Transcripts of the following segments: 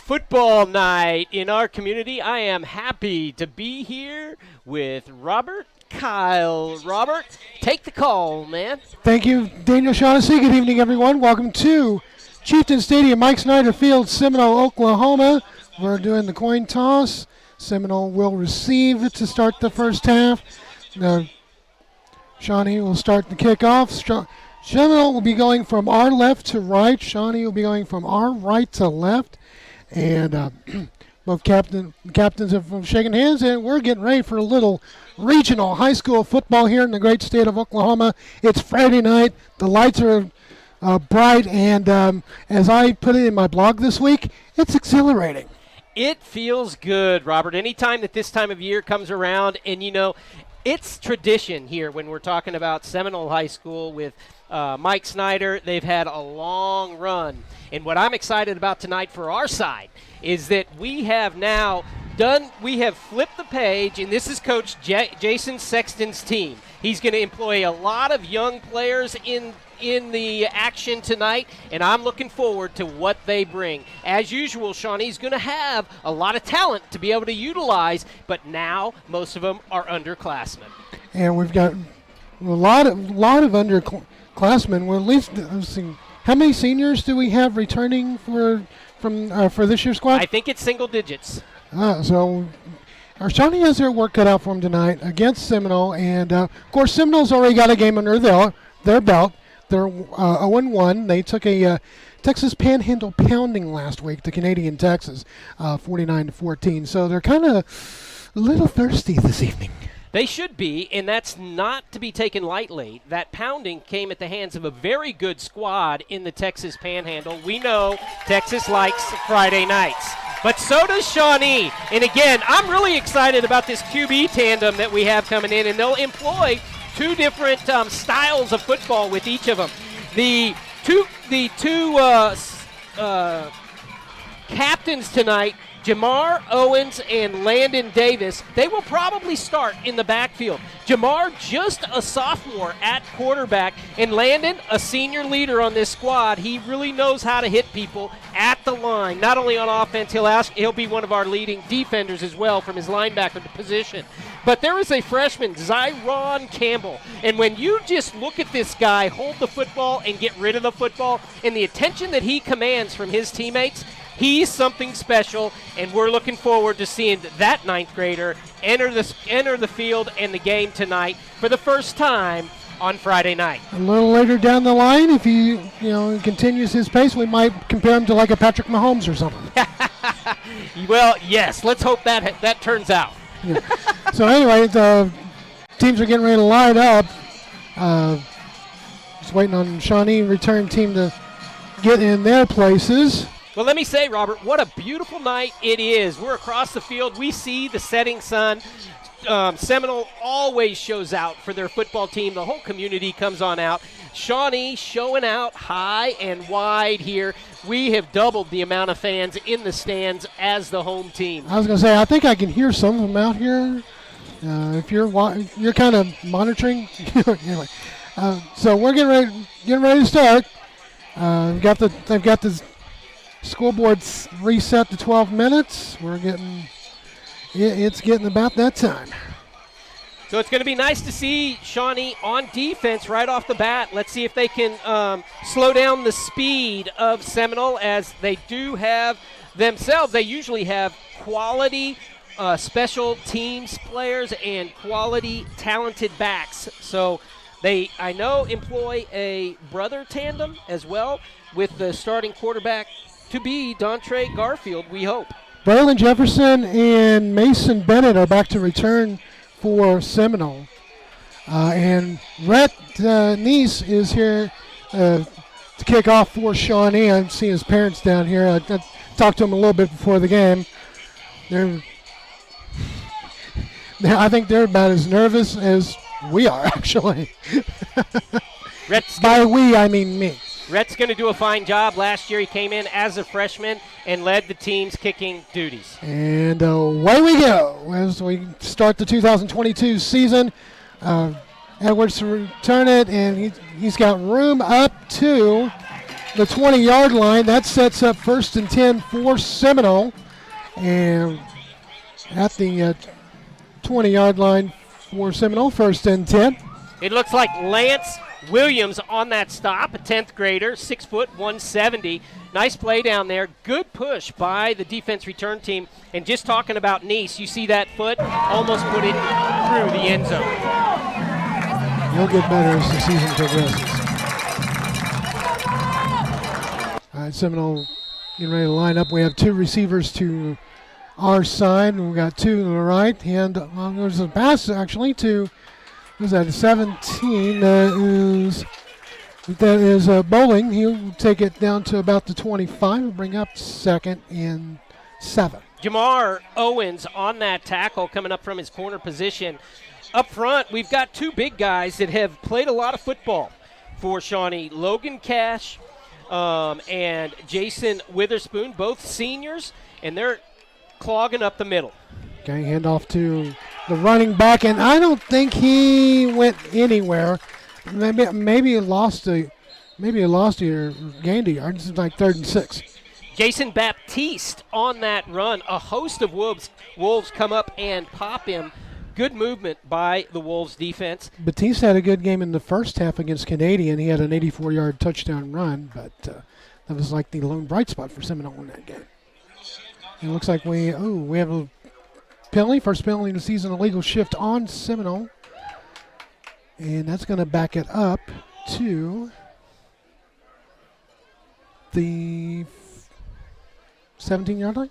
Football night in our community. I am happy to be here with Robert Kyle. Robert, take the call, man. Thank you, Daniel Shaughnessy. Good evening, everyone. Welcome to Chieftain Stadium, Mike Snyder Field, Seminole, Oklahoma. We're doing the coin toss. Seminole will receive to start the first half. Shawnee will start the kickoff. Seminole will be going from our left to right. Shawnee will be going from our right to left. And both captains have shaken hands, and we're getting ready for a little regional high school football here in the great state of Oklahoma. It's Friday night. The lights are bright, and as I put it in my blog this week, it's exhilarating. It feels good, Robert. Anytime that this time of year comes around, and it's tradition here when we're talking about Seminole High School with Mike Snyder. They've had a long run. And what I'm excited about tonight for our side is that we have flipped the page, and this is Coach Jason Sexton's team. He's going to employ a lot of young players in the action tonight, and I'm looking forward to what they bring. As usual, Shawnee's going to have a lot of talent to be able to utilize, but now most of them are underclassmen. And we've got a lot of underclassmen. Well, at least how many seniors do we have returning for this year's squad? I think it's single digits. So our Shawnee has their work cut out for them tonight against Seminole, and of course Seminole's already got a game under their belt. They're 0-1. They took a Texas Panhandle pounding last week to Canadian Texas, 49-14. So they're kind of a little thirsty this evening. They should be, and that's not to be taken lightly. That pounding came at the hands of a very good squad in the Texas Panhandle. We know Texas likes Friday nights, but so does Shawnee. And again, I'm really excited about this QB tandem that we have coming in, and they'll employ two different styles of football with each of them. The two captains tonight, Jamar Owens and Landon Davis, they will probably start in the backfield. Jamar, just a sophomore at quarterback, and Landon, a senior leader on this squad. He really knows how to hit people at the line. Not only on offense, he'll be one of our leading defenders as well from his linebacker position. But there is a freshman, Zyron Campbell, and when you just look at this guy hold the football and get rid of the football and the attention that he commands from his teammates, he's something special, and we're looking forward to seeing that ninth grader enter the field and the game tonight for the first time on Friday night. A little later down the line, if he continues his pace, we might compare him to like a Patrick Mahomes or something. Well, yes, let's hope that turns out. Yeah. So anyway, the teams are getting ready to line up. Just waiting on Shawnee return team to get in their places. Well, let me say, Robert, what a beautiful night it is. We're across the field. We see the setting sun. Seminole always shows out for their football team. The whole community comes on out. Shawnee showing out high and wide here. We have doubled the amount of fans in the stands as the home team. I was going to say, I think I can hear some of them out here. If you're kind of monitoring. Anyway, so we're getting ready to start. They've got the scoreboard's reset to 12 minutes. It's getting about that time. So it's going to be nice to see Shawnee on defense right off the bat. Let's see if they can slow down the speed of Seminole, as they do have themselves. They usually have quality special teams players and quality talented backs. So I know, employ a brother tandem as well with the starting quarterback to be Dontre Garfield, we hope. Braylon Jefferson and Mason Bennett are back to return for Seminole. And Rhett Neese is here to kick off for Shawnee. I'm seeing his parents down here. I talked to him a little bit before the game. I think they're about as nervous as we are, actually. By we, I mean me. Rhett's going to do a fine job. Last year he came in as a freshman and led the team's kicking duties. And away we go as we start the 2022 season. Edwards to return it, and he's got room up to the 20-yard line. That sets up 1st and 10 for Seminole. And at the 20-yard line for Seminole, 1st and 10. It looks like Lance Williams on that stop, a 10th grader, 6 foot, 170. Nice play down there. Good push by the defense return team. And just talking about Neese, you see that foot almost put it through the end zone. He'll get better as the season progresses. All right, Seminole getting ready to line up. We have 2 receivers to our side, and we got 2 to the right. And there's a pass actually to, who's that, 17. That is Bowling. He'll take it down to about the 25 and bring up 2nd and 7. Jamar Owens on that tackle coming up from his corner position. Up front, we've got 2 big guys that have played a lot of football for Shawnee. Logan Cash and Jason Witherspoon, both seniors, and they're clogging up the middle. Okay, handoff to the running back, and I don't think he went anywhere. Maybe he lost a or gained a yard. This is like 3rd and 6. Jason Baptiste on that run. A host of Wolves come up and pop him. Good movement by the Wolves defense. Baptiste had a good game in the first half against Canadian. He had an 84-yard touchdown run, but that was like the lone bright spot for Seminole in that game. It looks like we have a penalty, first penalty of the season, illegal shift on Seminole. And that's going to back it up to the 17-yard line.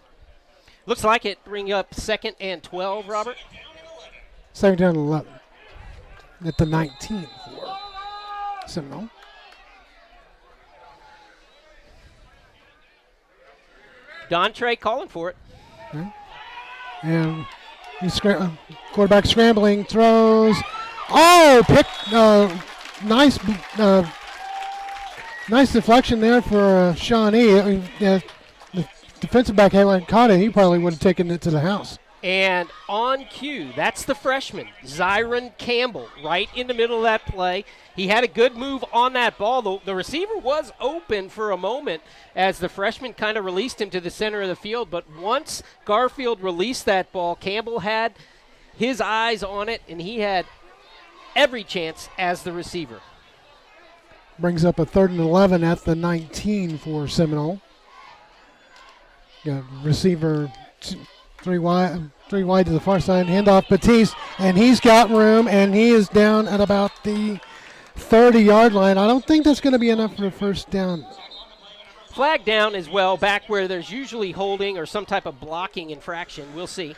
Looks like it. Bring up 2nd and 12, Robert. 2nd down and 11. At the 19 for Seminole. Dontre calling for it. Okay. And he's quarterback scrambling, throws. Oh, nice deflection there for Shawnee. The defensive back hadn't caught it. He probably would have taken it to the house. And on cue, that's the freshman, Zyron Campbell, right in the middle of that play. He had a good move on that ball. The receiver was open for a moment as the freshman kind of released him to the center of the field. But once Garfield released that ball, Campbell had his eyes on it, and he had every chance as the receiver. Brings up a 3rd and 11 at the 19 for Seminole. Got receiver 3 wide to the far side, handoff Baptiste, and he's got room, and he is down at about the 30-yard line. I don't think that's going to be enough for a first down. Flag down as well, back where there's usually holding or some type of blocking infraction. We'll see.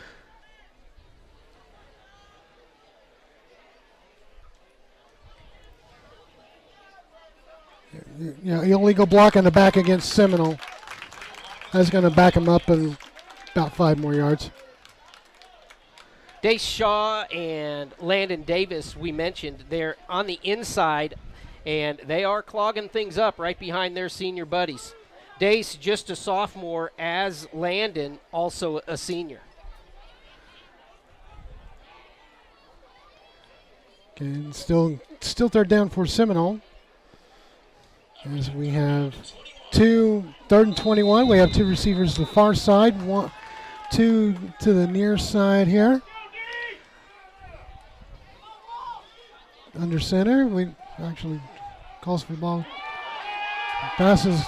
Yeah, illegal block on the back against Seminole. That's going to back him up in about 5 more yards. Dace Shaw and Landon Davis, we mentioned, they're on the inside, and they are clogging things up right behind their senior buddies. Dace, just a sophomore, as Landon, also a senior. Okay, and still 3rd down for Seminole. As we have 3rd and 21. We have 2 receivers to the far side, 2 to the near side here. Under center, we actually calls for the ball. Passes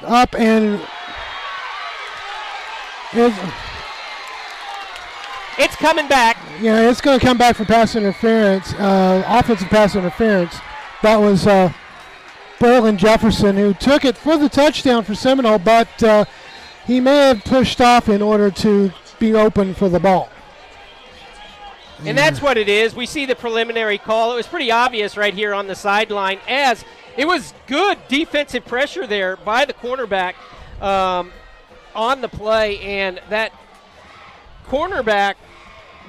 up and it's coming back. Yeah, it's going to come back for pass interference, offensive pass interference. That was Braylon Jefferson, who took it for the touchdown for Seminole, but he may have pushed off in order to be open for the ball. And that's what it is. We see the preliminary call. It was pretty obvious right here on the sideline, as it was good defensive pressure there by the cornerback on the play, and that cornerback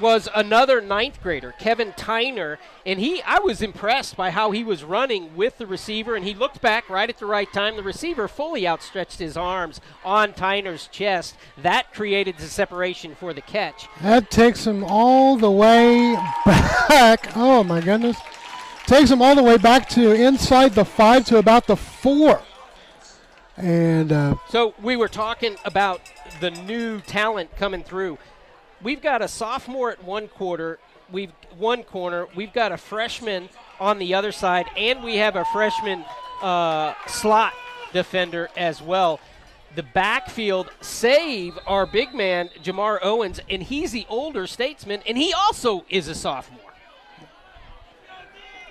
was another 9th grader, Kevin Tyner, and I was impressed by how he was running with the receiver, and he looked back right at the right time. The receiver fully outstretched his arms on Tyner's chest. That created the separation for the catch. That takes him all the way back. Oh, my goodness. Takes him all the way back to inside the 5 to about the 4. And so we were talking about the new talent coming through. We've got a sophomore at one corner. We've got a freshman on the other side, and we have a freshman slot defender as well. The backfield save our big man, Jamar Owens, and he's the older statesman, and he also is a sophomore.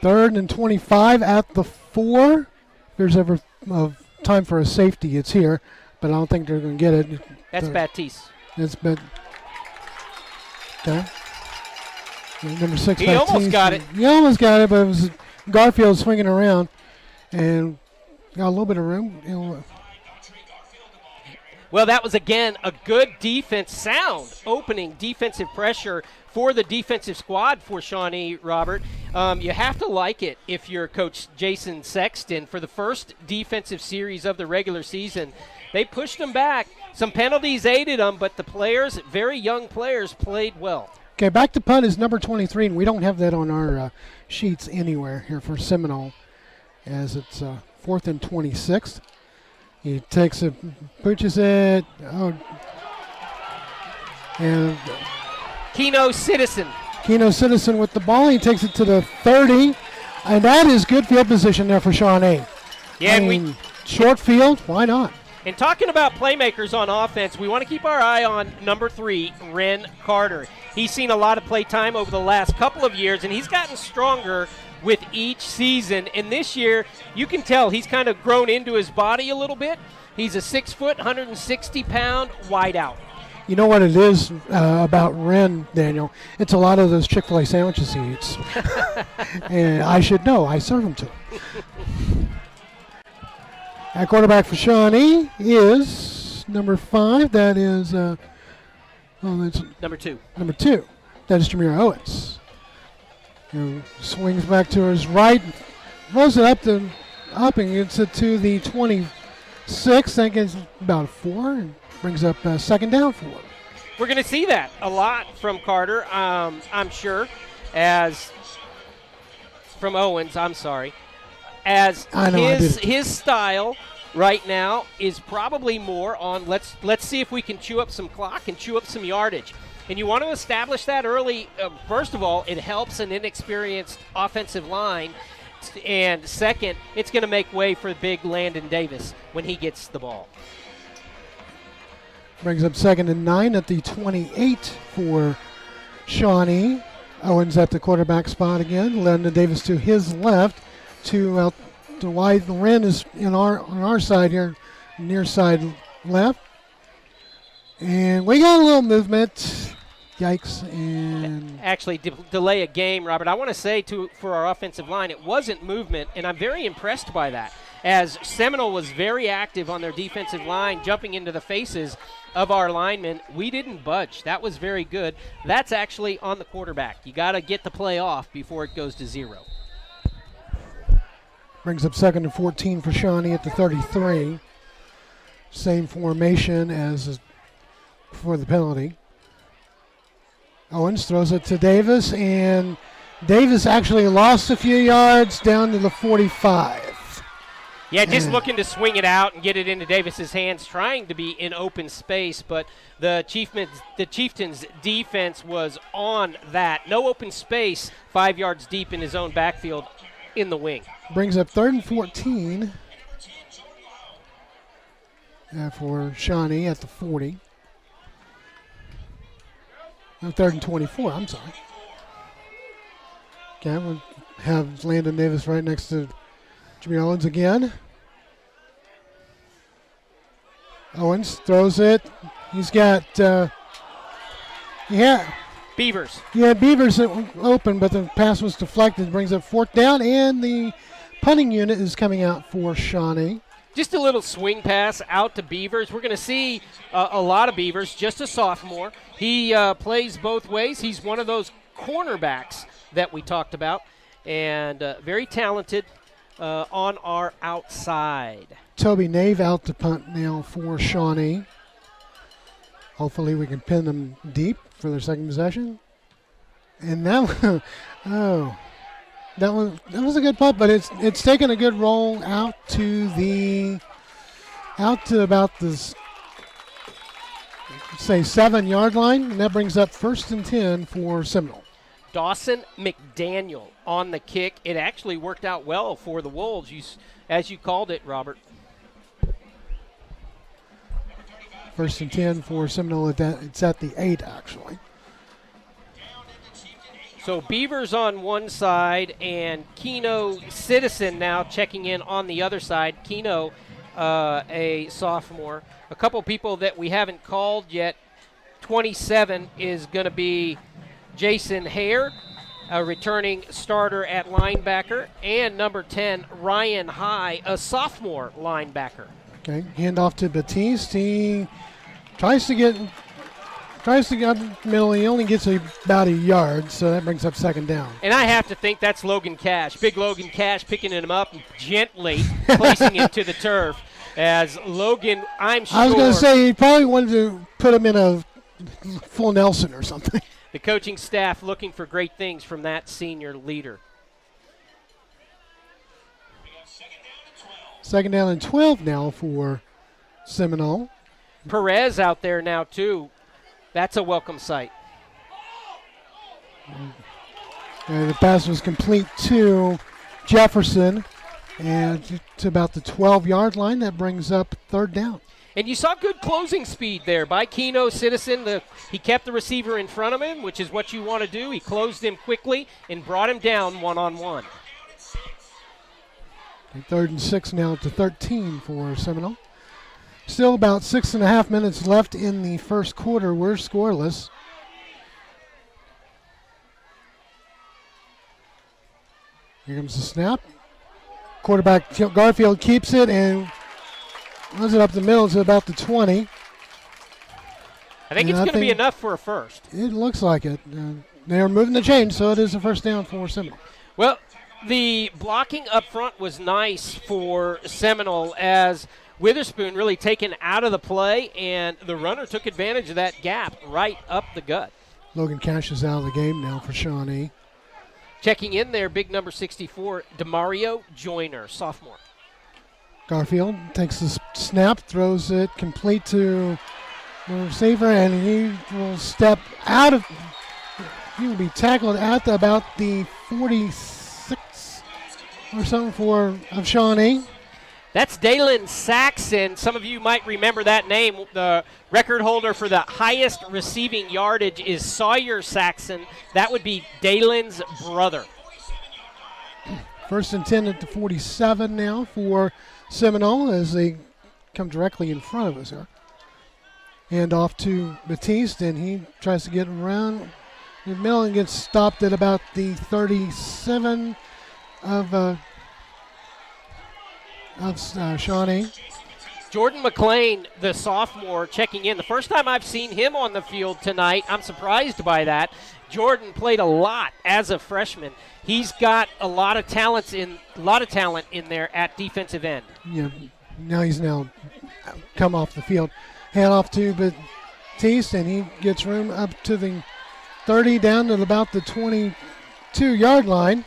3rd and 25 at the 4. If there's ever time for a safety, it's here, but I don't think they're going to get it. That's Baptiste. It's been okay. Number 6. He almost got it. He almost got it, but it was Garfield swinging around and got a little bit of room. Well, that was, again, a good defense, sound opening defensive pressure for the defensive squad for Shawnee, Robert. You have to like it if you're Coach Jason Sexton. For the first defensive series of the regular season, they pushed them back. Some penalties aided them, but the players, very young players, played well. Okay, back to punt is number 23, and we don't have that on our sheets anywhere here for Seminole, as it's 4th and 26. He takes it, pushes it, and Keno Citizen with the ball. He takes it to the 30, and that is good field position there for Shawnee. Yeah, short field, why not? And talking about playmakers on offense, we want to keep our eye on number 3, Ren Carter. He's seen a lot of play time over the last couple of years, and he's gotten stronger with each season. And this year, you can tell he's kind of grown into his body a little bit. He's a 6 foot, 160-pound wideout. You know what it is about Ren, Daniel? It's a lot of those Chick-fil-A sandwiches he eats. And I should know. I serve them to him. At quarterback for Shawnee is number 5. That is that's number 2. Number 2. That is Jamar Owens. Who swings back to his right, throws it up and gets it to the 26. That gets about a 4 and brings up 2nd down for him. We're going to see that a lot from Carter, I'm sure, as from Owens, I'm sorry. As his style right now is probably more on let's see if we can chew up some clock and chew up some yardage. And you want to establish that early. First of all, it helps an inexperienced offensive line. And second, it's going to make way for big Landon Davis when he gets the ball. Brings up 2nd and 9 at the 28 for Shawnee. Owens at the quarterback spot again. Landon Davis to his left. To wide. Ren is on our side here, near side left. And we got a little movement. Yikes. And actually delay a game, Robert. I want to say for our offensive line, it wasn't movement, and I'm very impressed by that. As Seminole was very active on their defensive line, jumping into the faces of our linemen, we didn't budge. That was very good. That's actually on the quarterback. You got to get the play off before it goes to 0. Brings up 2nd and 14 for Shawnee at the 33. Same formation as before the penalty. Owens throws it to Davis, and Davis actually lost a few yards down to the 45. Yeah, just looking to swing it out and get it into Davis's hands, trying to be in open space, but the Chieftains' defense was on that. No open space, 5 yards deep in his own backfield in the wing. Brings up 3rd and 14 for Shawnee at the 40. No, 3rd and 24, I'm sorry. Okay, we'll have Landon Davis right next to Jimmy Owens again. Owens throws it. He's got, Beavers. Yeah, Beavers open, but the pass was deflected. Brings up 4th down, and the punting unit is coming out for Shawnee. Just a little swing pass out to Beavers. We're going to see a lot of Beavers, just a sophomore. He plays both ways. He's one of those cornerbacks that we talked about, and very talented on our outside. Toby Nave out to punt now for Shawnee. Hopefully we can pin them deep for their second possession. And that that was a good punt, but it's taken a good roll out to the out to about the, say, 7-yard line, and that brings up 1st and 10 for Seminole. Dawson McDaniel on the kick. It actually worked out well for the Wolves, as you called it, Robert. 1st and 10 for Seminole. It's at the 8, actually. So Beavers on one side and Keno Citizen now checking in on the other side. Keno, a sophomore. A couple people that we haven't called yet. 27 is going to be Jason Hare, a returning starter at linebacker, and number 10, Ryan High, a sophomore linebacker. Okay, hand off to Batiste. He tries to get middle. He only gets about a yard, so that brings up 2nd down. And I have to think that's Logan Cash. Big Logan Cash picking him up and gently placing him to the turf. As Logan, I'm sure. I was going to say he probably wanted to put him in a full Nelson or something. The coaching staff looking for great things from that senior leader. 2nd down and 12 now for Seminole. Perez out there now, too. That's a welcome sight. And the pass was complete to Jefferson, and to about the 12-yard line. That brings up 3rd down. And you saw good closing speed there by Keno Citizen. He kept the receiver in front of him, which is what you want to do. He closed him quickly and brought him down one-on-one. 3rd and 6 now to 13 for Seminole. Still about 6.5 minutes left in the first quarter. We're scoreless. Here comes the snap. Quarterback Garfield keeps it and runs it up the middle to about the 20. I think it's going to be enough for a first. It looks like it. They're moving the chain, so it is a 1st down for Seminole. Well, the blocking up front was nice for Seminole as Witherspoon really taken out of the play, and the runner took advantage of that gap right up the gut. Logan Cash is out of the game now for Shawnee. Checking in there, big number 64, Demario Joyner, sophomore. Garfield takes the snap, throws it complete to the receiver, and he will step out of. He will be tackled at about the 46 or something of Shawnee. That's Dalen Saxon. Some of you might remember that name. The record holder for the highest receiving yardage is Sawyer Saxon. That would be Dalen's brother. 1st and 10 at the 47 now for Seminole as they come directly in front of us here. Hand off to Batiste, and he tries to get around the middle and gets stopped at about the 37 of Shawnee. Jordan McLean, the sophomore, checking in. The first time I've seen him on the field tonight. I'm surprised by that. Jordan played a lot as a freshman. He's got a lot of talent in there at defensive end. Yeah, he's come off the field. Hand off to Batiste, and he gets room up to the 30 down to about the 22-yard line.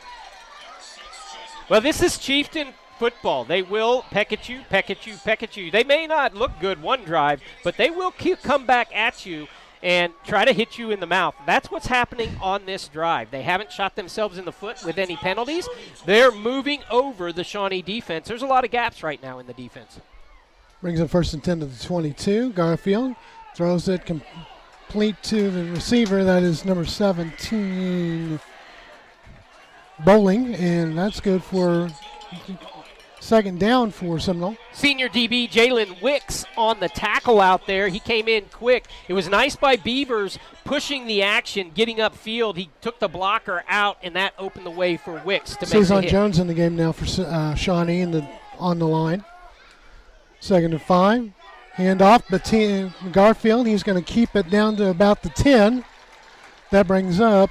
Well, this is Chieftain football. They will peck at you, peck at you, peck at you. They may not look good one drive, but they will come back at you and try to hit you in the mouth. That's what's happening on this drive. They haven't shot themselves in the foot with any penalties. They're moving over the Shawnee defense. There's a lot of gaps right now in the defense. Brings it 1st and 10 to the 22. Garfield throws it complete to the receiver. That is number 17, Bowling, and that's good for 2nd down for Seminole. Senior DB Jalen Wicks on the tackle out there. He came in quick. It was nice by Beavers pushing the action, getting upfield. He took the blocker out, and that opened the way for Wicks to make the hit. Cezanne Jones in the game now for Shawnee on the line. 2nd and 5. Hand off, but Garfield, he's going to keep it down to about the 10. That brings up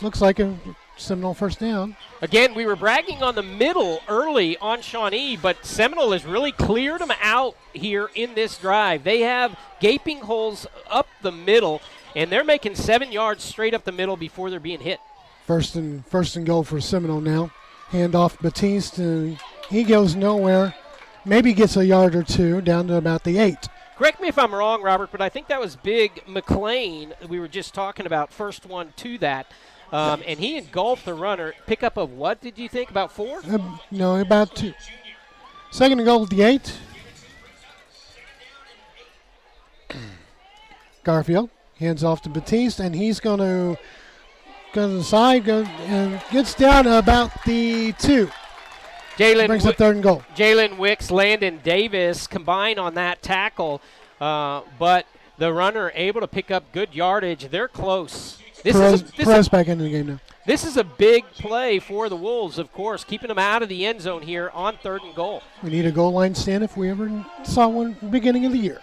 looks like a Seminole 1st down. Again, we were bragging on the middle early on Shawnee, but Seminole has really cleared them out here in this drive. They have gaping holes up the middle, and they're making 7 yards straight up the middle before they're being hit. First and goal for Seminole now. Hand off Batiste. He goes nowhere. maybe gets a yard or two down to about the 8. Correct me if I'm wrong, Robert, but I think that was Big McLean. We were just talking about first one to that. And he engulfed the runner. Pickup of what did you think? About 4? No, about 2. Second and goal at the 8. Garfield hands off to Batiste, and he's going to go to the side, and gets down to about the 2. Brings up third and goal. Jalen Wicks, Landon Davis combine on that tackle, but the runner able to pick up good yardage. They're close. Perez back into the game now. This is a big play for the Wolves, of course, keeping them out of the end zone here on third and goal. We need a goal line stand if we ever saw one at the beginning of the year.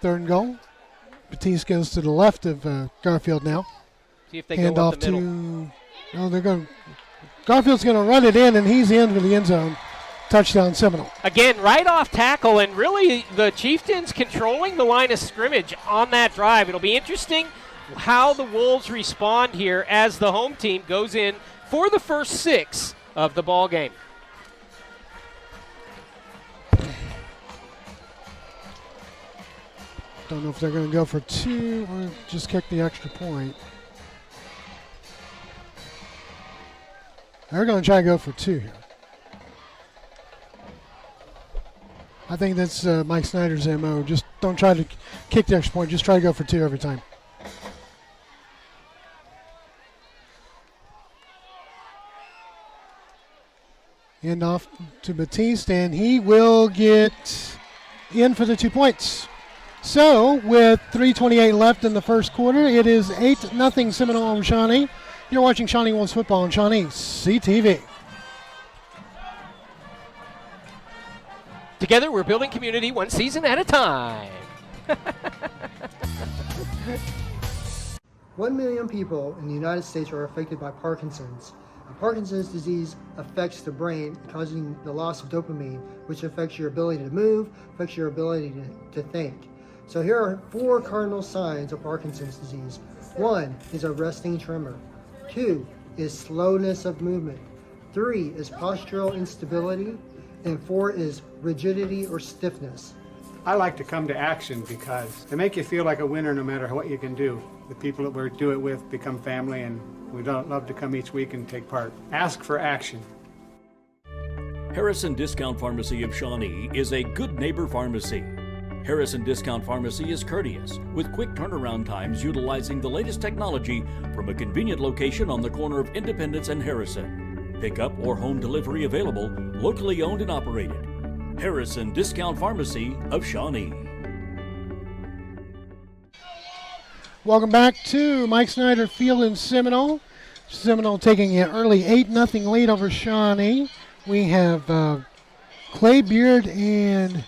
Third and goal. Batiste goes to the left of Garfield now. See if they hand go off up the middle. No, they're going. Garfield's going to run it in, and he's in for the end zone. Touchdown, Seminole. Again, right off tackle, and really the Chieftains controlling the line of scrimmage on that drive. It'll be interesting how the Wolves respond here as the home team goes in for the first 6 of the ball game. Don't know if they're going to go for 2 or just kick the extra point. They're going to try to go for 2 here. I think that's Mike Snyder's MO. Just don't try to kick the extra point. Just try to go for 2 every time. Hand off to Batiste, and he will get in for the 2 points. So, with 3:28 left in the first quarter, it is 8-0 Seminole over Shawnee. You're watching Shawnee Wolves football on Shawnee CTV. Together, we're building community one season at a time. 1 million people in the United States are affected by Parkinson's. Parkinson's disease affects the brain, causing the loss of dopamine, which affects your ability to move, affects your ability to think. So here are 4 cardinal signs of Parkinson's disease. 1 is a resting tremor. 2 is slowness of movement. 3 is postural instability. And 4 is rigidity or stiffness. I like to come to action because they make you feel like a winner no matter what you can do. The people that we do it with become family, and we love to come each week and take part. Ask for action. Harrison Discount Pharmacy of Shawnee is a good neighbor pharmacy. Harrison Discount Pharmacy is courteous, with quick turnaround times utilizing the latest technology from a convenient location on the corner of Independence and Harrison. Pickup or home delivery available, locally owned and operated. Harrison Discount Pharmacy of Shawnee. Welcome back to Mike Snyder Field in Seminole. Seminole taking an early 8-0 lead over Shawnee. We have Clay Beard and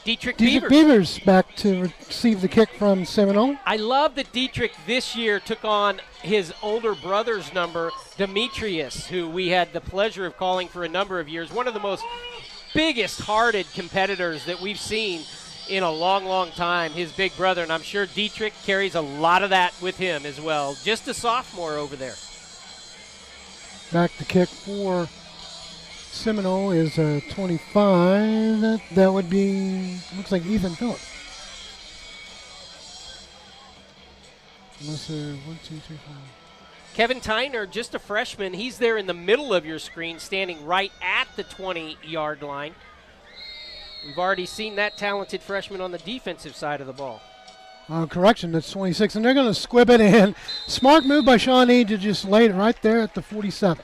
Dietrich Beavers back to receive the kick from Seminole. I love that Dietrich this year took on his older brother's number, Demetrius, who we had the pleasure of calling for a number of years. One of the most biggest-hearted competitors that we've seen in a long, long time, his big brother. And I'm sure Dietrich carries a lot of that with him as well. Just a sophomore over there. Back to kick for Seminole is 25. That would be, looks like Ethan Phillips. Unless 1, 2, 3, 4. Kevin Tyner, just a freshman. He's there in the middle of your screen, standing right at the 20-yard line. We've already seen that talented freshman on the defensive side of the ball. Correction, that's 26, and they're going to squib it in. Smart move by Shawnee to just lay it right there at the 47.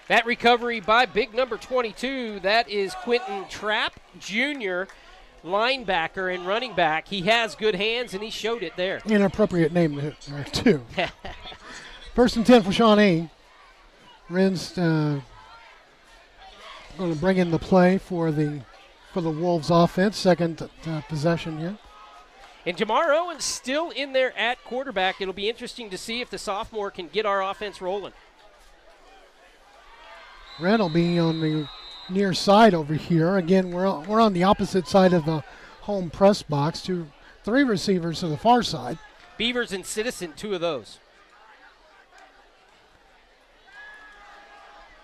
That recovery by big number 22, that is Quentin Trapp, Jr., linebacker and running back. He has good hands, and he showed it there. Inappropriate name there, too. First and 10 for Shawnee. Ren's going to bring in the play for the Wolves offense. Second possession here. And Jamar Owens still in there at quarterback. It'll be interesting to see if the sophomore can get our offense rolling. Ren will be on the near side over here. Again, we're on the opposite side of the home press box. 3 receivers to the far side. Beavers and Citizen, 2 of those.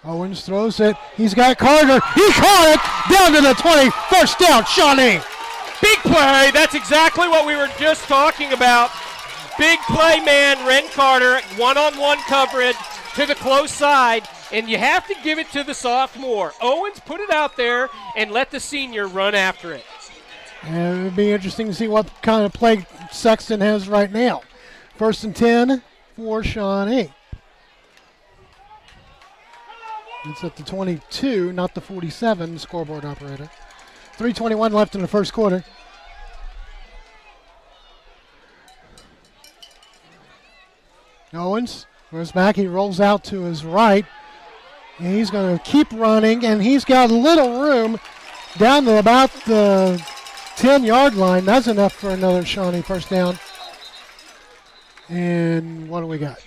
Owens throws it. He's got Carter. He caught it down to the 20. First down, Shawnee. Big play. That's exactly what we were just talking about. Big play man, Ren Carter, one-on-one coverage to the close side, and you have to give it to the sophomore. Owens put it out there and let the senior run after it. And it would be interesting to see what kind of play Sexton has right now. 1st and 10 for Shawnee. It's at the 22, not the 47, scoreboard operator. 3:21 left in the first quarter. Owens goes back. He rolls out to his right. And he's going to keep running, and he's got a little room down to about the 10-yard line. That's enough for another Shawnee first down. And what do we got?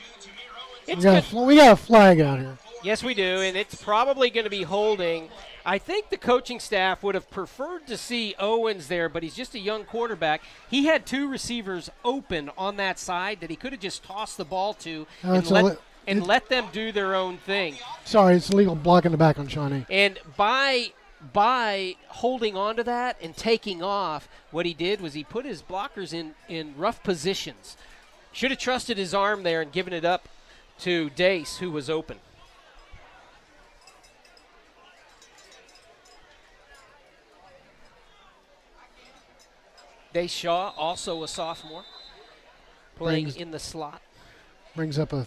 We got a flag out here. Yes, we do, and it's probably going to be holding. I think the coaching staff would have preferred to see Owens there, but he's just a young quarterback. He had 2 receivers open on that side that he could have just tossed the ball to and let them do their own thing. Sorry, it's illegal blocking the back on Shawnee. And by holding on to that and taking off, what he did was he put his blockers in rough positions. Should have trusted his arm there and given it up to Dace, who was open. Dace Shaw, also a sophomore, playing in the slot. Brings up a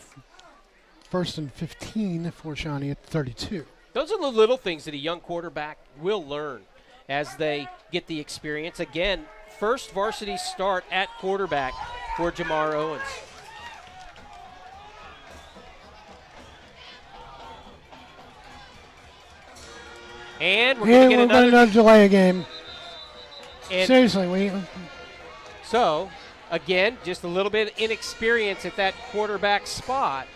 1st and 15 for Shawnee at 32. Those are the little things that a young quarterback will learn as they get the experience. Again, first varsity start at quarterback for Jamar Owens. And we're going to get another delay game. Seriously, So, again, just a little bit of inexperience at that quarterback spot.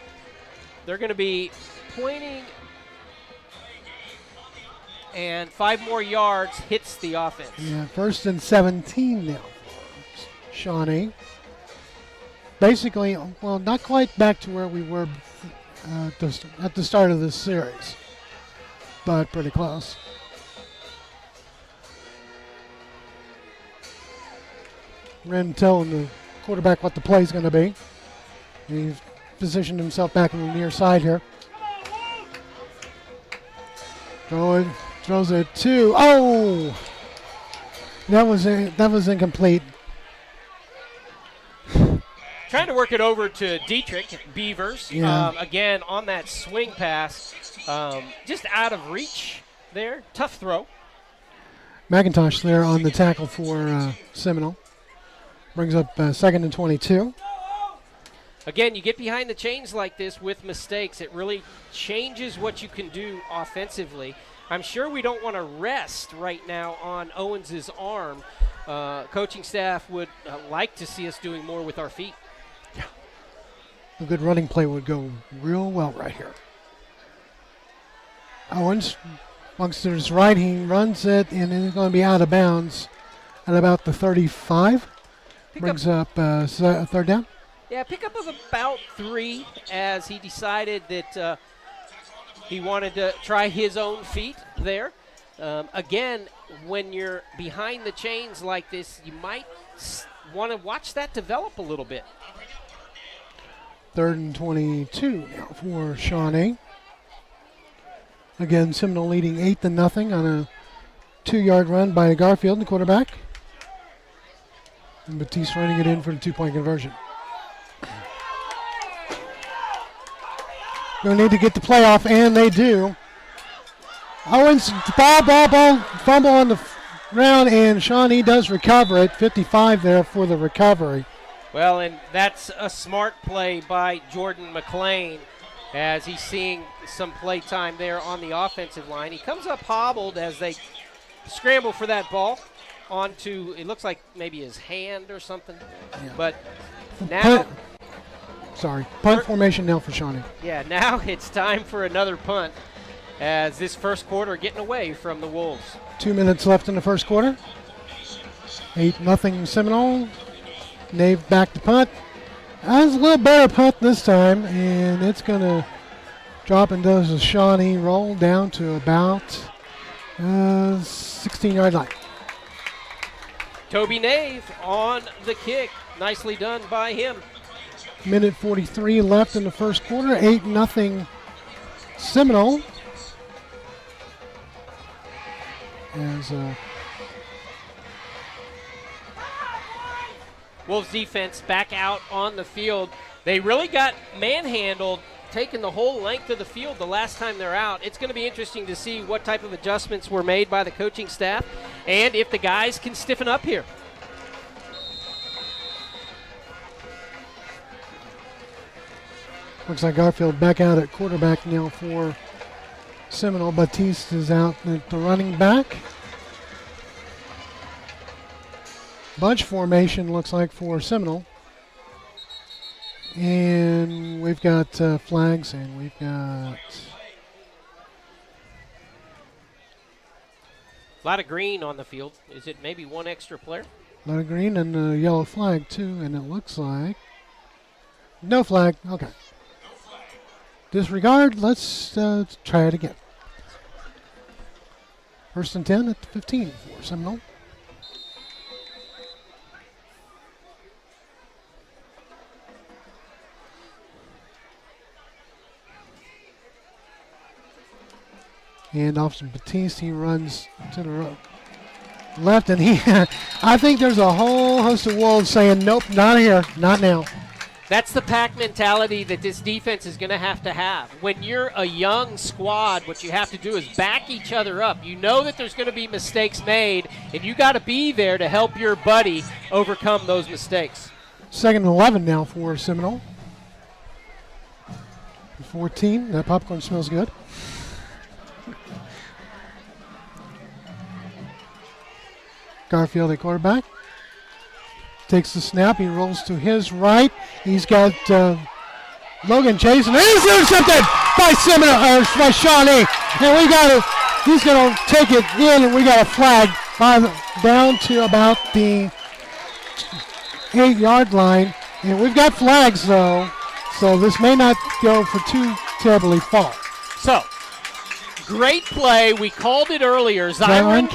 They're going to be pointing, and 5 more yards hits the offense. Yeah, 1st and 17 now for Shawnee. Basically, well, not quite back to where we were at the start of this series, but pretty close. Ren telling the quarterback what the play is going to be. He's positioned himself back on the near side here. Throws it 2. Oh! That was incomplete. Trying to work it over to Dietrich Beavers. Yeah. Again, on that swing pass, just out of reach there. Tough throw. McIntosh there on the tackle for Seminole. Brings up 2nd and 22. Again, you get behind the chains like this with mistakes. It really changes what you can do offensively. I'm sure we don't want to rest right now on Owens' arm. Coaching staff would like to see us doing more with our feet. Yeah. A good running play would go real well right here. Owens looks to his right. He runs it, and it's going to be out of bounds at about the 35. Brings up a 3rd down. Yeah, pickup of about 3 as he decided that he wanted to try his own feet there. Again, when you're behind the chains like this, you might want to watch that develop a little bit. 3rd and 22 now for Shawnee. Again, Seminole leading 8-0 on a 2-yard run by Garfield, the quarterback. And Batiste running it in for the 2-point conversion. Going to need to get the playoff, and they do. Owens, ball, fumble on the ground, and Shawnee does recover it. 55 there for the recovery. Well, and that's a smart play by Jordan McLean as he's seeing some play time there on the offensive line. He comes up hobbled as they scramble for that ball onto, it looks like maybe his hand or something. Yeah. But now... Punt formation now for Shawnee. Yeah, now it's time for another punt as this first quarter getting away from the Wolves. 2 minutes left in the first quarter. 8-0 Seminole. Nave back to punt. That was a little better punt this time, and it's going to Drop and does a Shawnee roll down to about 16-yard line. Toby Nave on the kick. Nicely done by him. Minute 43 left in the first quarter. 8-0 Seminole. As Wolves defense back out on the field. They really got manhandled, taking the whole length of the field the last time they're out. It's going to be interesting to see what type of adjustments were made by the coaching staff and if the guys can stiffen up here. looks like Garfield back out at quarterback now for Seminole. Batiste is out at the running back. Bunch formation looks like for Seminole. And we've got flags, and we've got A lot of green on the field. Is it maybe one extra player? a lot of green and a yellow flag too, and it looks like no flag. Okay. Disregard. Let's try it again. 1st and 10 at the 15 for Seminole. And off to Batiste, he runs to the left, and I think there's a whole host of Wolves saying, nope, not here, not now. That's the pack mentality that this defense is going to have. When you're a young squad, what you have to do is back each other up. You know that there's going to be mistakes made, and you got to be there to help your buddy overcome those mistakes. 2nd and 11 now for Seminole. 14, that popcorn smells good. Garfield at quarterback. Takes the snap. He rolls to his right. He's got Logan chasing. And he's intercepted by Seminole, by Shawnee. And he's going to take it in, and we got a flag down to about the 8-yard line. And we've got flags, though, so this may not go for too terribly far. So, great play. We called it earlier. Zyron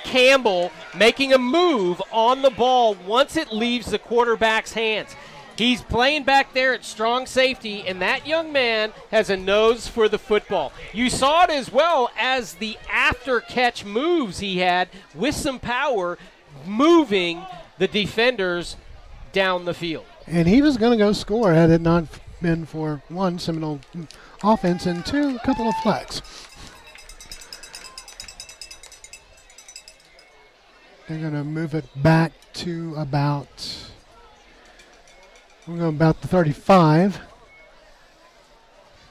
Campbell making a move on the ball once it leaves the quarterback's hands. He's playing back there at strong safety, and that young man has a nose for the football. You saw it as well as the after-catch moves he had with some power, moving the defenders down the field. And he was going to go score had it not been for, one, Seminole offense, and two, a couple of flags. They're going to move it back to about the 35.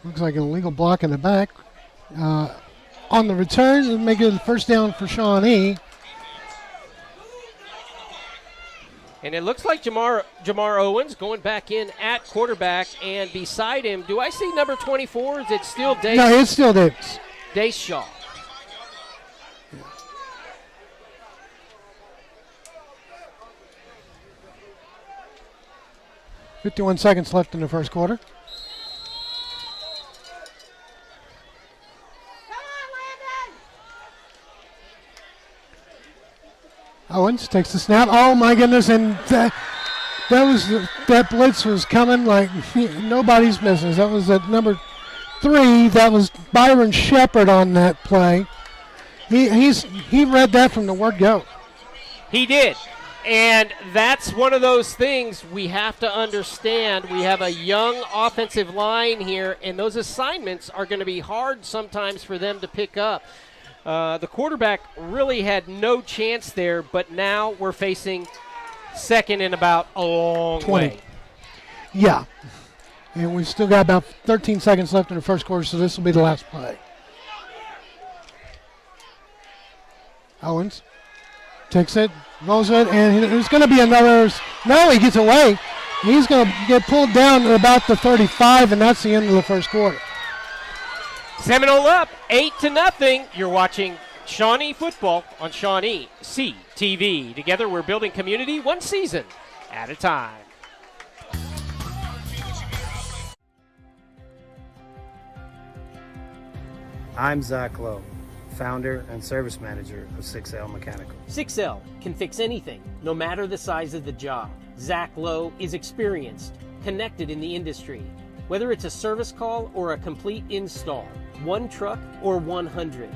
Looks like an illegal block in the back. On the return, it'll make it a first down for Shawnee. And it looks like Jamar Owens going back in at quarterback, and beside him, do I see number 24? Is it still Dace? No, it's still Dace. Dace Shaw. 51 seconds left in the first quarter. Owens takes the snap. Oh my goodness! And that blitz was coming like nobody's business. That was at number 3. That was Byron Shepard on that play. He read that from the word go. He did. And that's one of those things we have to understand. We have a young offensive line here, and those assignments are going to be hard sometimes for them to pick up. The quarterback really had no chance there, but now we're facing second and about a long 20. way. Yeah. And we've still got about 13 seconds left in the first quarter, so this will be the last play. Owens takes it, rolls it, and there's going to be another. No, he gets away. He's going to get pulled down at about the 35, and that's the end of the first quarter. Seminole up 8-0. You're watching Shawnee Football on Shawnee CTV. Together we're building community one season at a time. I'm Zach Lowe, founder and service manager of 6L Mechanical. 6L can fix anything, no matter the size of the job. Zach Lowe is experienced, connected in the industry. Whether it's a service call or a complete install, one truck or 100,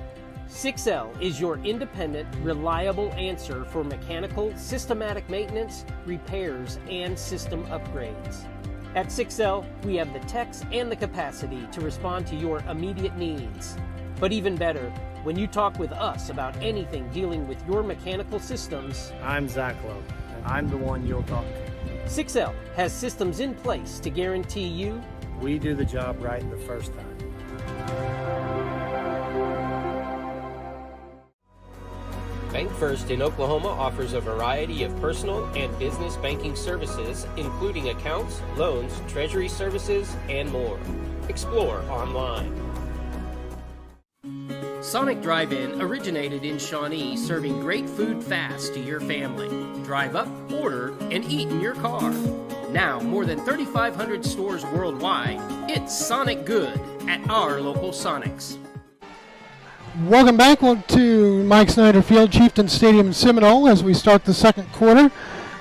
6L is your independent, reliable answer for mechanical, systematic maintenance, repairs, and system upgrades. At 6L, we have the techs and the capacity to respond to your immediate needs. But even better, when you talk with us about anything dealing with your mechanical systems, I'm Zach Lowe, and I'm the one you'll talk to. 6L has systems in place to guarantee you We do the job right the first time. Bank First in Oklahoma offers a variety of personal and business banking services, including accounts, loans, treasury services, and more. Explore online. Sonic Drive-In originated in Shawnee, serving great food fast to your family. Drive up, order, and eat in your car. Now, more than 3,500 stores worldwide, it's Sonic Good at our local Sonics. Welcome back to Mike Snyder Field, Chieftain Stadium in Seminole as we start the second quarter.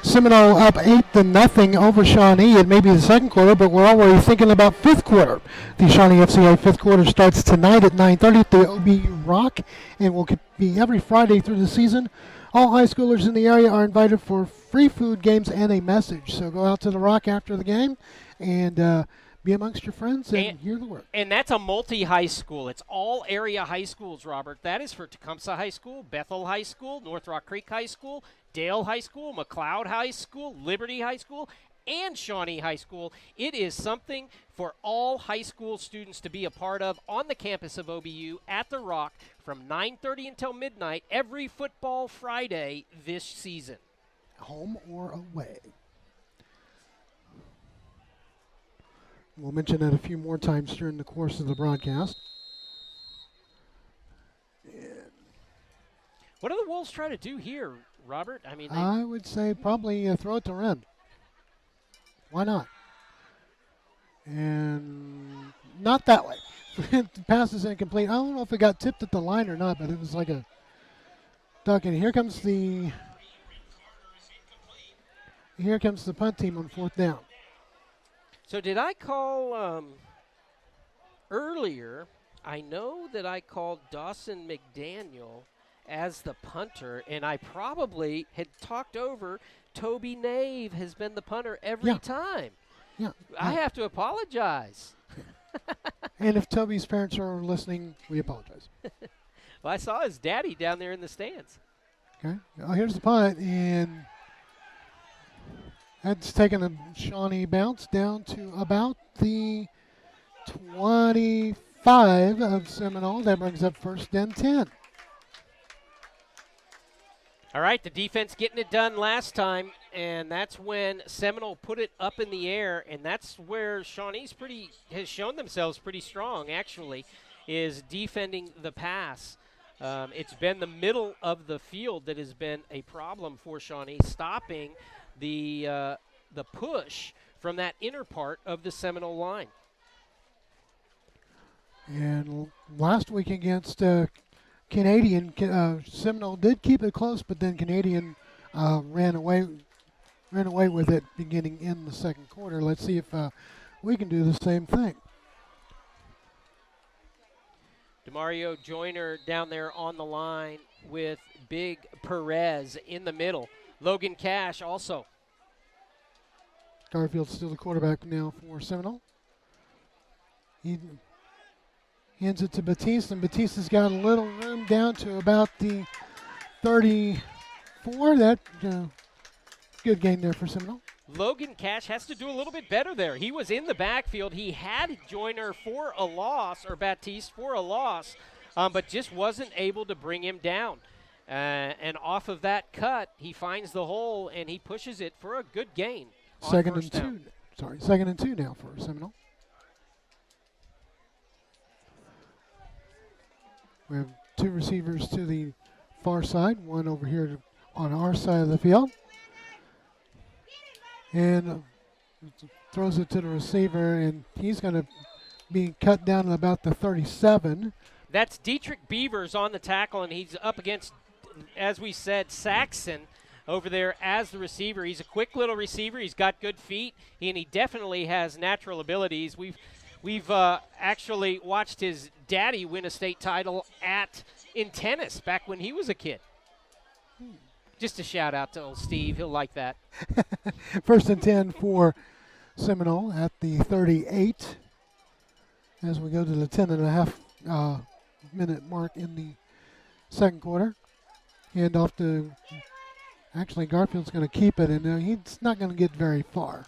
Seminole up 8-0 over Shawnee. It may be the second quarter, but we're already thinking about fifth quarter. The Shawnee FCA fifth quarter starts tonight at 9:30 at the OBU Rock and will be every Friday through the season. All high schoolers in the area are invited for free food, games, and a message. So go out to the Rock after the game and be amongst your friends and hear the word. And that's a multi-high school. It's all area high schools, Robert. That is for Tecumseh High School, Bethel High School, North Rock Creek High School, Dale High School, McLeod High School, Liberty High School, and Shawnee High School. It is something for all high school students to be a part of on the campus of OBU at the Rock from 9:30 until midnight every football Friday this season. Home or away. We'll mention that a few more times during the course of the broadcast. What do the Wolves try to do here, Robert? I mean, I would say probably throw it to Wren. Why not? And not that way. The pass is incomplete. I don't know if it got tipped at the line or not, but it was like a duck. And here comes the punt team on fourth down. So did I call earlier? I know that I called Dawson McDaniel as the punter, and I probably had talked over Toby Nave has been the punter every time. Yeah. I have to apologize. And if Toby's parents are listening, we apologize. Well, I saw his daddy down there in the stands. Okay. Here's the punt, and that's taken a Shawnee bounce down to about the 25 of Seminole. That brings up first and 10. All right, the defense getting it done last time, and that's when Seminole put it up in the air, and that's where Shawnee's has shown themselves pretty strong, actually, is defending the pass. It's been the middle of the field that has been a problem for Shawnee, stopping the push from that inner part of the Seminole line. And last week against Canadian, Seminole did keep it close, but then Canadian ran away with it beginning in the second quarter. Let's see if we can do the same thing. DeMario Joyner down there on the line with Big Perez in the middle. Logan Cash also. Garfield's still the quarterback now for Seminole. He hands it to Batiste, and Batiste's got a little room down to about the 34. That good gain there for Seminole. Logan Cash has to do a little bit better there. He was in the backfield. He had Joyner for a loss, or Batiste for a loss, but just wasn't able to bring him down. And off of that cut, he finds the hole, and he pushes it for a good gain. Second and two now for Seminole. We have two receivers to the far side, one over here on our side of the field. And throws it to the receiver, and he's going to be cut down at about the 37. That's Dietrich Beavers on the tackle, and he's up against, as we said, Saxon over there as the receiver. He's a quick little receiver. He's got good feet, and he definitely has natural abilities. We've actually watched his daddy win a state title in tennis back when he was a kid. Just a shout out to old Steve. He'll like that. 1st and 10 for Seminole at the 38 as we go to the 10.5 minute mark in the second quarter. Hand off to, actually Garfield's going to keep it, and he's not going to get very far.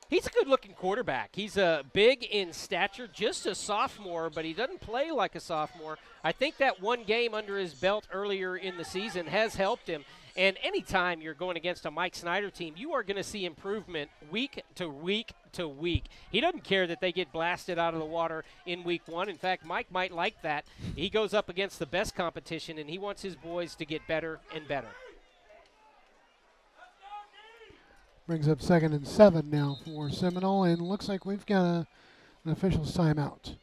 He's a good-looking quarterback. He's big in stature, just a sophomore, but he doesn't play like a sophomore. I think that one game under his belt earlier in the season has helped him. And anytime you're going against a Mike Snyder team, you are going to see improvement week to week to week. He doesn't care that they get blasted out of the water in week 1. In fact, Mike might like that. He goes up against the best competition, and he wants his boys to get better and better. Brings up 2nd and 7 now for Seminole, and looks like we've got an official's timeout.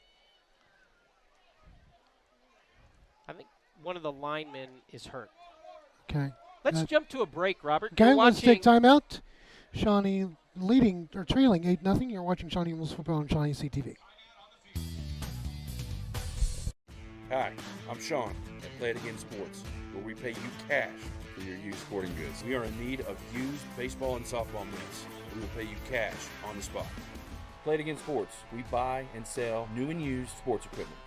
I think one of the linemen is hurt. Okay. Let's jump to a break, Robert. Okay, let's take timeout. Shawnee leading or trailing 8-0. You're watching Shawnee Eagles football on Shawnee CTV. Hi, I'm Sean at Play It Again Sports, where we pay you cash for your used sporting goods. We are in need of used baseball and softball mitts. We will pay you cash on the spot. Play It Again Sports. We buy and sell new and used sports equipment.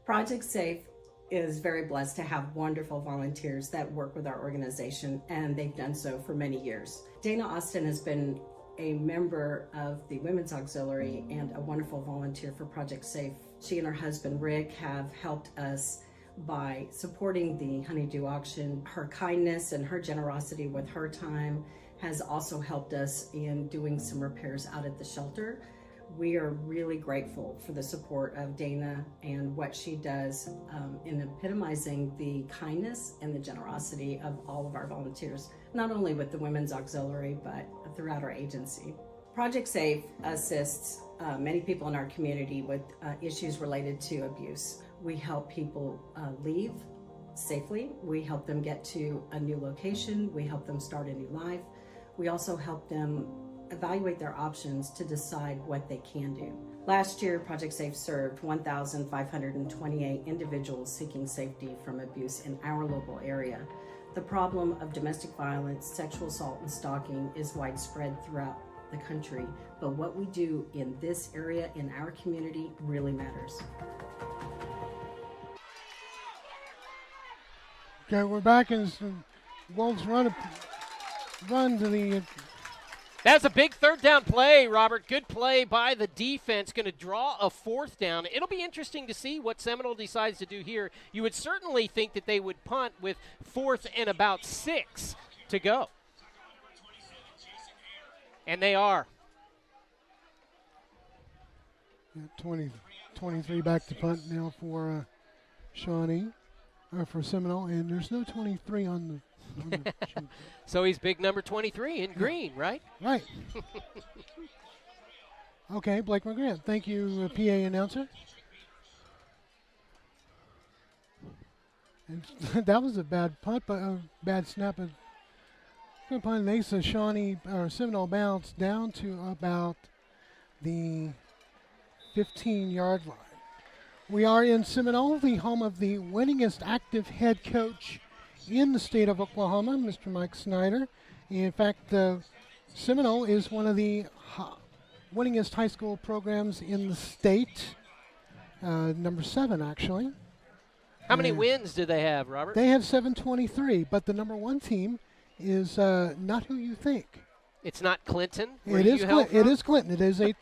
Project Safe is very blessed to have wonderful volunteers that work with our organization, and they've done so for many years. Dana Austin has been a member of the Women's Auxiliary and a wonderful volunteer for Project Safe. She and her husband Rick have helped us by supporting the Honeydew auction. Her kindness and her generosity with her time has also helped us in doing some repairs out at the shelter. We are really grateful for the support of Dana and what she does in epitomizing the kindness and the generosity of all of our volunteers, not only with the Women's Auxiliary, but throughout our agency. Project Safe assists many people in our community with issues related to abuse. We help people leave safely. We help them get to a new location. We help them start a new life. We also help them evaluate their options to decide what they can do. Last year, Project Safe served 1,528 individuals seeking safety from abuse in our local area. The problem of domestic violence, sexual assault, and stalking is widespread throughout the country, but what we do in this area, in our community, really matters. Okay, we're back as Wolves run to the... That's a big third down play, Robert. Good play by the defense. Going to draw a 4th down. It'll be interesting to see what Seminole decides to do here. You would certainly think that they would punt with 4th and about 6 to go. And they are. 23 back to punt now for Shawnee, or for Seminole, and there's no 23 on the sheet. So he's big number 23 in green, right? Right. Okay, Blake McGrath. Thank you, PA announcer. And that was a bad punt, but a bad snap. Good punt. They said Shawnee or Seminole bounce down to about the 15-yard line. We are in Seminole, the home of the winningest active head coach in the state of Oklahoma, Mr. Mike Snyder. In fact, Seminole is one of the winningest high school programs in the state, number 7 actually. How many wins do they have, Robert? They have 723, but the number 1 team is not who you think. It's not Clinton. It is Clinton. It is Clinton. It is 8.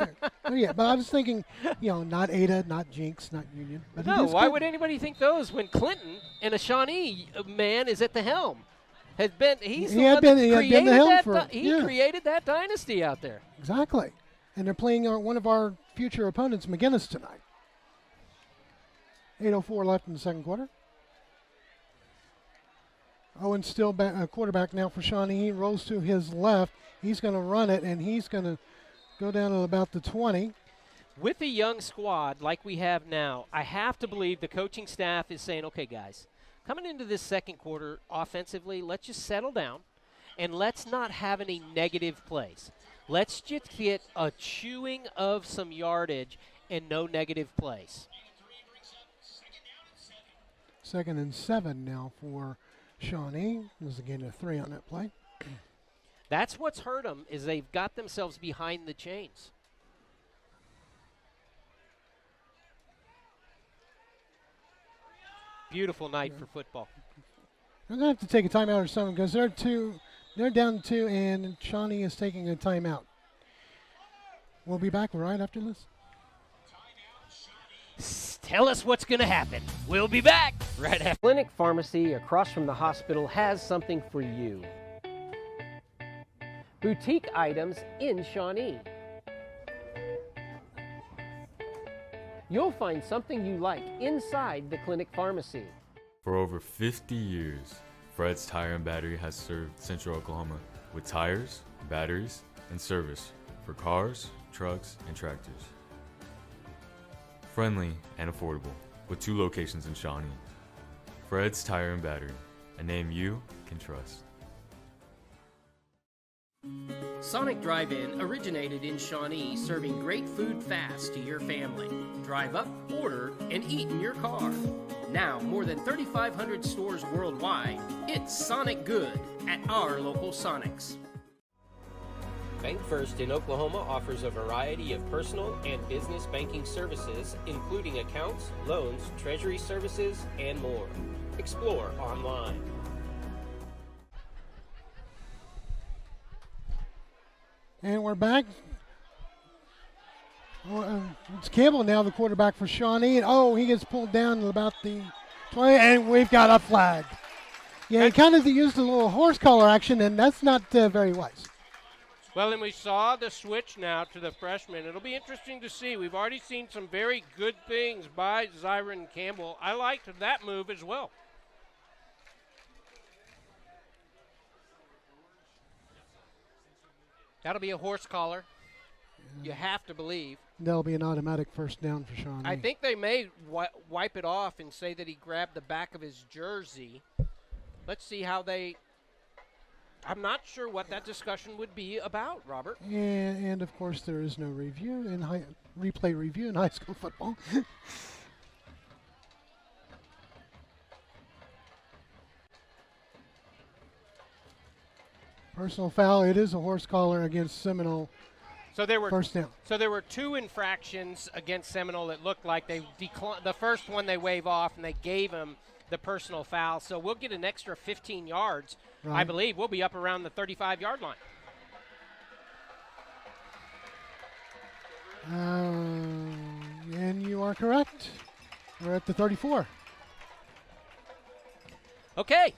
Yeah, but I was thinking, not Ada, not Jinx, not Union. But no, why would anybody think those when Clinton and a Shawnee man is at the helm? He's created that dynasty out there. Exactly, and they're playing one of our future opponents, McGinnis, tonight. 8:04 left in the second quarter. Owen's still quarterback now for Shawnee. He rolls to his left. He's going to run it, and he's going to go down to about the 20. With a young squad like we have now, I have to believe the coaching staff is saying, okay, guys, coming into this second quarter offensively, let's just settle down and let's not have any negative plays. Let's just get a chewing of some yardage and no negative plays. 2nd and 7 now for Shawnee. There's a gain of 3 on that play. That's what's hurt them, is they've got themselves behind the chains. Beautiful night for football. They're going to have to take a timeout or something because they're down 2 and Shawnee is taking a timeout. We'll be back right after this. Tell us what's going to happen. We'll be back right after. Clinic Pharmacy across from the hospital has something for you. Boutique items in Shawnee. You'll find something you like inside the Clinic Pharmacy. For over 50 years, Fred's Tire and Battery has served Central Oklahoma with tires, batteries, and service for cars, trucks, and tractors. Friendly and affordable, with 2 locations in Shawnee. Fred's Tire and Battery, a name you can trust. Sonic Drive-In originated in Shawnee, serving great food fast to your family. Drive up, order, and eat in your car. Now, more than 3,500 stores worldwide, it's Sonic Good at our local Sonics. Bank First in Oklahoma offers a variety of personal and business banking services, including accounts, loans, treasury services, and more. Explore online. And we're back. It's Campbell now, the quarterback for Shawnee. And he gets pulled down to about the 20, and we've got a flag. Yeah, he kind of used a little horse collar action, and that's not very wise. Well, and we saw the switch now to the freshman. It'll be interesting to see. We've already seen some very good things by Zyron Campbell. I liked that move as well. That'll be a horse collar. You have to believe. That'll be an automatic first down for Shawnee. I think they may wipe it off and say that he grabbed the back of his jersey. Let's see how they... I'm not sure what that discussion would be about, Robert. And of course, there is no review in replay review in high school football. Personal foul. It is a horse collar against Seminole. So there were first down. So there were 2 infractions against Seminole that looked like they declined. The first one they wave off, and they gave him the personal foul. So we'll get an extra 15 yards. Right. I believe we'll be up around the 35-yard line. And you are correct. We're at the 34. Okay.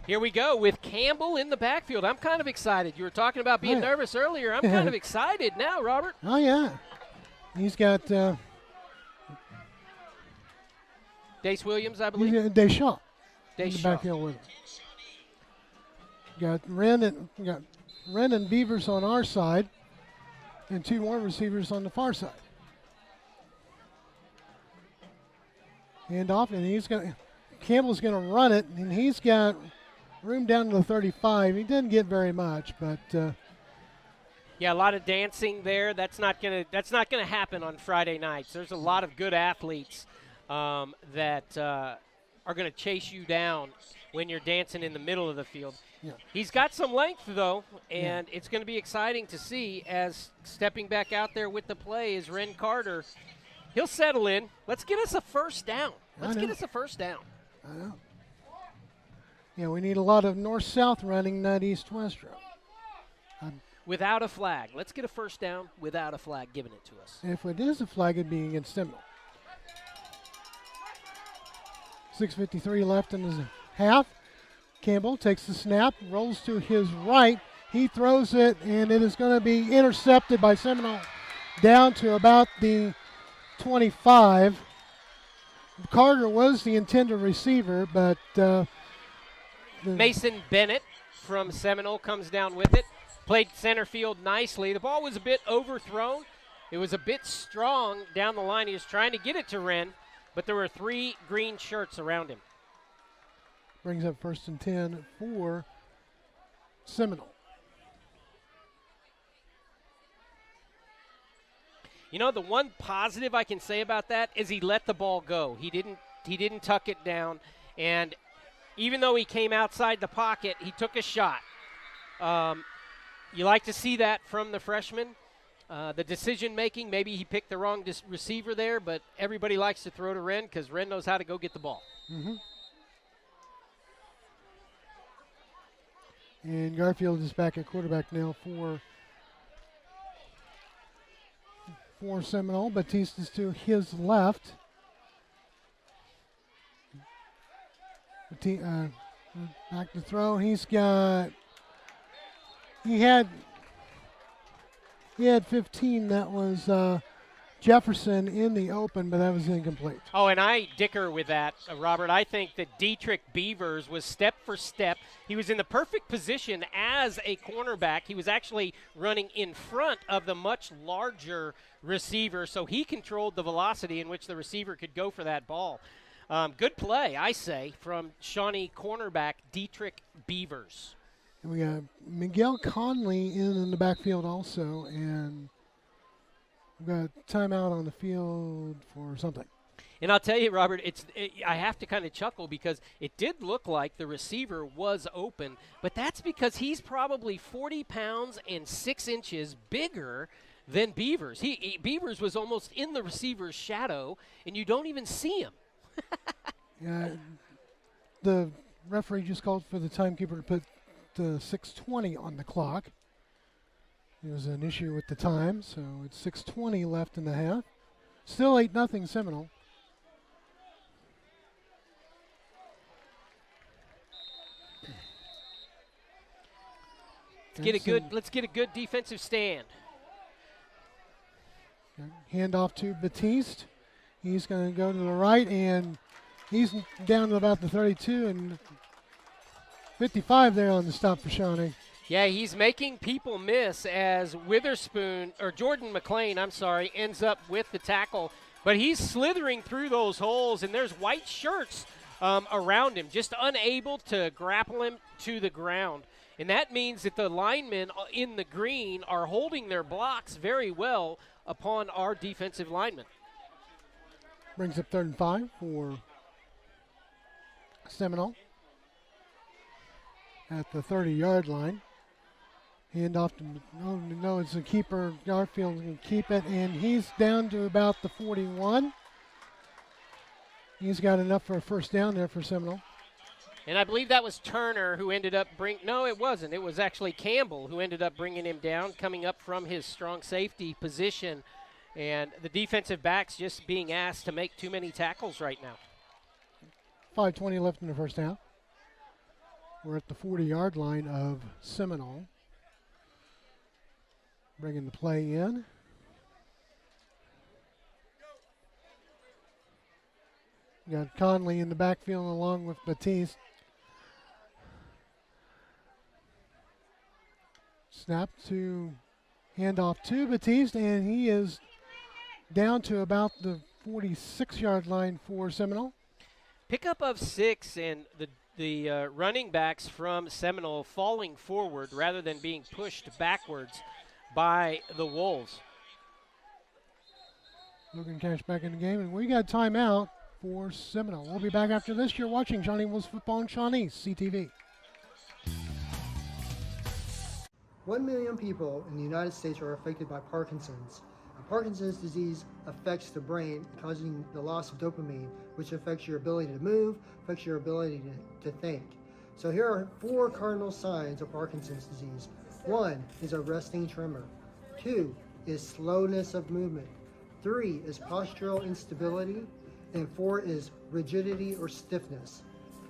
Here we go with Campbell in the backfield. I'm kind of excited. You were talking about being nervous earlier. I'm kind of excited now, Robert. Oh, yeah. He's got Dace Williams, I believe. Deshaw. In the backfield with him. Got Wren and Beavers on our side, and 2 more receivers on the far side. Hand off, and Campbell's going to run it, and he's got room down to the 35. He didn't get very much, but yeah, a lot of dancing there. That's not gonna happen on Friday nights. There's a lot of good athletes that are going to chase you down when you're dancing in the middle of the field. Yeah. He's got some length, though, and it's going to be exciting to see as stepping back out there with the play is Ren Carter. He'll settle in. Let's get us a first down. I know. Yeah, we need a lot of north-south running, not east-west run. Without a flag. Let's get a first down without a flag giving it to us. If it is a flag, it'd be against Seminole. 6:53 left in the half. Campbell takes the snap, rolls to his right. He throws it, and it is going to be intercepted by Seminole down to about the 25. Carter was the intended receiver, but Mason Bennett from Seminole comes down with it. Played center field nicely. The ball was a bit overthrown, It was a bit strong down the line. He was trying to get it to Wren, but there were 3 green shirts around him. Brings up 1st and 10 for Seminole. You know, the one positive I can say about that is he let the ball go. He didn't tuck it down, and even though he came outside the pocket, he took a shot. You like to see that from the freshman. The decision-making, maybe he picked the wrong receiver there, but everybody likes to throw to Wren because Wren knows how to go get the ball. Mm-hmm. And Garfield is back at quarterback now for Seminole. Batista's to his left. Back to throw. He had 15. That was Jefferson in the open, but that was incomplete. Oh, and I dicker with that, Robert. I think that Dietrich Beavers was step for step. He was in the perfect position as a cornerback. He was actually running in front of the much larger receiver, so he controlled the velocity in which the receiver could go for that ball. Good play, I say, from Shawnee cornerback Dietrich Beavers. And we got Miguel Conley in the backfield also, and we've got timeout on the field for something. And I'll tell you, Robert, I have to kind of chuckle because it did look like the receiver was open, but that's because he's probably 40 pounds and 6 inches bigger than Beavers. Beavers was almost in the receiver's shadow, and you don't even see him. Yeah, the referee just called for the timekeeper to put the 6:20 on the clock. There was an issue with the time, so it's 6:20 left in the half. Still 8-0 Seminole. Let's get a good defensive stand. Hand off to Batiste. He's going to go to the right, and he's down to about the 32 and 55 there on the stop for Shawnee. Yeah, he's making people miss as Jordan McLean, ends up with the tackle. But he's slithering through those holes, and there's white shirts around him, just unable to grapple him to the ground. And that means that the linemen in the green are holding their blocks very well upon our defensive linemen. Brings up 3rd and 5 for Seminole at the 30-yard line. Hand off to, no, it's a keeper. Garfield can keep it, and he's down to about the 41. He's got enough for a first down there for Seminole. And I believe that was Turner who ended up no, it wasn't. It was actually Campbell who ended up bringing him down, coming up from his strong safety position. And the defensive backs just being asked to make too many tackles right now. 5:20 left in the first half. We're at the 40-yard line of Seminole. Bringing the play in. Got Conley in the backfield along with Batiste. Snap to handoff to Batiste, and he is down to about the 46-yard line for Seminole. Pickup of 6, and the running backs from Seminole falling forward rather than being pushed backwards by the Wolves. Logan Cash back in the game, and we got timeout for Seminole. We'll be back after this. You're watching Shawnee Wolves Football on Shawnee CTV. 1 million people in the United States are affected by Parkinson's. Parkinson's disease affects the brain, causing the loss of dopamine, which affects your ability to move, affects your ability to think. So here are 4 cardinal signs of Parkinson's disease. 1 is a resting tremor. 2 is slowness of movement. 3 is postural instability. And 4 is rigidity or stiffness.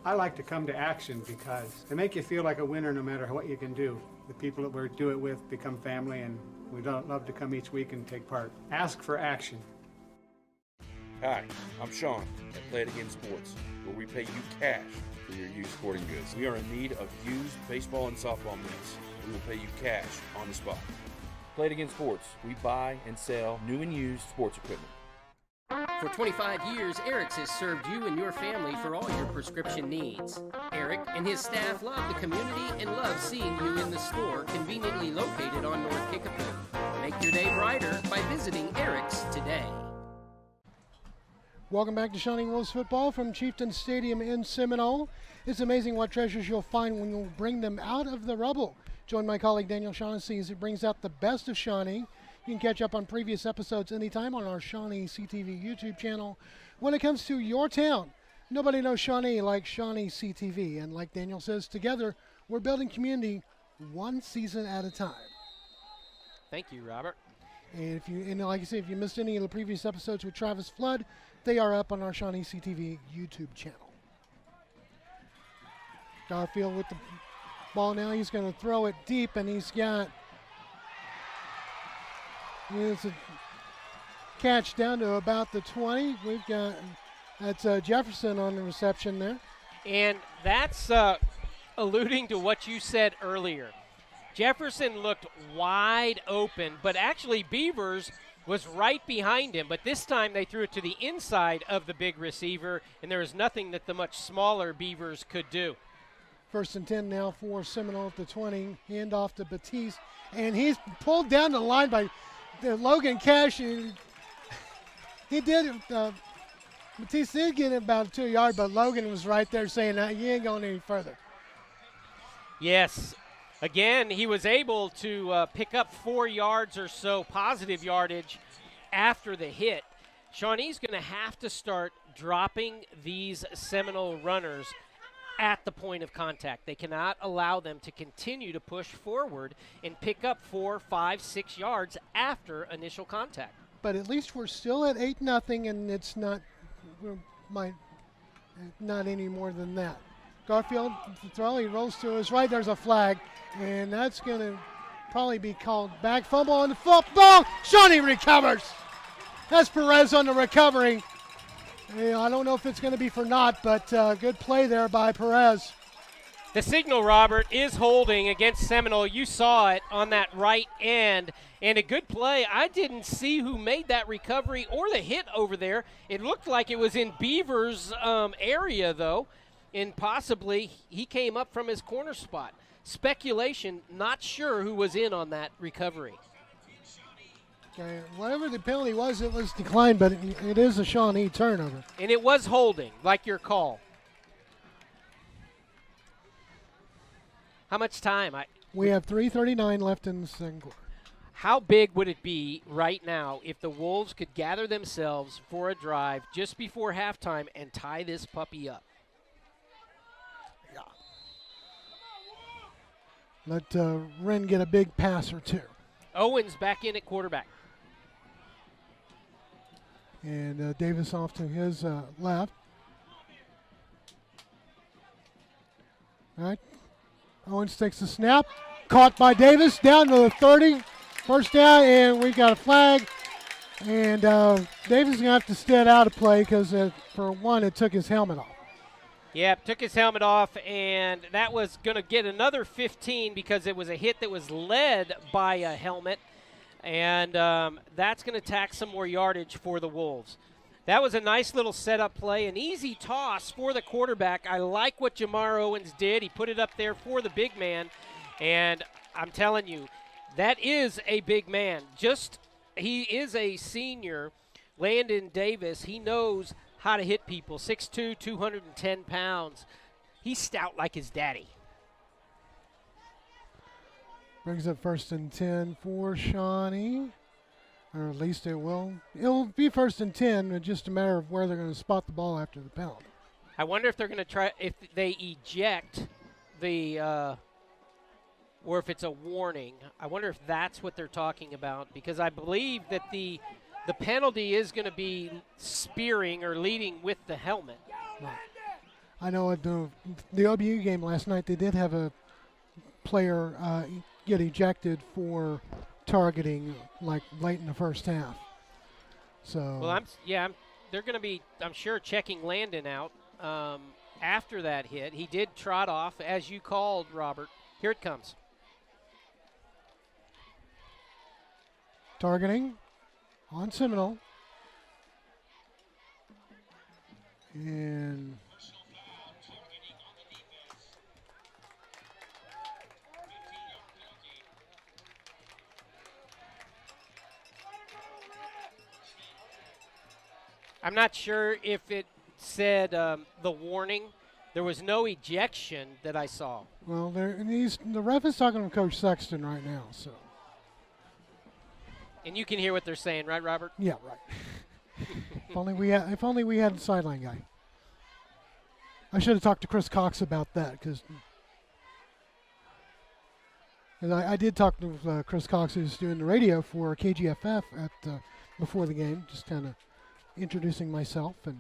I like to come to action because they make you feel like a winner no matter what you can do. The people that we do it with become family, and we don't love to come each week and take part. Ask for action. Hi, I'm Sean at Play It Again Sports, where we pay you cash for your used sporting goods. We are in need of used baseball and softball mitts. We will pay you cash on the spot. Play It Again Sports. We buy and sell new and used sports equipment. For 25 years, Eric's has served you and your family for all your prescription needs. Eric and his staff love the community and love seeing you in the store conveniently located on North Kickapoo. Make your day brighter by visiting Eric's today. Welcome back to Shawnee Wolves football from Chieftain Stadium in Seminole. It's amazing what treasures you'll find when you bring them out of the rubble. Join my colleague Daniel Shaughnessy as he brings out the best of Shawnee. You can catch up on previous episodes anytime on our Shawnee CTV YouTube channel. When it comes to your town, nobody knows Shawnee like Shawnee CTV. And like Daniel says, together we're building community one season at a time. Thank you, Robert. And like I said, if you missed any of the previous episodes with Travis Flood, they are up on our Shawnee CTV YouTube channel. Garfield with the ball now. He's going to throw it deep, and he's got it's a catch down to about the 20. We've got that's Jefferson on the reception there. And that's alluding to what you said earlier. Jefferson looked wide open, but actually Beavers was right behind him. But this time they threw it to the inside of the big receiver, and there was nothing that the much smaller Beavers could do. 1st and 10 now for Seminole at the 20. Hand off to Batiste, and he's pulled down the line by Logan Cash. He did. Batiste did get about 2 yards, but Logan was right there saying, "You ain't going any further." Yes. Again, he was able to pick up 4 yards or so positive yardage after the hit. Shawnee's going to have to start dropping these Seminole runners at the point of contact. They cannot allow them to continue to push forward and pick up 4, 5, 6 yards after initial contact. But at least we're still at 8-0, and it's not any more than that. Garfield, the throw, he rolls to his right. There's a flag, and that's going to probably be called back. Fumble on the football. Shawnee recovers. That's Perez on the recovery. I don't know if it's going to be for naught, but good play there by Perez. The signal, Robert, is holding against Seminole. You saw it on that right end, and a good play. I didn't see who made that recovery or the hit over there. It looked like it was in Beaver's area, though, and possibly he came up from his corner spot. Speculation, not sure who was in on that recovery. Okay, whatever the penalty was, it was declined, but it is a Shawnee turnover. And it was holding, like your call. How much time? We have 3:39 left in the second quarter. How big would it be right now if the Wolves could gather themselves for a drive just before halftime and tie this puppy up? Yeah. Let Wren get a big pass or two. Owens back in at quarterback. And Davis off to his left. All right. Owens takes the snap. Caught by Davis. Down to the 30. First down, and we got a flag. And Davis is going to have to stay out of play because, for one, it took his helmet off. Yeah, took his helmet off, and that was going to get another 15 because it was a hit that was led by a helmet. And that's going to tax some more yardage for the Wolves. That was a nice little setup play, an easy toss for the quarterback. I like what Jamar Owens did. He put it up there for the big man, and I'm telling you, that is a big man. He is a senior, Landon Davis. He knows how to hit people, 6'2", 210 pounds. He's stout like his daddy. Brings up 1st and 10 for Shawnee, or at least it will. It'll be 1st and 10, it's just a matter of where they're going to spot the ball after the penalty. I wonder if they're going to try, if they eject the, or if it's a warning. I wonder if that's what they're talking about, because I believe that the penalty is going to be spearing or leading with the helmet. Right. I know at the OBU game last night, they did have a player get ejected for targeting like late in the first half. So well, they're going to be, I'm sure, checking Landon out after that hit. He did trot off, as you called, Robert. Here it comes. Targeting on Seminole. And I'm not sure if it said the warning. There was no ejection that I saw. well, the ref is talking to Coach Sexton right now, so. And you can hear what they're saying, right, Robert? Yeah, right. If only we had the sideline guy. I should have talked to Chris Cox about that because I did talk to Chris Cox, who's doing the radio for KGFF before the game, just kind of introducing myself and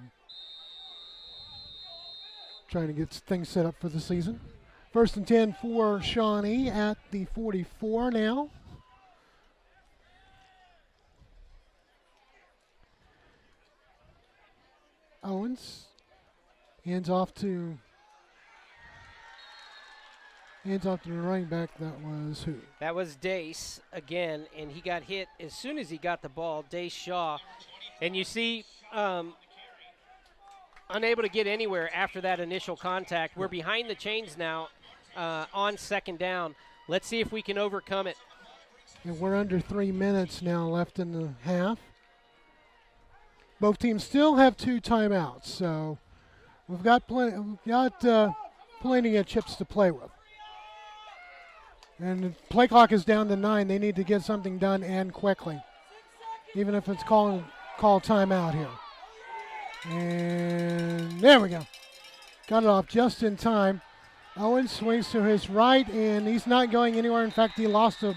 trying to get things set up for the season. 1st and 10 for Shawnee at the 44 now. Owens hands off to the running back. That was who? That was Dace again, and he got hit as soon as he got the ball, Dace Shaw. And you see, unable to get anywhere after that initial contact. We're behind the chains now on 2nd down. Let's see if we can overcome it. And we're under 3 minutes now left in the half. Both teams still have 2 timeouts, so we've got plenty of chips to play with. And the play clock is down to 9. They need to get something done and quickly, even if it's call timeout here. And there we go. Got it off just in time. Owens swings to his right, and he's not going anywhere. In fact, he lost a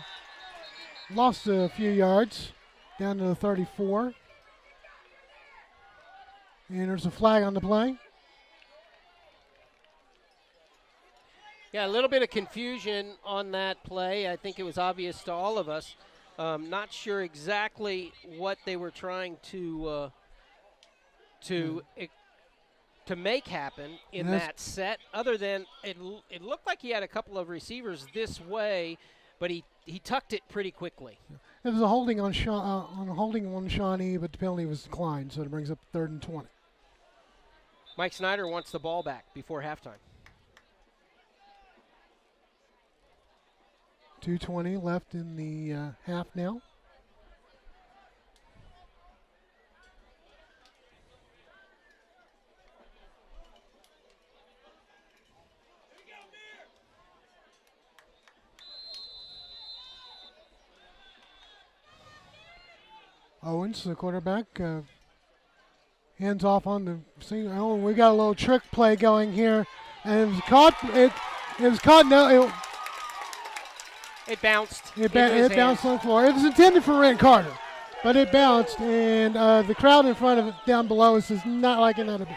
few yards down to the 34. And there's a flag on the play. Yeah, a little bit of confusion on that play. I think it was obvious to all of us. Not sure exactly what they were trying to make happen in that set, other than it looked like he had a couple of receivers this way, but he tucked it pretty quickly. It was a holding on Shawnee, but the penalty was declined, so it brings up 3rd and 20. Mike Snyder wants the ball back before halftime. 2:20 left in the half now. Owens, the quarterback, hands off on the scene. Oh, we got a little trick play going here, and it was caught. It was caught. No, it bounced. It bounced on the floor. It was intended for Rent Carter, but it bounced, and the crowd in front of it down below us is not liking that a bit.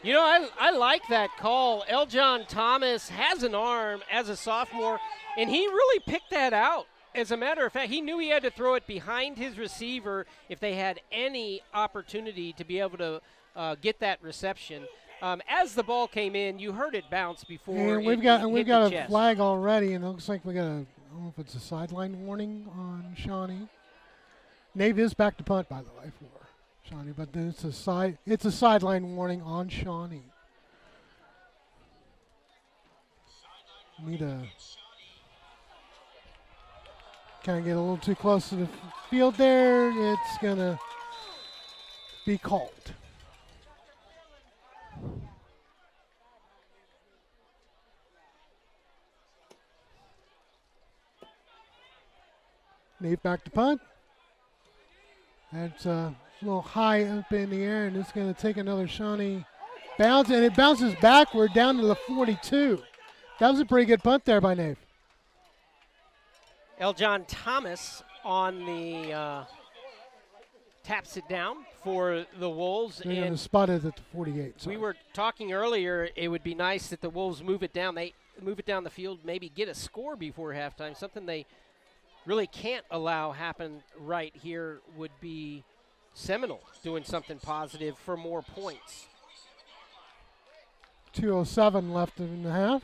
You know, I like that call. Eljon Thomas has an arm as a sophomore, and he really picked that out. As a matter of fact, he knew he had to throw it behind his receiver if they had any opportunity to be able to get that reception. As the ball came in, you heard it bounce before. And we've got a flag already, and it looks like we got I don't know if it's a sideline warning on Shawnee. Nave is back to punt, by the way, for Shawnee, but then it's a sideline warning on Shawnee. Need a kind of get a little too close to the field there. It's going to be called. Nate back to punt. That's a little high up in the air, and it's going to take another Shawnee bounce, and it bounces backward down to the 42. That was a pretty good punt there by Nave. Eljon Thomas on the taps it down for the Wolves. They're going to spot it at the 48. We were talking earlier, it would be nice that the Wolves move it down. They move it down the field, maybe get a score before halftime. Something they really can't allow happen right here would be Seminole doing something positive for more points. 2:07 left in the half.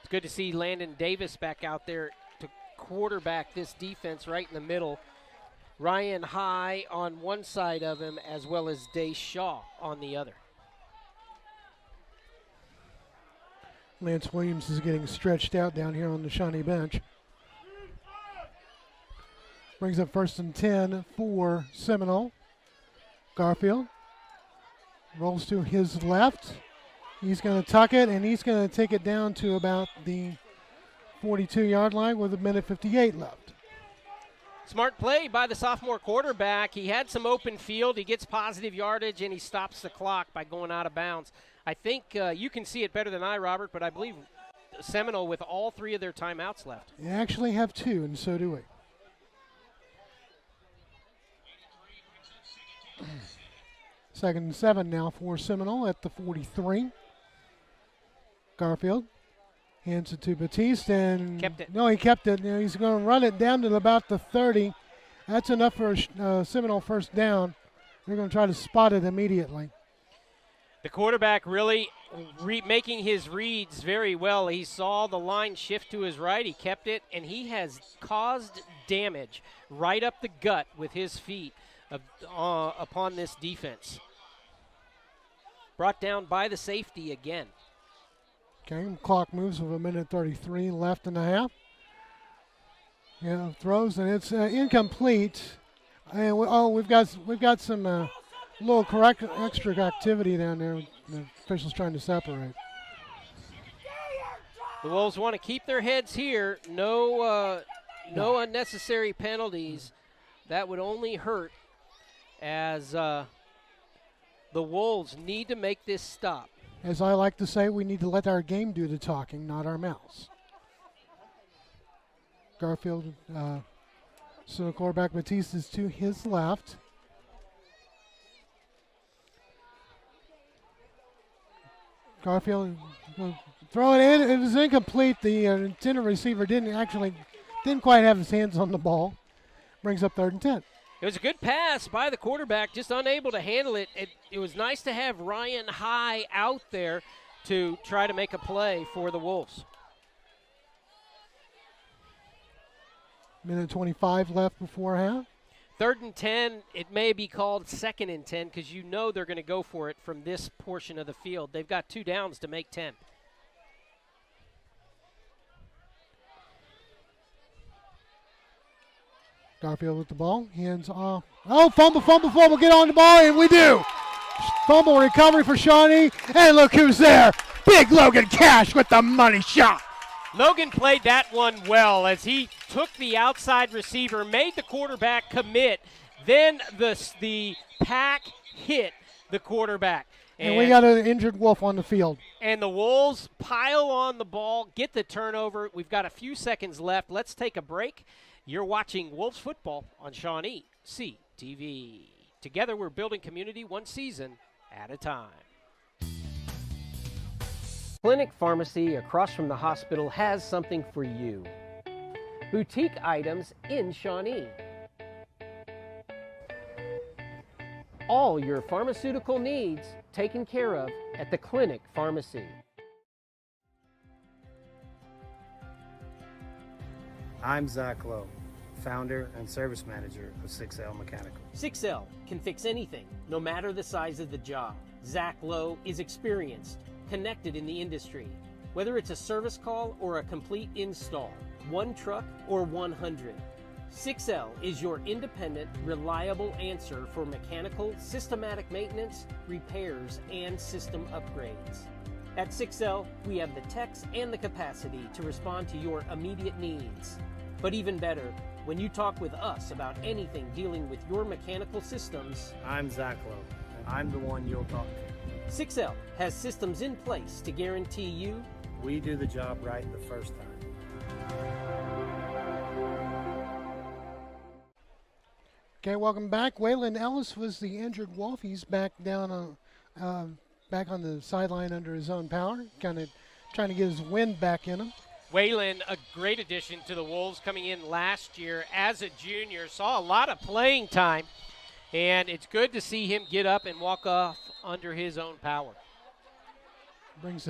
It's good to see Landon Davis back out there to quarterback this defense right in the middle. Ryan High on one side of him, as well as Dace Shaw on the other. Lance Williams is getting stretched out down here on the Shawnee bench. Brings up 1st and 10 for Seminole. Garfield rolls to his left. He's going to tuck it, and he's going to take it down to about the 42-yard line with 1:58 left. Smart play by the sophomore quarterback. He had some open field. He gets positive yardage, and he stops the clock by going out of bounds. I think you can see it better than I, Robert, but I believe Seminole with all 3 of their timeouts left. They actually have 2, and so do we. Second and 7 now for Seminole at the 43. Garfield hands it to Batiste, and kept it. No, he kept it. He's going to run it down to about the 30. That's enough for a Seminole first down. They're going to try to spot it immediately. The quarterback really making his reads very well. He saw the line shift to his right. He kept it, and he has caused damage right up the gut with his feet upon this defense. Brought down by the safety again. Okay, clock moves with 1:33 left and a half. Yeah, throws, and it's incomplete. And we've got some little extra activity down there. The officials trying to separate. The Wolves want to keep their heads here. No unnecessary penalties. That would only hurt, as the Wolves need to make this stop. As I like to say, we need to let our game do the talking, not our mouths. Garfield, so quarterback Batiste is to his left. Garfield will throw it in. It was incomplete. The intended receiver didn't quite have his hands on the ball. Brings up 3rd and 10. It was a good pass by the quarterback, just unable to handle it. It was nice to have Ryan High out there to try to make a play for the Wolves. 1:25 left before half. 3rd and 10, it may be called 2nd and 10 because you know they're going to go for it from this portion of the field. They've got 2 downs to make 10. Garfield with the ball, hands off. Oh, fumble, get on the ball, and we do. Fumble recovery for Shawnee, and look who's there. Big Logan Cash with the money shot. Logan played that one well as he took the outside receiver, made the quarterback commit, then the pack hit the quarterback. And we got an injured Wolf on the field. And the Wolves pile on the ball, get the turnover. We've got a few seconds left. Let's take a break. You're watching Wolves football on Shawnee CTV. Together we're building community one season at a time. Clinic Pharmacy across from the hospital has something for you. Boutique items in Shawnee. All your pharmaceutical needs taken care of at the Clinic Pharmacy. I'm Zach Lowe, founder and service manager of 6L Mechanical. 6L can fix anything, no matter the size of the job. Zach Lowe is experienced, connected in the industry. Whether it's a service call or a complete install, one truck or 100, 6L is your independent, reliable answer for mechanical, systematic maintenance, repairs, and system upgrades. At 6L, we have the techs and the capacity to respond to your immediate needs. But even better, when you talk with us about anything dealing with your mechanical systems, I'm Zach Lowe, and I'm the one you'll talk to. 6L has systems in place to guarantee you we do the job right the first time. Okay, welcome back. Waylon Ellis was the injured Wolf. He's back down back on the sideline under his own power, kind of trying to get his wind back in him. Waylon, a great addition to the Wolves, coming in last year as a junior, saw a lot of playing time, and it's good to see him get up and walk off under his own power. Brings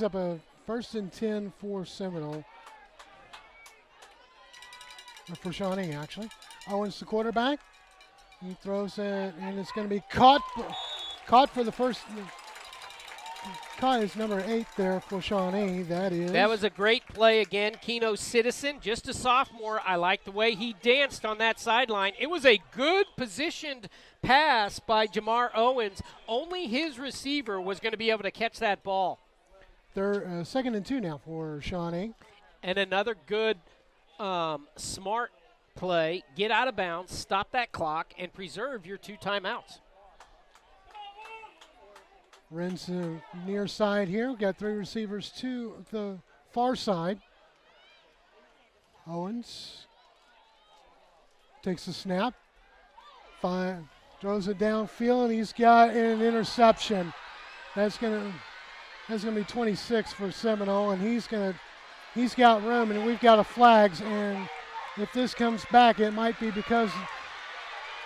up a first and 10 for Seminole. Or for Shawnee, actually. Owens, the quarterback. He throws it, and it's going to be caught for the first. Caught is number 8 there for Shawnee. That was a great play again. Keno Citizen, just a sophomore. I like the way he danced on that sideline. It was a good positioned pass by Jamar Owens. Only his receiver was going to be able to catch that ball. They're second and 2 now for Shawnee. And another good, smart play. Get out of bounds, stop that clock, and preserve your 2 timeouts. Ren's near side here. We've got 3 receivers to the far side. Owens takes the snap. Throws it downfield, and he's got an interception. That's gonna be 26 for Seminole, and he's got room, and we've got a flags. And if this comes back, it might be because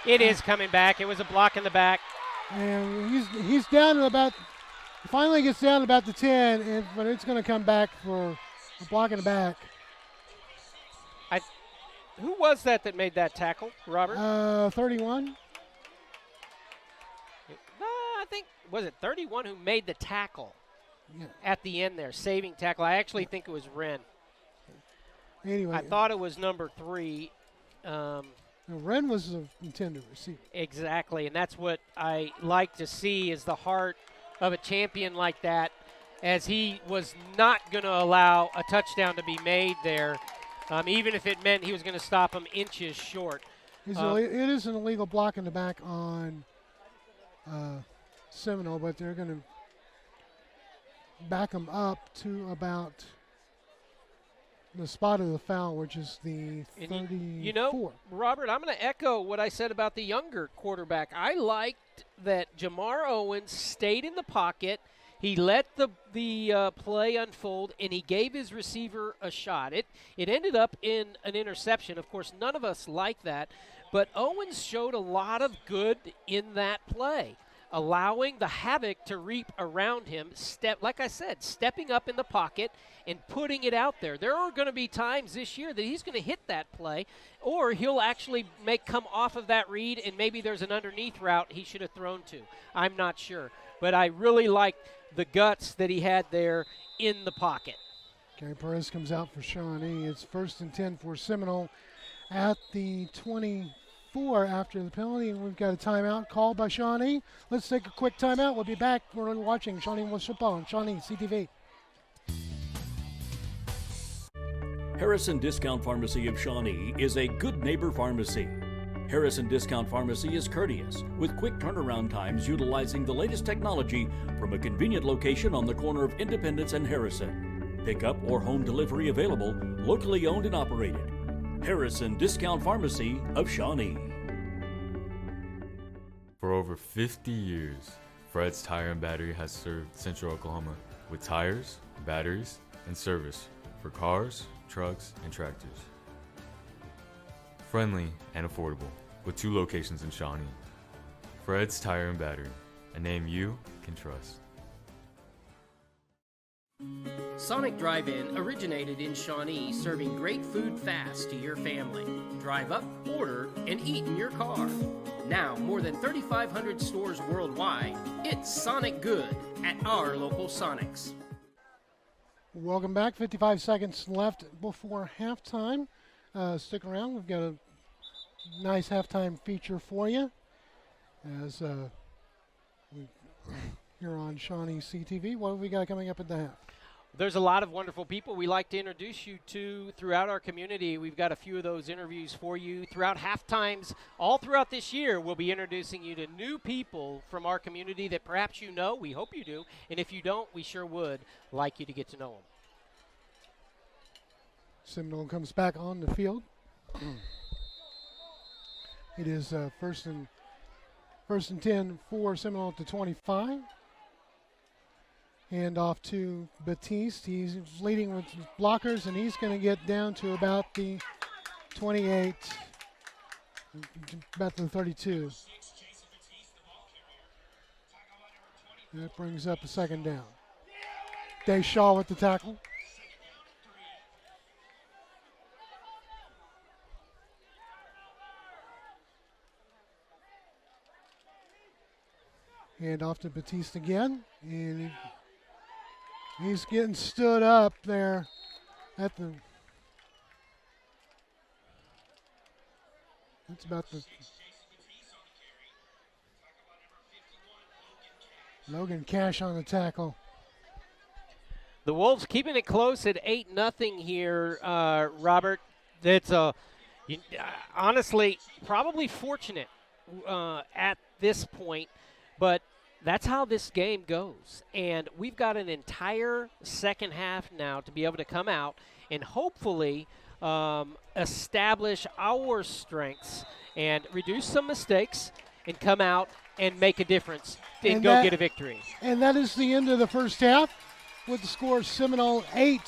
it is coming back. It was a block in the back. And he's down to about, finally gets down to about the 10, but it's going to come back for a block in the back. Who was that made that tackle, Robert? 31. No, I think, was it 31 who made the tackle at the end there, saving tackle? I actually think it was Ren. Anyway. I thought it was number 3. Ren was the intended receiver. Exactly, and that's what I like to see is the heart of a champion like that, as he was not going to allow a touchdown to be made there, even if it meant he was going to stop him inches short. It is an illegal block in the back on Seminole, but they're going to back him up to about the spot of the foul, which is the 34. You know, Robert, I'm going to echo what I said about the younger quarterback. I liked that Jamar Owens stayed in the pocket. He let the play unfold, and he gave his receiver a shot. It ended up in an interception. Of course, none of us like that, but Owens showed a lot of good in that play, allowing the havoc to reap around him, like I said, stepping up in the pocket and putting it out there. There are going to be times this year that he's going to hit that play, or he'll actually come off of that read, and maybe there's an underneath route he should have thrown to. I'm not sure. But I really liked the guts that he had there in the pocket. Gary Perez comes out for Shawnee. It's first and 10 for Seminole at the 24 after the penalty, and we've got a timeout called by Shawnee. Let's take a quick timeout. We'll be back. We're watching Shawnee Football on Shawnee CTV. Harrison Discount Pharmacy of Shawnee is a good neighbor pharmacy. Harrison Discount Pharmacy is courteous, with quick turnaround times utilizing the latest technology from a convenient location on the corner of Independence and Harrison. Pickup or home delivery available, locally owned and operated. Harrison Discount Pharmacy of Shawnee. For over 50 years, Fred's Tire and Battery has served Central Oklahoma with tires, batteries, and service for cars, trucks, and tractors. Friendly and affordable, with 2 locations in Shawnee. Fred's Tire and Battery, a name you can trust. Sonic Drive-In originated in Shawnee, serving great food fast to your family. Drive up, order, and eat in your car. Now, more than 3,500 stores worldwide, it's Sonic Good at our local Sonics. Welcome back. 55 seconds left before halftime. Stick around. We've got a nice halftime feature for you as here on Shawnee CTV. What have we got coming up at the half? There's a lot of wonderful people we like to introduce you to throughout our community. We've got a few of those interviews for you throughout halftimes. All throughout this year, we'll be introducing you to new people from our community that perhaps you know. We hope you do. And if you don't, we sure would like you to get to know them. Seminole comes back on the field. It is first and 10 for Seminole at the 25. Hand off to Batiste. He's leading with blockers, and he's going to get down to about the 28, about the 32. That brings up a second down. Shaw with the tackle. Hand off to Batiste again. And he's getting stood up there at the... That's about the... Logan Cash on the tackle. The Wolves keeping it close at 8-0 here, Robert. That's honestly probably fortunate at this point, but that's how this game goes. And we've got an entire second half now to be able to come out and hopefully establish our strengths and reduce some mistakes and come out and make a difference and go get a victory. And that is the end of the first half with the score Seminole 8,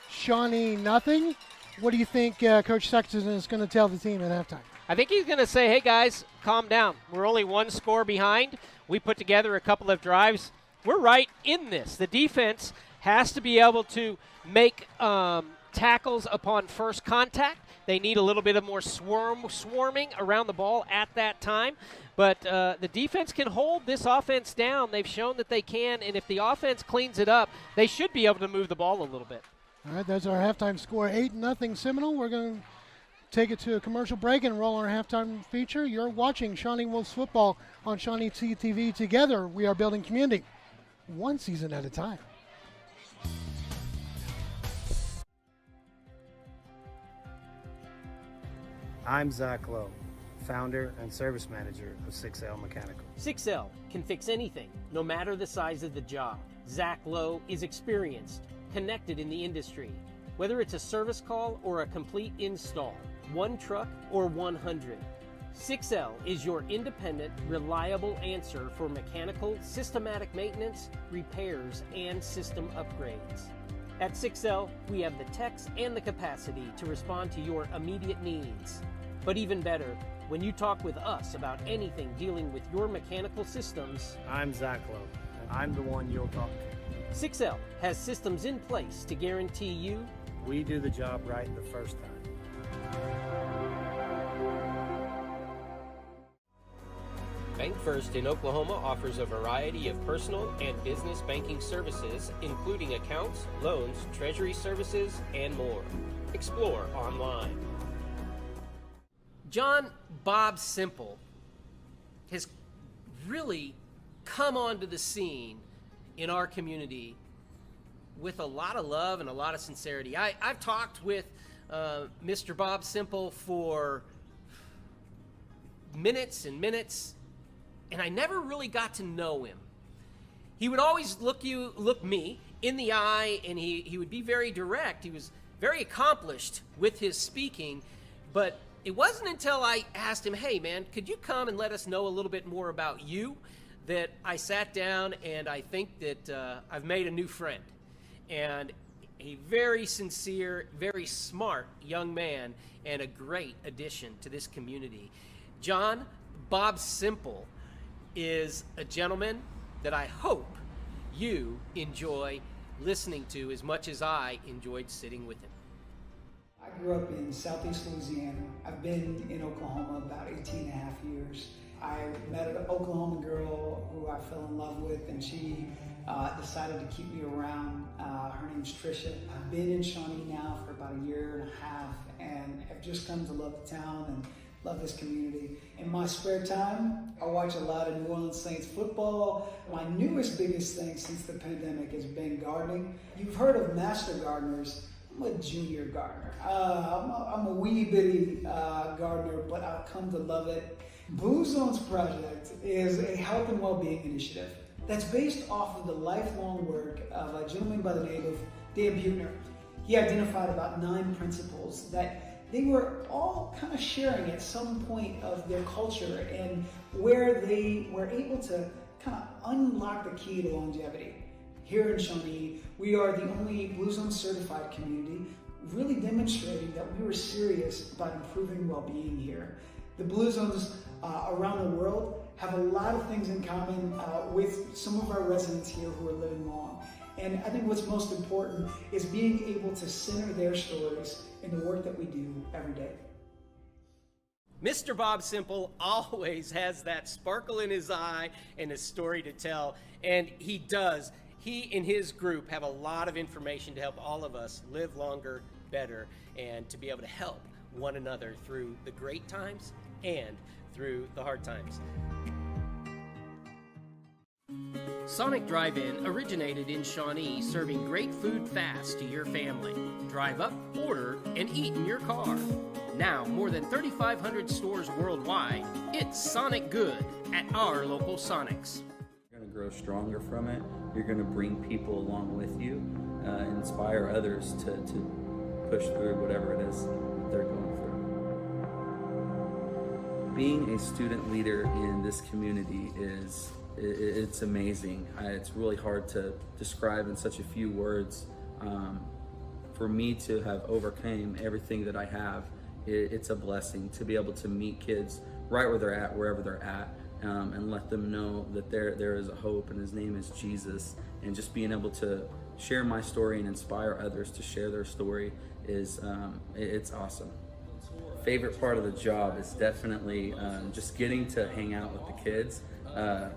Shawnee nothing. What do you think Coach Sexton is going to tell the team at halftime? I think he's going to say, hey, guys, calm down. We're only one score behind. We put together a couple of drives. We're right in this. The defense has to be able to make tackles upon first contact. They need a little bit of more swarming around the ball at that time. But the defense can hold this offense down. They've shown that they can, and if the offense cleans it up, they should be able to move the ball a little bit. All right, that's our halftime score, 8-0 Seminole. We're going to take it to a commercial break and roll our halftime feature. You're watching Shawnee Wolves football on Shawnee TV. Together, we are building community, one season at a time. I'm Zach Lowe, founder and service manager of 6L Mechanical. 6L can fix anything, no matter the size of the job. Zach Lowe is experienced, connected in the industry. Whether it's a service call or a complete install, one truck or 100, 6L is your independent, reliable answer for mechanical, systematic maintenance, repairs, and system upgrades. At 6L, we have the techs and the capacity to respond to your immediate needs. But even better, when you talk with us about anything dealing with your mechanical systems, I'm Zach Lowe, and I'm the one you'll talk to. 6L has systems in place to guarantee you we do the job right the first time. Bank First in Oklahoma offers a variety of personal and business banking services, including accounts, loans, treasury services, and more. Explore online. John Bob Simple has really come onto the scene in our community with a lot of love and a lot of sincerity. I've talked with Mr. Bob Simple for minutes and minutes, and I never really got to know him. He would always look me in the eye, and he would be very direct. He was very accomplished with his speaking, but it wasn't until I asked him, hey man, could you come and let us know a little bit more about you, that I sat down and I think that I've made a new friend. And a very sincere, very smart young man and a great addition to this community. John Bob Simple is a gentleman that I hope you enjoy listening to as much as I enjoyed sitting with him. I grew up in Southeast Louisiana. I've been in Oklahoma about 18 and a half years. I met an Oklahoma girl who I fell in love with, and she decided to keep me around. Her name's Trisha. I've been in Shawnee now for about a year and a half, and have just come to love the town and love this community. In my spare time, I watch a lot of New Orleans Saints football. My biggest thing since the pandemic has been gardening. You've heard of master gardeners. I'm a junior gardener. I'm a wee bitty gardener, but I've come to love it. Blue Zones Project is a health and well-being initiative that's based off of the lifelong work of a gentleman by the name of Dan Buettner. He identified about 9 principles that they were all kind of sharing at some point of their culture, and where they were able to kind of unlock the key to longevity. Here in Shawnee, we are the only Blue Zone certified community, really demonstrating that we were serious about improving well-being here. The Blue Zones around the world have a lot of things in common with some of our residents here who are living long. And I think what's most important is being able to center their stories in the work that we do every day. Mr. Bob Simple always has that sparkle in his eye and a story to tell, and he does. He and his group have a lot of information to help all of us live longer, better, and to be able to help one another through the great times and through the hard times. Sonic Drive-In originated in Shawnee, serving great food fast to your family. Drive up, order, and eat in your car. Now, more than 3,500 stores worldwide, it's Sonic Good at our local Sonics. You're going to grow stronger from it. You're going to bring people along with you, inspire others to push through whatever it is that they're going through. Being a student leader in this community it's amazing. It's really hard to describe in such a few words. For me to have overcome everything that I have, it's a blessing to be able to meet kids right where they're at, wherever they're at, and let them know that there is a hope, and his name is Jesus. And just being able to share my story and inspire others to share their story is it's awesome. Favorite part of the job is definitely just getting to hang out with the kids.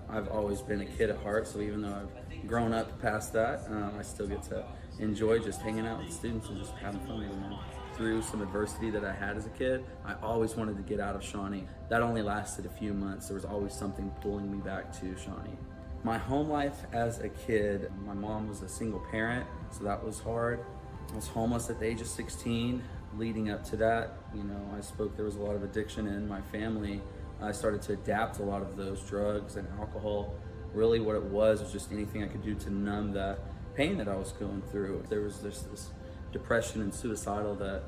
I've always been a kid at heart, so even though I've grown up past that, I still get to enjoy just hanging out with students and just having fun with them. Through some adversity that I had as a kid, I always wanted to get out of Shawnee. That only lasted a few months. There was always something pulling me back to Shawnee. My home life as a kid, my mom was a single parent, so that was hard. I was homeless at the age of 16. Leading up to that, there was a lot of addiction in my family. I started to adapt to a lot of those drugs and alcohol. Really what it was just anything I could do to numb the pain that I was going through. There was this depression and suicidal that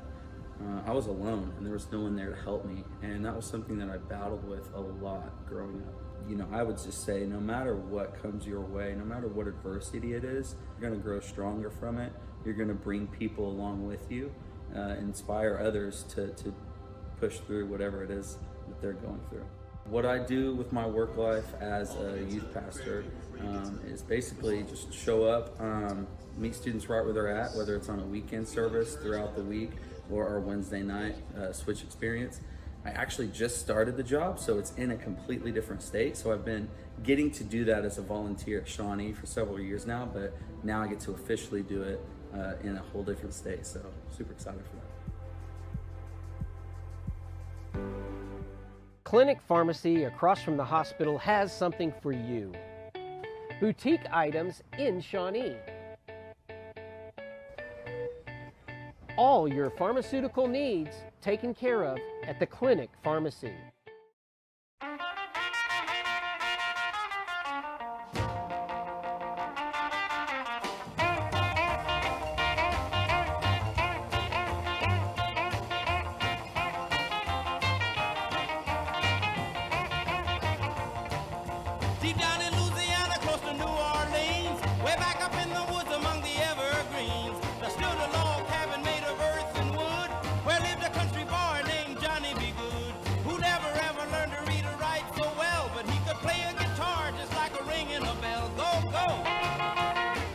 I was alone and there was no one there to help me. And that was something that I battled with a lot growing up. I would just say no matter what comes your way, no matter what adversity it is, you're gonna grow stronger from it. You're gonna bring people along with you, inspire others to push through whatever it is that they're going through. What I do with my work life as a youth pastor is basically just show up, meet students right where they're at, whether it's on a weekend service throughout the week or our Wednesday night switch experience. I actually just started the job, so it's in a completely different state. So I've been getting to do that as a volunteer at Shawnee for several years now, but now I get to officially do it in a whole different state. So super excited for that. Clinic Pharmacy across from the hospital has something for you. Boutique items in Shawnee. All your pharmaceutical needs taken care of at the Clinic Pharmacy. Deep down in Louisiana, close to New Orleans, way back up in the woods among the evergreens, there stood a log cabin made of earth and wood, where lived a country boy named Johnny B. Good, who never ever learned to read or write so well, but he could play a guitar just like a ring in a bell. Go, go!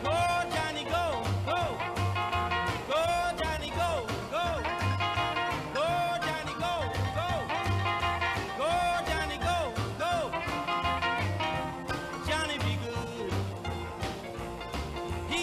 Go, Johnny, go, go! Go, Johnny, go, go! Go, Johnny, go, go! Go, Johnny, go, go! Johnny be good. He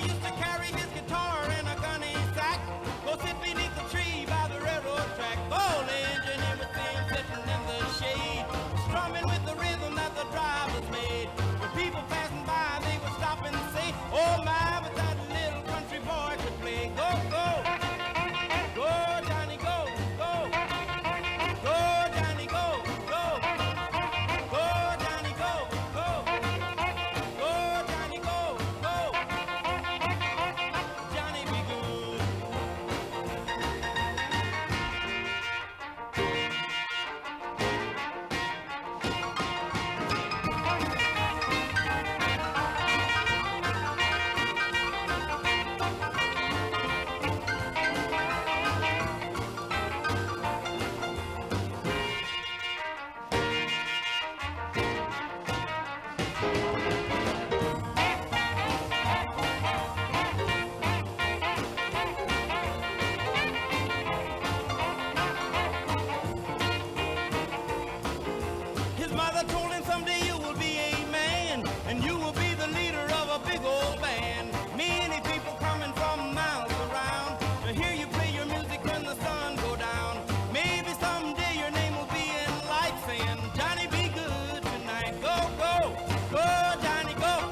someday you will be a man, and you will be the leader of a big old band. Many people coming from miles around to hear you play your music when the sun go down. Maybe someday your name will be in lights saying, Johnny, be good tonight. Go, go, go, Johnny, go.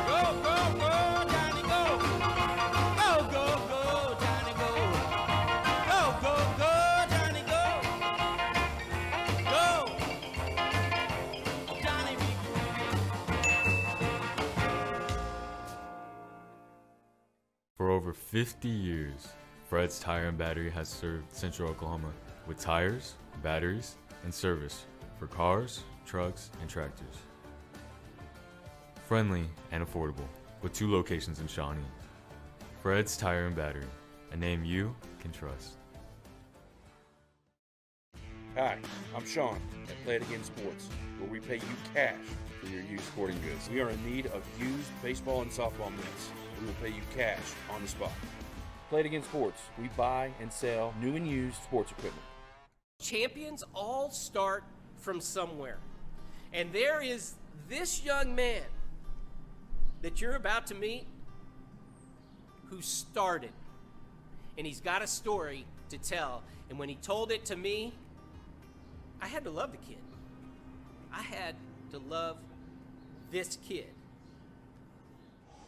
Go, go, go, Johnny, go. Go, go, go, Johnny, go. Go, go, go, Johnny, go. Go. Johnny, be For over 50 years, Fred's Tire and Battery has served Central Oklahoma with tires, batteries, and service for cars, trucks, and tractors. Friendly and affordable, with 2 locations in Shawnee. Fred's Tire and Battery, a name you can trust. Hi, I'm Sean at Play It Again Sports, where we pay you cash for your used sporting goods. We are in need of used baseball and softball mitts. We will pay you cash on the spot. Play It Again Sports. We buy and sell new and used sports equipment. Champions all start from somewhere. And there is this young man that you're about to meet who started. And he's got a story to tell. And when he told it to me, I had to love the kid. I had to love this kid.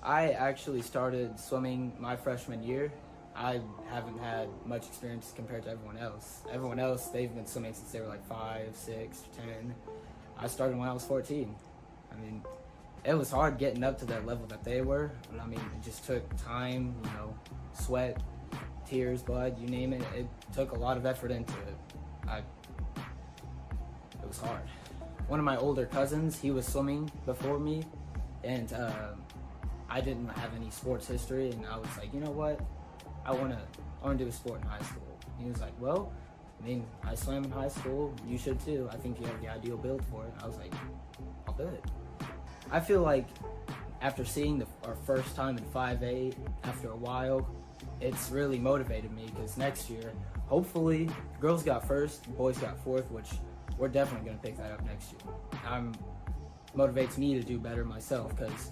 I actually started swimming my freshman year. I haven't had much experience compared to everyone else. Everyone else, they've been swimming since they were like 5, 6, 10. I started when I was 14. I mean, it was hard getting up to that level that they were, but I mean, it just took time, you know, sweat, tears, blood, you name it. It took a lot of effort into it. It was hard. One of my older cousins, he was swimming before me, and I didn't have any sports history, and I was like, you know what? I want to do a sport in high school. He was like, well, I mean, I swam in high school. You should too. I think you have the ideal build for it. I was like, I'll do it. I feel like after seeing our first time in 5A, after a while, it's really motivated me because next year, hopefully, girls got first, boys got fourth, which we're definitely going to pick that up next year. Motivates me to do better myself because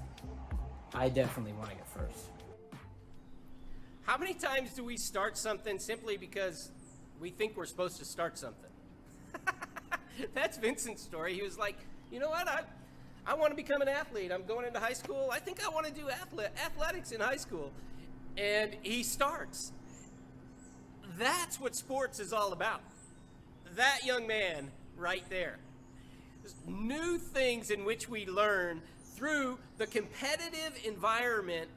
I definitely want to get first. How many times do we start something simply because we think we're supposed to start something? That's Vincent's story. He was like, you know what, I want to become an athlete. I'm going into high school. I think I want to do athletics in high school. And he starts. That's what sports is all about. That young man right there. There's new things in which we learn through the competitive environment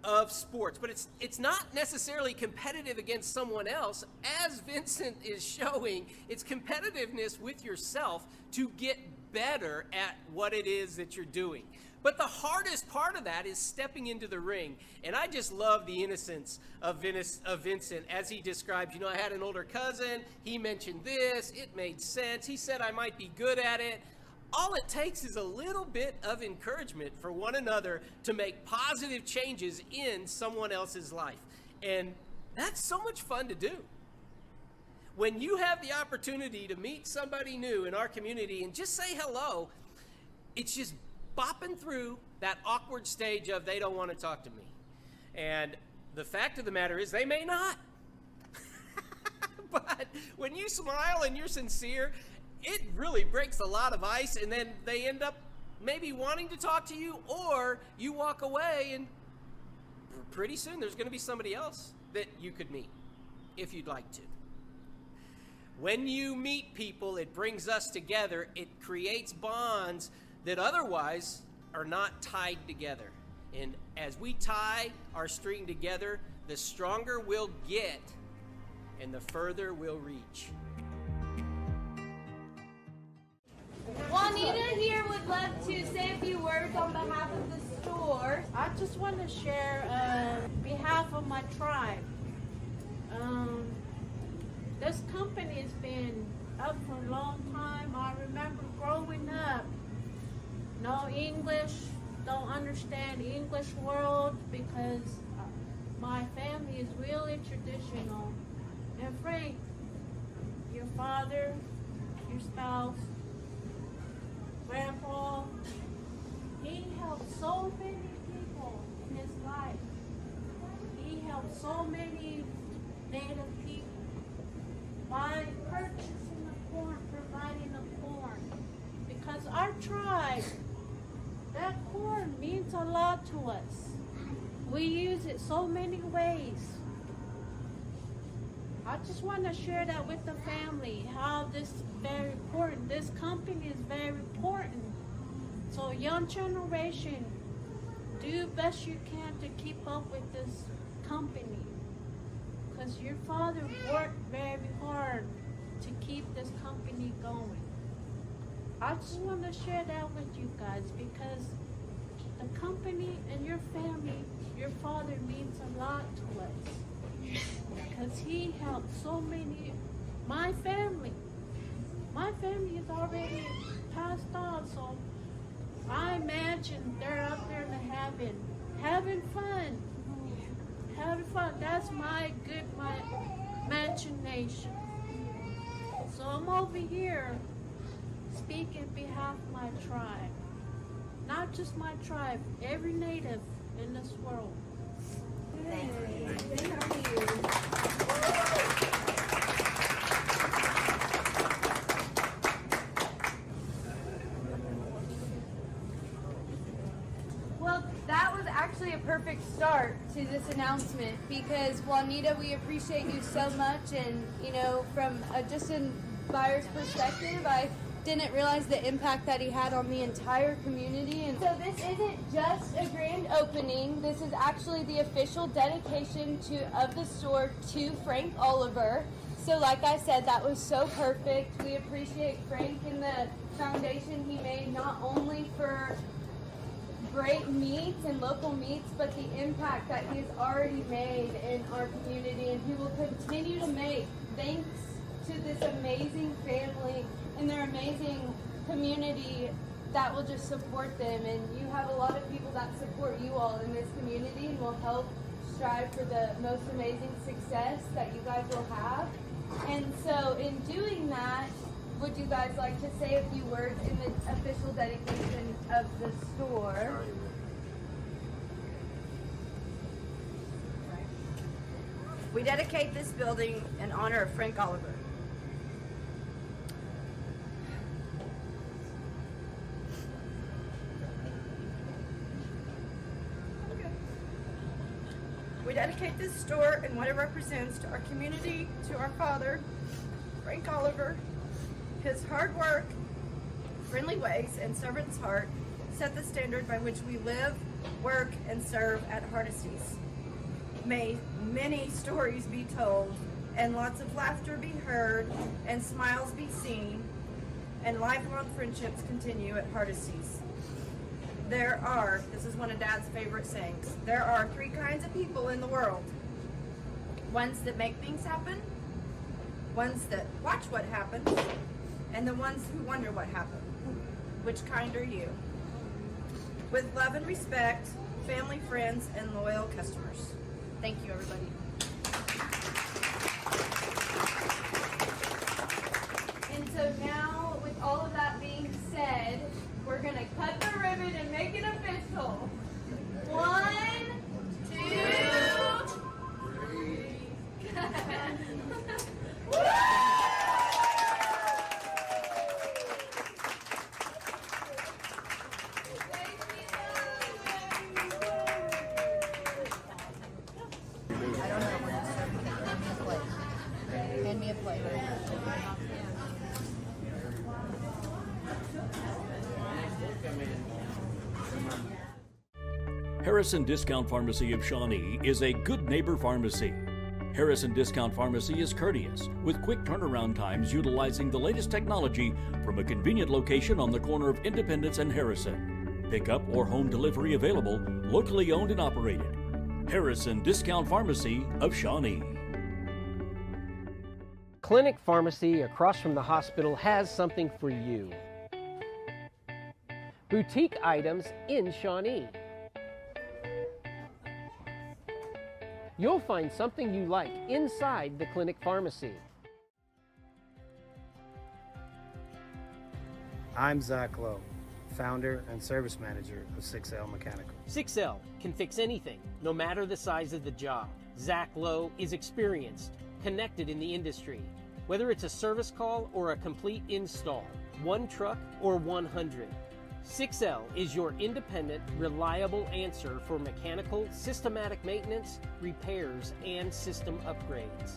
of sports, but it's not necessarily competitive against someone else. As Vincent is showing, it's competitiveness with yourself to get better at what it is that you're doing. But the hardest part of that is stepping into the ring. And I just love the innocence of Vincent as he describes, you know, I had an older cousin, he mentioned this, it made sense, he said I might be good at it. All it takes is a little bit of encouragement for one another to make positive changes in someone else's life. And that's so much fun to do. When you have the opportunity to meet somebody new in our community and just say hello, it's just bopping through that awkward stage of they don't want to talk to me. And the fact of the matter is they may not. But when you smile and you're sincere, it really breaks a lot of ice, and then they end up maybe wanting to talk to you, or you walk away and pretty soon there's going to be somebody else that you could meet if you'd like to. When you meet people, it brings us together. It creates bonds that otherwise are not tied together. And as we tie our string together, the stronger we'll get and the further we'll reach. Juanita here would love to say a few words on behalf of the store. I just want to share on behalf of my tribe. This company has been up for a long time. I remember growing up, no English, don't understand the English world because my family is really traditional. And Frank, your father, your spouse, Grandpa, so many Native people by purchasing the corn, providing the corn. Because our tribe, that corn means a lot to us. We use it so many ways. I just want to share that with the family, how this is very important. This company is very important. So young generation, do best you can to keep up with this company. Because your father worked very hard to keep this company going. I just want to share that with you guys because the company and your family, your father means a lot to us. Because he helped so many, my family is already passed on, so I imagine they're up there in heaven, having fun. That's my imagination. So I'm over here speaking on behalf of my tribe. Not just my tribe, every Native in this world. Thank you. Well, that was actually a perfect start to this announcement because Juanita, we appreciate you so much, and from just a buyer's perspective, I didn't realize the impact that he had on the entire community. And so this isn't just a grand opening. This is actually the official dedication of the store to Frank Oliver. So like I said, that was so perfect. We appreciate Frank and the foundation he made, not only for great meats and local meats, but the impact that he has already made in our community, and he will continue to make. Thanks to this amazing family and their amazing community that will just support them. And you have a lot of people that support you all in this community and will help strive for the most amazing success that you guys will have. And so in doing that, would you guys like to say a few words in the official dedication of the store? We dedicate this building in honor of Frank Oliver. We dedicate this store and what it represents to our community, to our father, Frank Oliver. His hard work, friendly ways, and servant's heart set the standard by which we live, work, and serve at Hardesty's. May many stories be told, and lots of laughter be heard, and smiles be seen, and lifelong friendships continue at Hardesty's. This is one of Dad's favorite sayings, there are three kinds of people in the world. Ones that make things happen, ones that watch what happens, and the ones who wonder what happened. Which kind are you? With love and respect, family, friends, and loyal customers. Thank you, everybody. And so now, with all of that being said, we're going to cut the ribbon and make it official. 1, 2, 3. Woo! Hand me a plate. Harrison Discount Pharmacy of Shawnee is a good neighbor pharmacy. Harrison Discount Pharmacy is courteous, with quick turnaround times utilizing the latest technology from a convenient location on the corner of Independence and Harrison. Pickup or home delivery available, locally owned and operated. Harrison Discount Pharmacy of Shawnee. Clinic Pharmacy across from the hospital has something for you. Boutique items in Shawnee. You'll find something you like inside the Clinic Pharmacy. I'm Zach Lowe, founder and service manager of 6L Mechanical. 6L can fix anything, no matter the size of the job. Zach Lowe is experienced, connected in the industry. Whether it's a service call or a complete install, one truck or 100, 6L is your independent, reliable answer for mechanical, systematic maintenance, repairs, and system upgrades.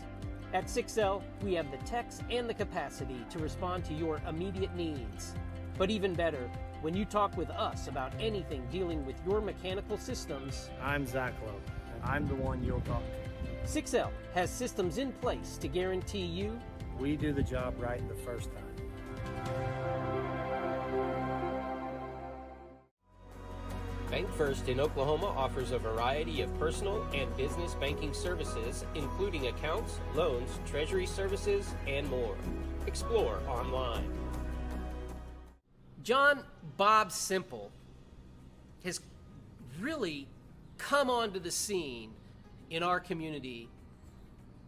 At 6L, we have the techs and the capacity to respond to your immediate needs. But even better, when you talk with us about anything dealing with your mechanical systems, I'm Zach Lowe, and I'm the one you'll talk to. 6L has systems in place to guarantee you we do the job right the first time. Bank First in Oklahoma offers a variety of personal and business banking services, including accounts, loans, treasury services, and more. Explore online. John Bob Simple has really come onto the scene in our community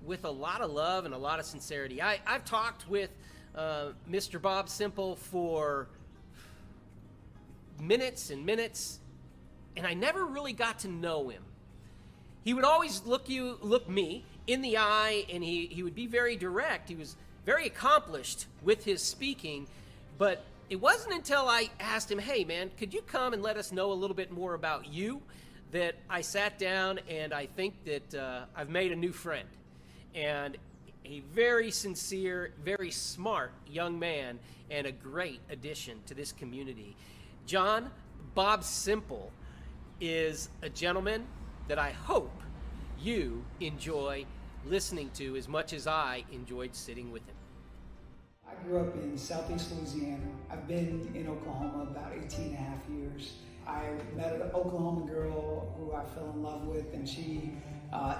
with a lot of love and a lot of sincerity. I've talked with Mr. Bob Simple for minutes and minutes, and I never really got to know him. He would always look me in the eye, and he would be very direct. He was very accomplished with his speaking, but it wasn't until I asked him, hey man, could you come and let us know a little bit more about you, that I sat down and I think that I've made a new friend. And a very sincere, very smart young man, and a great addition to this community. John Bob Simple is a gentleman that I hope you enjoy listening to as much as I enjoyed sitting with him. I grew up in Southeast Louisiana. I've been in Oklahoma about 18 and a half years. I met an Oklahoma girl who I fell in love with, and she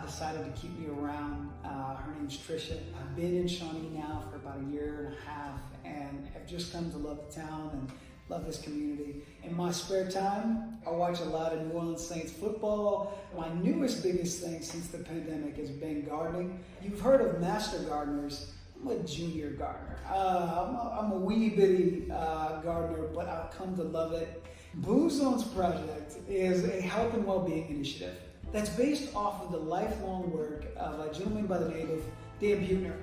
decided to keep me around. Her name's Trisha. I've been in Shawnee now for about a year and a half, and I've just come to love the town and love this community. In my spare time, I watch a lot of New Orleans Saints football. My newest biggest thing since the pandemic has been gardening. You've heard of master gardeners. I'm a junior gardener. I'm a wee bitty gardener, but I've come to love it. Blue Zones Project is a health and well-being initiative that's based off of the lifelong work of a gentleman by the name of Dan Buettner.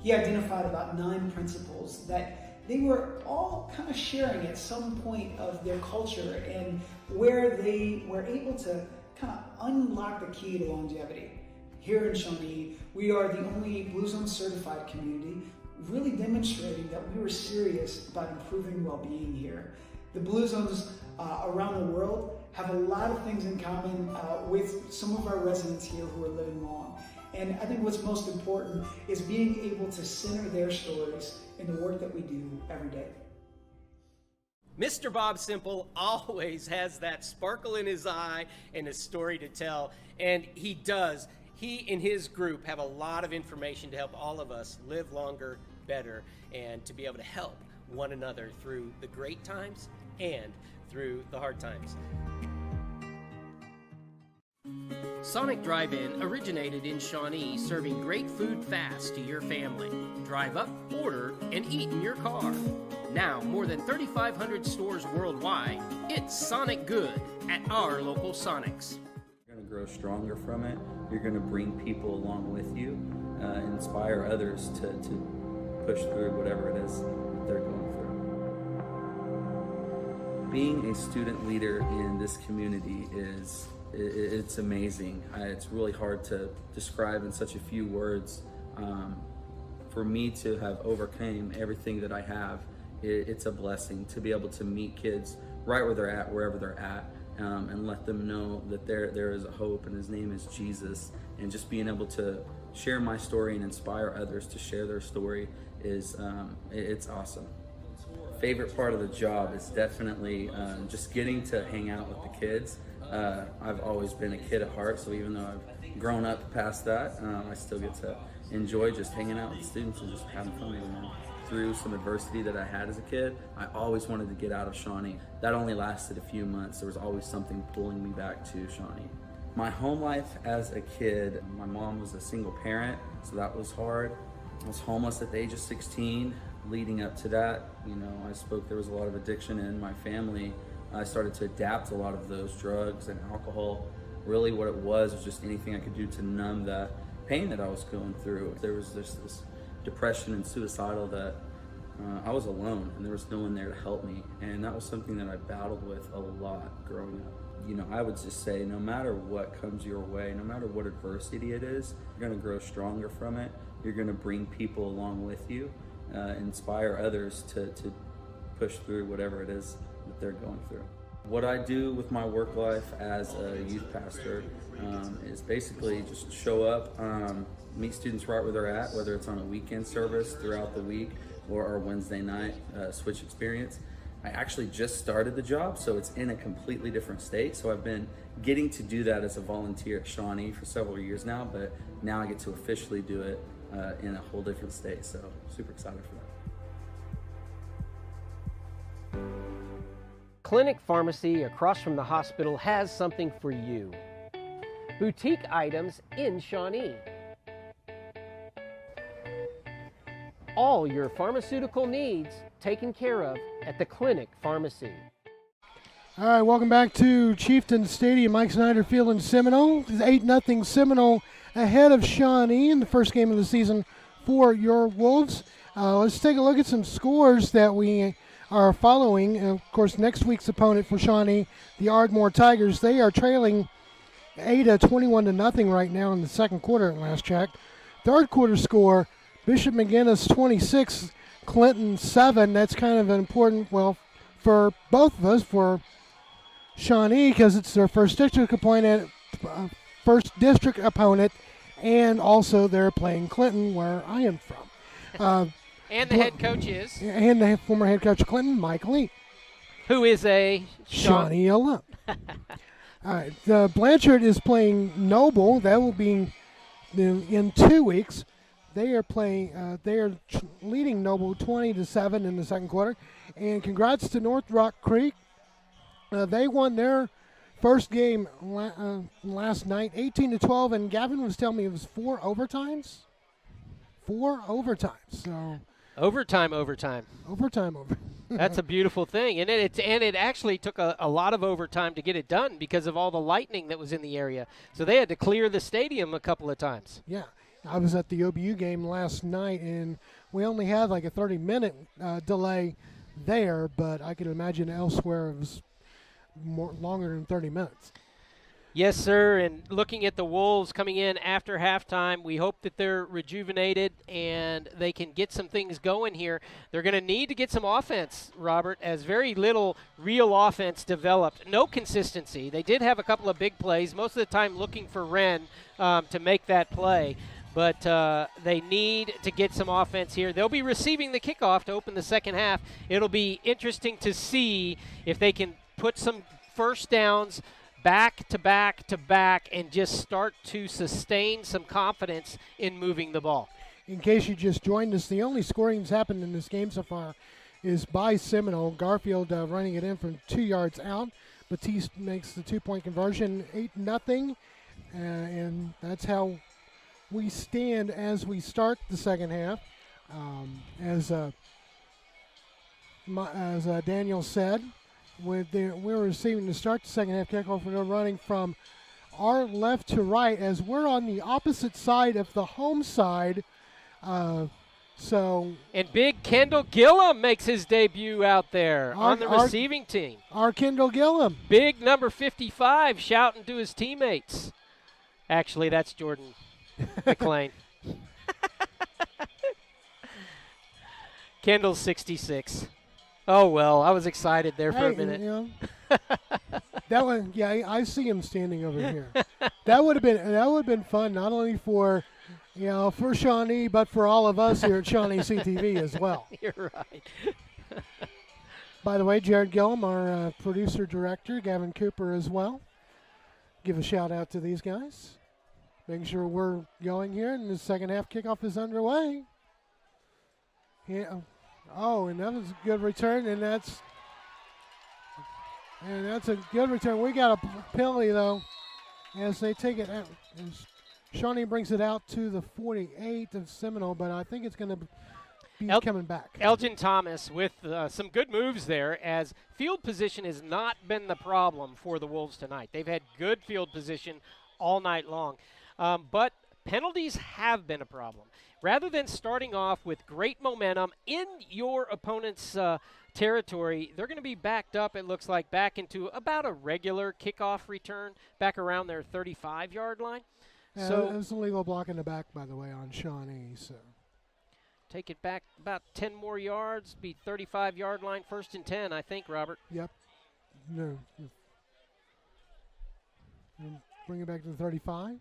He identified about 9 principles that they were all kind of sharing at some point of their culture, and where they were able to kind of unlock the key to longevity. Here in Shawnee, we are the only Blue Zone certified community, really demonstrating that we were serious about improving well-being here. The Blue Zones around the world have a lot of things in common with some of our residents here who are living long. And I think what's most important is being able to center their stories in the work that we do every day. Mr. Bob Simple always has that sparkle in his eye and a story to tell, and he does. He and his group have a lot of information to help all of us live longer, better, and to be able to help one another through the great times and through the hard times. Sonic Drive-In originated in Shawnee, serving great food fast to your family. Drive up, order, and eat in your car. Now, more than 3,500 stores worldwide, it's Sonic Good at our local Sonics. You're going to grow stronger from it. You're going to bring people along with you, inspire others to push through whatever it is that they're going through. Being a student leader in this community it's amazing. It's really hard to describe in such a few words. For me to have overcome everything that I have, it's a blessing to be able to meet kids right where they're at, wherever they're at, and let them know that there is a hope, and his name is Jesus. And just being able to share my story and inspire others to share their story is it's awesome. Favorite part of the job is definitely just getting to hang out with the kids. I've always been a kid at heart, so even though I've grown up past that, I still get to enjoy just hanging out with the students and just having fun with them. Through some adversity that I had as a kid, I always wanted to get out of Shawnee. That only lasted a few months. There was always something pulling me back to Shawnee. My home life as a kid, my mom was a single parent, so that was hard. I was homeless at the age of 16. Leading up to that, there was a lot of addiction in my family. I started to adapt to a lot of those drugs and alcohol. really what it was just anything I could do to numb the pain that I was going through. There was this depression and suicidal that I was alone and there was no one there to help me. And that was something that I battled with a lot growing up. You know, I would just say no matter what comes your way, no matter what adversity it is, you're going to grow stronger from it. You're going to bring people along with you, inspire others to push through whatever it is that they're going through. What I do with my work life as a youth pastor is basically just show up, meet students right where they're at, whether it's on a weekend service throughout the week or our Wednesday night switch experience. I actually just started the job, so it's in a completely different state. So I've been getting to do that as a volunteer at Shawnee for several years now, but now I get to officially do it in a whole different state. So super excited for that. Clinic Pharmacy across from the hospital has something for you. Boutique items in Shawnee. All your pharmaceutical needs taken care of at the Clinic Pharmacy. All right, welcome back to Chieftain Stadium, Mike Snyder Field in Seminole. It's 8-0 Seminole ahead of Shawnee in the first game of the season for your Wolves. Let's take a look at some scores that we are following. Of course, next week's opponent for Shawnee, the Ardmore Tigers, they are trailing 21-0 right now in the second quarter at last check. Third quarter score, Bishop McGinnis 26, Clinton 7. That's kind of an important, well, for both of us, for Shawnee, because it's their first district opponent, and also they're playing Clinton, where I am from. And the head coach is? And the former head coach of Clinton, Mike Lee. Who is a Shawnee alum. All right, Blanchard is playing Noble. That will be in 2 weeks. They are playing. They are leading Noble 20-7 in the second quarter. And congrats to North Rock Creek. They won their first game last night, 18-12. And Gavin was telling me it was 4 overtimes. 4 overtimes. So overtime. That's a beautiful thing, and it actually took a lot of overtime to get it done because of all the lightning that was in the area. So they had to clear the stadium a couple of times. Yeah. I was at the OBU game last night, and we only had like a 30-minute delay there, but I could imagine elsewhere it was longer than 30 minutes. Yes, sir, and looking at the Wolves coming in after halftime, we hope that they're rejuvenated and they can get some things going here. They're going to need to get some offense, Robert, as very little real offense developed. No consistency. They did have a couple of big plays, most of the time looking for Wren to make that play. But they need to get some offense here. They'll be receiving the kickoff to open the second half. It'll be interesting to see if they can put some first downs back to back to back and just start to sustain some confidence in moving the ball. In case you just joined us, the only scoring that's happened in this game so far is by Seminole. Garfield running it in from 2 yards out. Batiste makes the 2-point conversion, 8-0. And that's how we stand as we start the second half. As Daniel said, we're receiving to start the second half kickoff. We're running from our left to right as we're on the opposite side of the home side. And big Kendall Gillum makes his debut out there on the receiving team. Our Kendall Gillum. Big number 55 shouting to his teammates. Actually, that's Jordan McLean. Kendall's 66. Oh, well, I was excited there for a minute. You know, that one, yeah, I see him standing over here. That would have been fun, not only for Shawnee, but for all of us here at Shawnee CTV as well. You're right. By the way, Jared Gillum, our producer director, Gavin Cooper as well. Give a shout out to these guys. Making sure we're going here, and the second half kickoff is underway. Yeah. Oh, and that was a good return, and that's a good return. We got a penalty, though, as they take it out. Shawnee brings it out to the 48 of Seminole, but I think it's going to be coming back. Elgin Thomas with some good moves there, as field position has not been the problem for the Wolves tonight. They've had good field position all night long. But penalties have been a problem. Rather than starting off with great momentum in your opponent's territory, they're going to be backed up, it looks like, back into about a regular kickoff return, back around their 35-yard line. Yeah, So it was a legal block in the back, by the way, on Shawnee. So take it back about 10 more yards, be 35-yard line, 1st and 10, I think, Robert. Yep. No. And bring it back to the 35.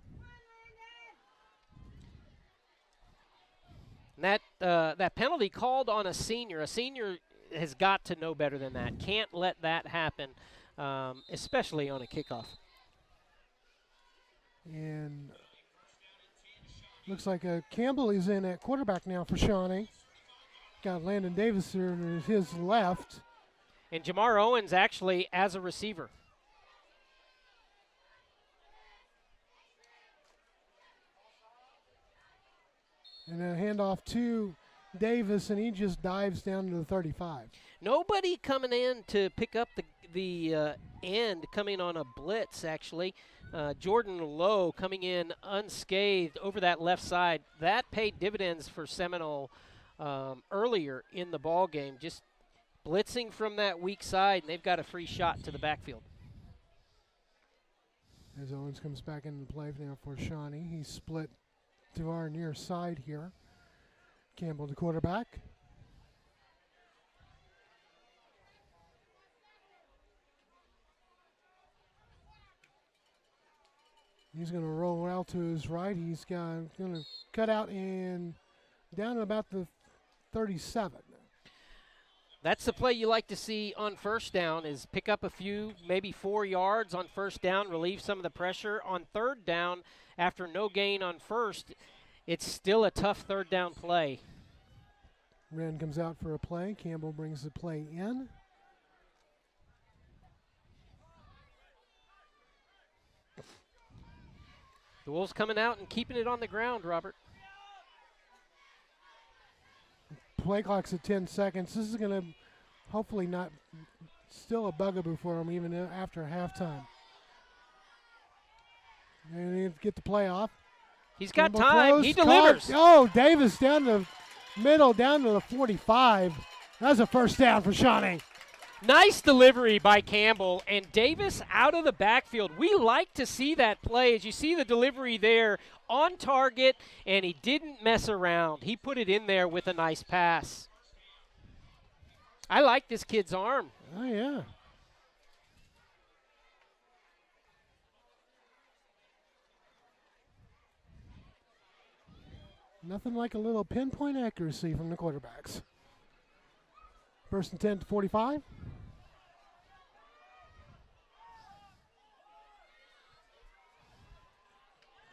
And that penalty called on a senior. A senior has got to know better than that. Can't let that happen, especially on a kickoff. And looks like Campbell is in at quarterback now for Shawnee. Got Landon Davis there to his left. And Jamar Owens actually as a receiver. And a handoff to Davis, and he just dives down to the 35. Nobody coming in to pick up the end, coming on a blitz, actually. Jordan Lowe coming in unscathed over that left side. That paid dividends for Seminole earlier in the ball game, just blitzing from that weak side, and they've got a free shot to the backfield. As Owens comes back into play now for Shawnee, he's split to our near side here. Campbell, the quarterback. He's going to roll out to his right. He's going to cut out and down at about the 37. That's the play you like to see on first down, is pick up a few, maybe 4 yards on first down, relieve some of the pressure. On third down, after no gain on first, it's still a tough third down play. Wren comes out for a play. Campbell brings the play in. The Wolves coming out and keeping it on the ground, Robert. Play clock's at 10 seconds. This is going to hopefully not still a bugaboo for them even after halftime. And they get the play off. He's got Campbell time. throws, He delivers. Davis down the middle, down to the 45. That's a first down for Shawnee. Nice delivery by Campbell, and Davis out of the backfield. We like to see that play. As you see the delivery there, on target, and he didn't mess around. He put it in there with a nice pass. I like this kid's arm. Oh, yeah. Nothing like a little pinpoint accuracy from the quarterbacks. 1st and 10 to 45.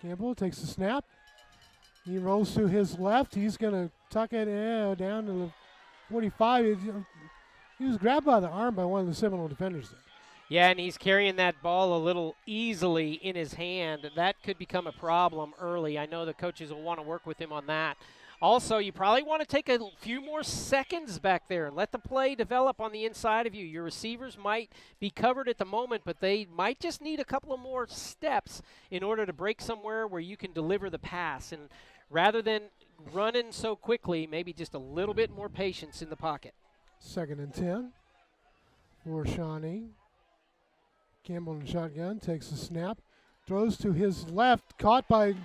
Campbell takes the snap. He rolls to his left. He's going to tuck it down to the 45. He was grabbed by the arm by one of the Seminole defenders there. Yeah, and he's carrying that ball a little easily in his hand. That could become a problem early. I know the coaches will want to work with him on that. Also, you probably want to take a few more seconds back there and let the play develop on the inside of you. Your receivers might be covered at the moment, but they might just need a couple of more steps in order to break somewhere where you can deliver the pass. And rather than running so quickly, maybe just a little bit more patience in the pocket. 2nd and 10 for Shawnee. Campbell in shotgun, takes the snap, throws to his left, caught by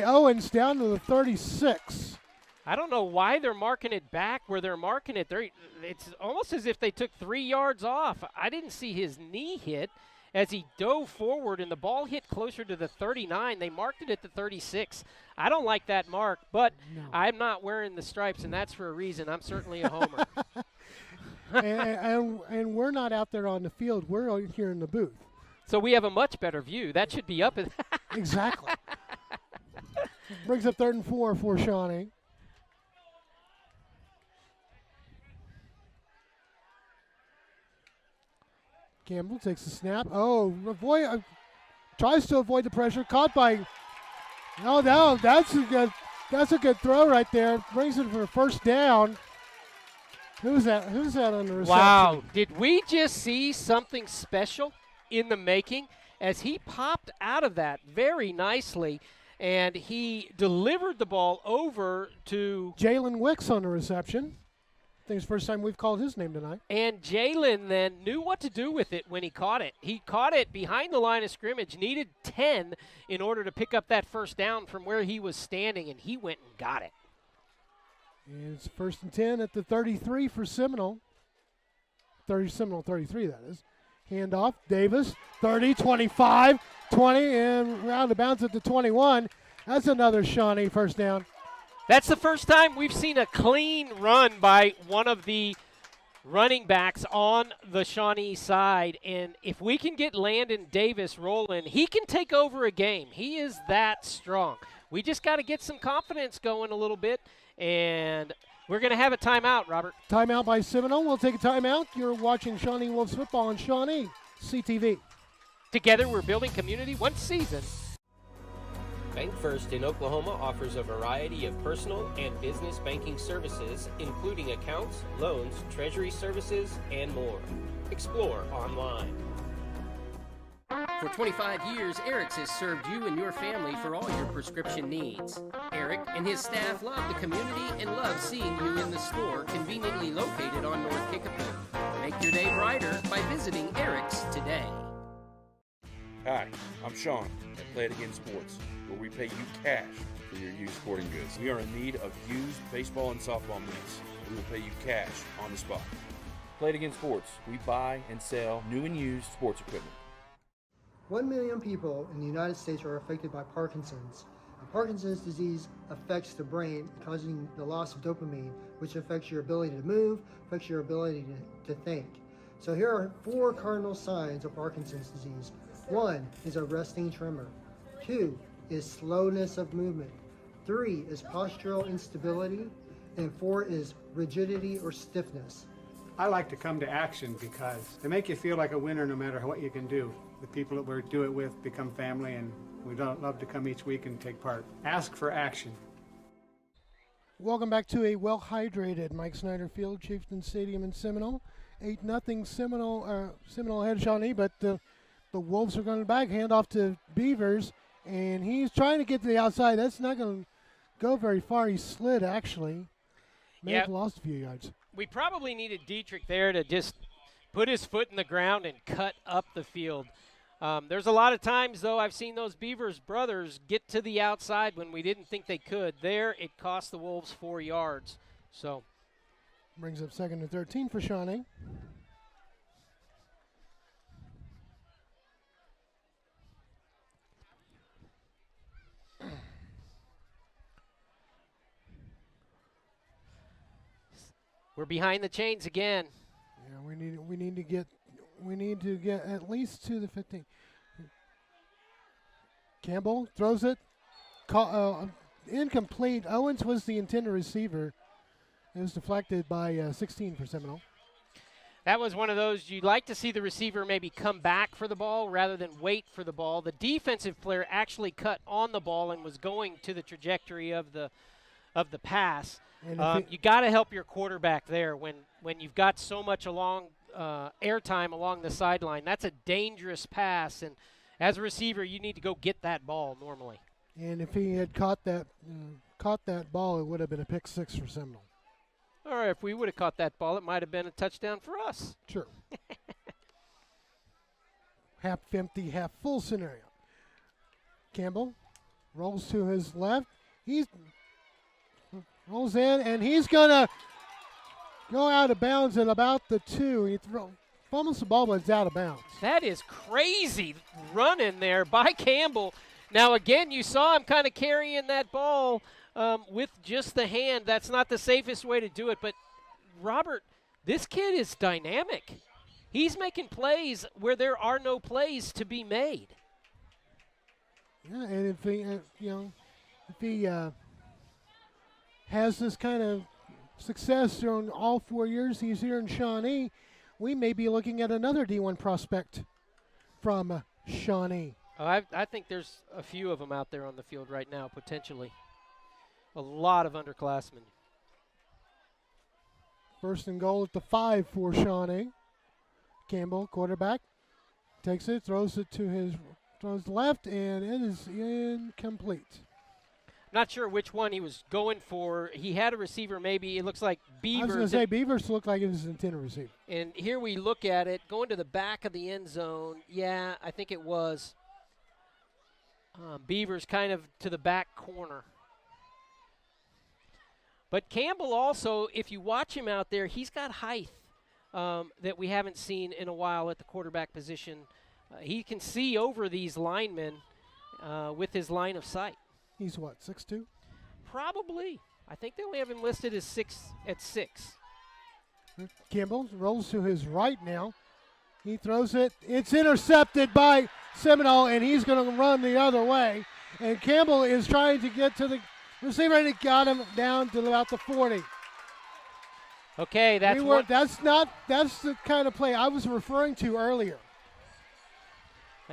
Owens down to the 36. I don't know why they're marking it back where they're marking it. It's almost as if they took 3 yards off. I didn't see his knee hit as he dove forward, and the ball hit closer to the 39. They marked it at the 36. I don't like that mark, but no. I'm not wearing the stripes, and that's for a reason. I'm certainly a homer. and we're not out there on the field. We're out here in the booth. So we have a much better view. That should be up. Exactly. Brings up 3rd and 4 for Shawnee. Campbell takes the snap. tries to avoid the pressure. Caught by. No, that's a good. That's a good throw right there. Brings it for a first down. Who's that on the reception? Wow. Did we just see something special in the making as he popped out of that very nicely, and he delivered the ball over to Jalen Wicks on the reception. I think it's the first time we've called his name tonight. And Jalen then knew what to do with it when he caught it. He caught it behind the line of scrimmage, needed 10 in order to pick up that first down from where he was standing, and he went and got it. And it's 1st and 10 at the 33 for Seminole. Seminole 33, that is. Handoff, Davis, 30, 25, 20, and round of bounds at the 21. That's another Shawnee first down. That's the first time we've seen a clean run by one of the running backs on the Shawnee side. And if we can get Landon Davis rolling, he can take over a game. He is that strong. We just got to get some confidence going a little bit. And we're going to have a timeout, Robert. Timeout by Seminole. We'll take a timeout. You're watching Shawnee Wolves football on Shawnee CTV. Together, we're building community one season. Bank First in Oklahoma offers a variety of personal and business banking services, including accounts, loans, treasury services, and more. Explore online. For 25 years, Eric's has served you and your family for all your prescription needs. Eric and his staff love the community and love seeing you in the store conveniently located on North Kickapoo. Make your day brighter by visiting Eric's today. Hi, I'm Sean at Play It Again Sports, where we pay you cash for your used sporting goods. We are in need of used baseball and softball mitts. We will pay you cash on the spot. Play It Again Sports, we buy and sell new and used sports equipment. 1 million people in the United States are affected by Parkinson's. Parkinson's disease affects the brain, causing the loss of dopamine, which affects your ability to move, affects your ability to think. So here are 4 cardinal signs of Parkinson's disease. 1 is a resting tremor. 2 is slowness of movement. 3 is postural instability. And 4 is rigidity or stiffness. I like to come to action because they make you feel like a winner no matter what you can do. The people that we do it with become family, and we don't love to come each week and take part. Ask for action. Welcome back to a well-hydrated Mike Snyder Field, Chieftain Stadium in Seminole. 8-0 Seminole ahead of Shawnee, but the Wolves are going back, hand off to Beavers, and he's trying to get to the outside. That's not going to go very far. He slid, actually. May have lost a few yards. We probably needed Dietrich there to just put his foot in the ground and cut up the field. There's a lot of times, though, I've seen those Beavers brothers get to the outside when we didn't think they could. There, it cost the Wolves 4 yards. So brings up 2nd and 13 for Shawnee. We're behind the chains again. Yeah, we need to get at least to the 15. Campbell throws it. Incomplete. Owens was the intended receiver. It was deflected by 16 for Seminole. That was one of those you'd like to see the receiver maybe come back for the ball rather than wait for the ball. The defensive player actually cut on the ball and was going to the trajectory of the pass. You got to help your quarterback there when you've got so much airtime along the sideline. That's a dangerous pass, and as a receiver, you need to go get that ball normally. And if he had caught that ball, it would have been a pick 6 for Seminole. Or if we would have caught that ball, it might have been a touchdown for us. Sure. Half empty, half full scenario. Campbell rolls to his left. He rolls in, and he's going to go out of bounds at about the 2. He fumbles the ball, but it's out of bounds. That is crazy running there by Campbell. Now, again, you saw him kind of carrying that ball with just the hand. That's not the safest way to do it. But, Robert, this kid is dynamic. He's making plays where there are no plays to be made. Yeah, and if he has this kind of success during all 4 years he's here in Shawnee, we may be looking at another D1 prospect from Shawnee. I think there's a few of them out there on the field right now, potentially. A lot of underclassmen. First and goal at the 5 for Shawnee. Campbell, quarterback, takes it, throws left, and it is incomplete. Not sure which one he was going for. He had a receiver, maybe. It looks like Beavers. I was going to say Beavers looked like it was an intended receiver. And here we look at it, going to the back of the end zone. Yeah, I think it was Beavers kind of to the back corner. But Campbell also, if you watch him out there, he's got height that we haven't seen in a while at the quarterback position. He can see over these linemen with his line of sight. He's what, 6'2"? Probably. I think they only have him listed as 6. Campbell rolls to his right now. He throws it. It's intercepted by Seminole, and he's going to run the other way. And Campbell is trying to get to the receiver, and he got him down to about the 40. Okay, that's the kind of play I was referring to earlier.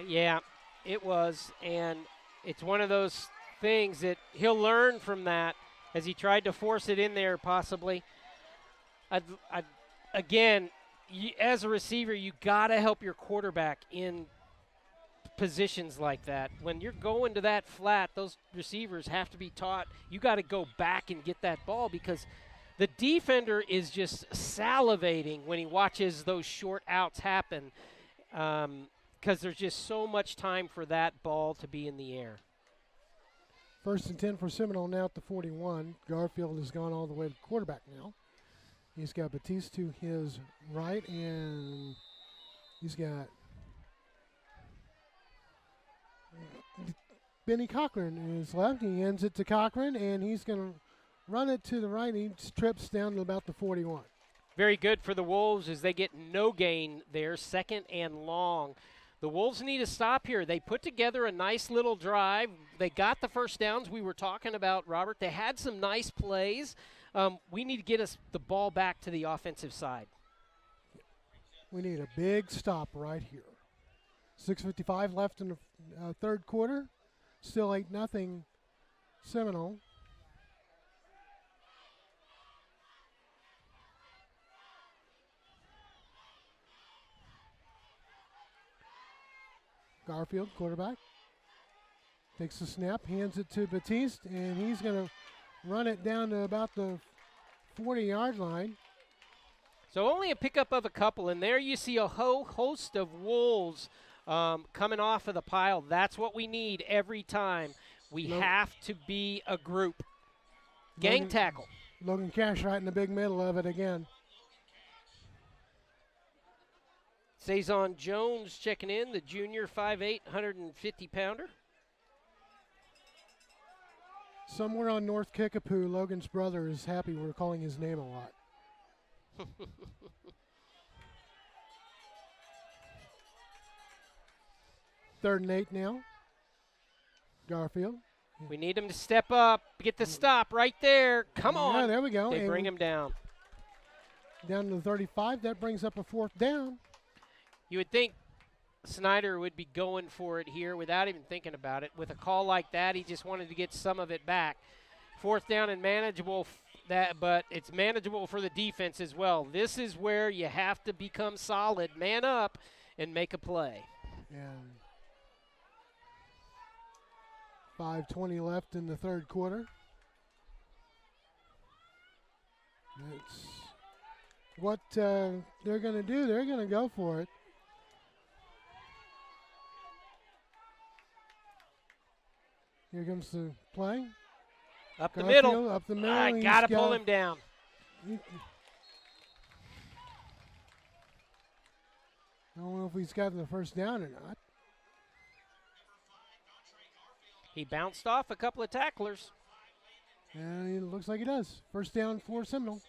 Yeah, it was, and it's one of those things that he'll learn from that as he tried to force it in there possibly. Again, as a receiver, you got to help your quarterback in positions like that. When you're going to that flat, those receivers have to be taught you got to go back and get that ball, because the defender is just salivating when he watches those short outs happen, because there's just so much time for that ball to be in the air. First and 10 for Seminole now at the 41. Garfield has gone all the way to quarterback now. He's got Batiste to his right, and he's got Benny Cochran in his left. He ends it to Cochran, and he's going to run it to the right. He trips down to about the 41. Very good for the Wolves as they get no gain there, 2nd and long. The Wolves need to stop here. They put together a nice little drive. They got the first downs we were talking about, Robert. They had some nice plays. We need to get us the ball back to the offensive side. We need a big stop right here. 6:55 left in the third quarter. Still 8-0 Seminole. Garfield, quarterback, takes the snap, hands it to Batiste, and he's going to run it down to about the 40-yard line. So only a pickup of a couple, and there you see a whole host of Wolves coming off of the pile. That's what we need every time. We have to be a group. Gang tackle. Logan Cash right in the big middle of it again. Saison Jones checking in, the junior 5'8", 150-pounder. Somewhere on North Kickapoo, Logan's brother is happy we're calling his name a lot. 3rd and 8 now. Garfield. We need him to step up, get the stop right there. Come on. Yeah, there we go. They bring him down. Down to the 35. That brings up a 4th down. You would think Snyder would be going for it here without even thinking about it. With a call like that, he just wanted to get some of it back. 4th down and manageable, but it's manageable for the defense as well. This is where you have to become solid, man up, and make a play. And 5:20 left in the third quarter. That's what they're going to do. They're going to go for it. Here comes the play. Up the Garfield, middle. Up the middle. I got to pull him down. I don't know if he's gotten the first down or not. He bounced off a couple of tacklers. And it looks like he does. First down for Seminole.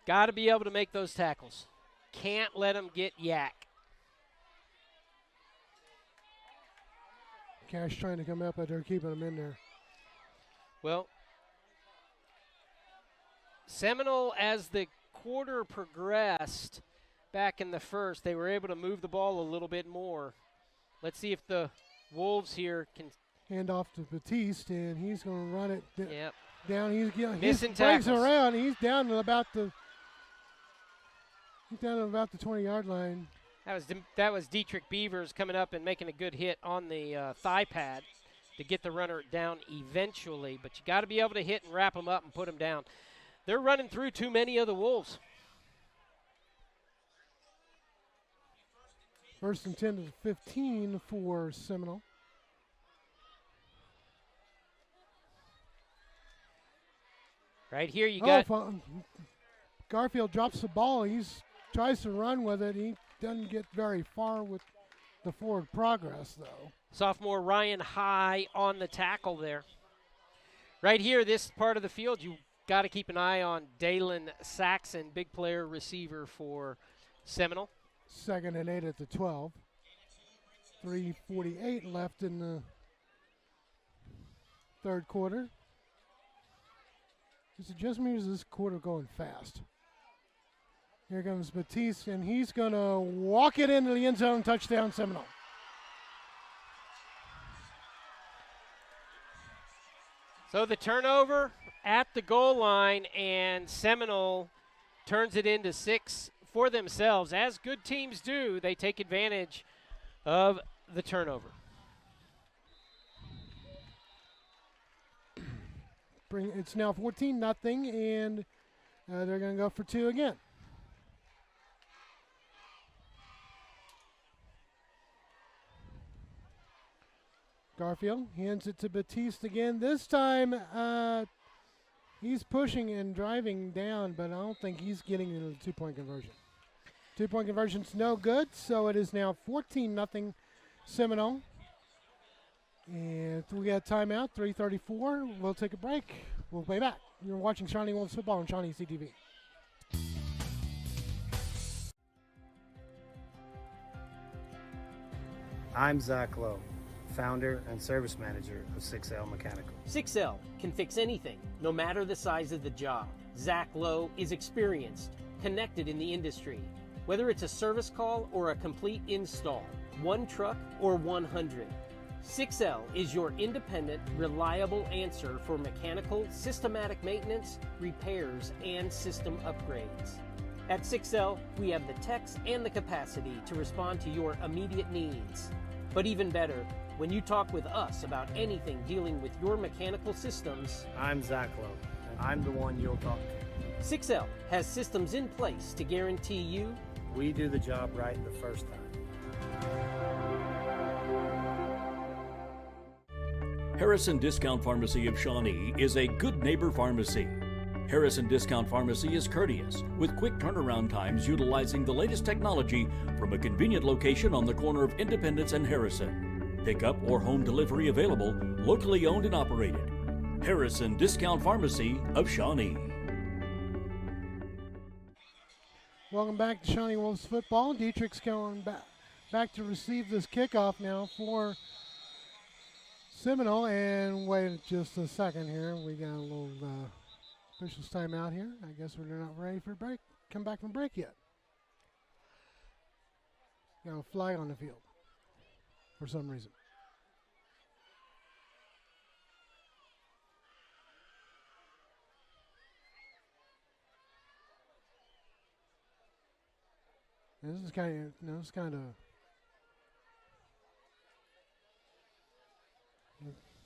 Got to be able to make those tackles. Can't let them get yak. Cash trying to come up, but they're keeping him in there. Well, Seminole, as the quarter progressed back in the first, they were able to move the ball a little bit more. Let's see if the Wolves here can hand off to Batiste, and he's going to run it Yep. down. He Missing breaks tackles. around. He's down to about the 20-yard line. That was Dietrich Beavers coming up and making a good hit on the thigh pad to get the runner down eventually. But you got to be able to hit and wrap them up and put them down. They're running through too many of the Wolves. 1st and 10 to 15 for Seminole. Right here you got. Garfield drops the ball. He tries to run with it. He doesn't get very far with the forward progress, though. Sophomore Ryan High on the tackle there. Right here, this part of the field, you got to keep an eye on Dalen Saxon, big player receiver for Seminole. 2nd and 8 at the 12. 3:48 left in the third quarter. It just means this quarter going fast. Here comes Batiste, and he's going to walk it into the end zone, touchdown Seminole. So the turnover at the goal line, and Seminole turns it into 6 for themselves. As good teams do, they take advantage of the turnover. It's now 14-0, and they're going to go for 2 again. Garfield hands it to Batiste again. This time, he's pushing and driving down, but I don't think he's getting into the 2-point conversion. 2-point conversion's no good, so it is now 14-0 Seminole. And we got a timeout, 3:34. We'll take a break. We'll be back. You're watching Shawnee Wolves Football on Shawnee CTV. I'm Zach Lowe, founder and service manager of 6L Mechanical. 6L can fix anything, no matter the size of the job. Zach Lowe is experienced, connected in the industry. Whether it's a service call or a complete install, one truck or 100, 6L is your independent, reliable answer for mechanical, systematic maintenance, repairs, and system upgrades. At 6L, we have the techs and the capacity to respond to your immediate needs. But even better, when you talk with us about anything dealing with your mechanical systems, I'm Zach Lowe, and I'm the one you'll talk to. 6L has systems in place to guarantee you we do the job right the first time. Harrison Discount Pharmacy of Shawnee is a good neighbor pharmacy. Harrison Discount Pharmacy is courteous, with quick turnaround times utilizing the latest technology from a convenient location on the corner of Independence and Harrison. Pickup or home delivery available, locally owned and operated. Harrison Discount Pharmacy of Shawnee. Welcome back to Shawnee Wolves Football. Dietrich's going back to receive this kickoff now for Seminole. And wait just a second here. We got a little officials timeout here. I guess we're not ready for a break. Come back from break yet. Got a flag on the field for some reason. This is kind of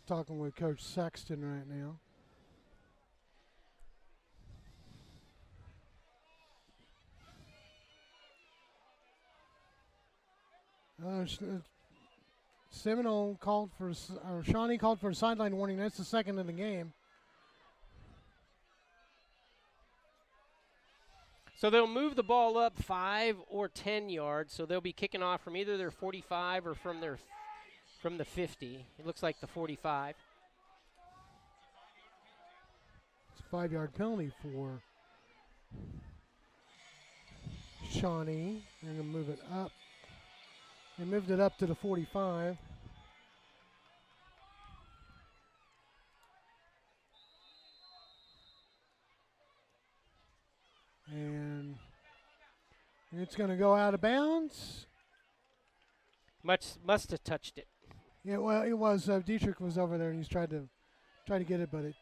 talking with Coach Sexton right now. Seminole called for, or Shawnee called for a sideline warning. That's the second of the game. So they'll move the ball up 5 or 10 yards. So they'll be kicking off from either their 45 or from the 50. It looks like the 45. It's a 5-yard penalty for Shawnee. They're going to move it up. They moved it up to the 45. And it's going to go out of bounds. Must have touched it. Yeah, well, it was. Dietrich was over there, and he's tried to get it, but it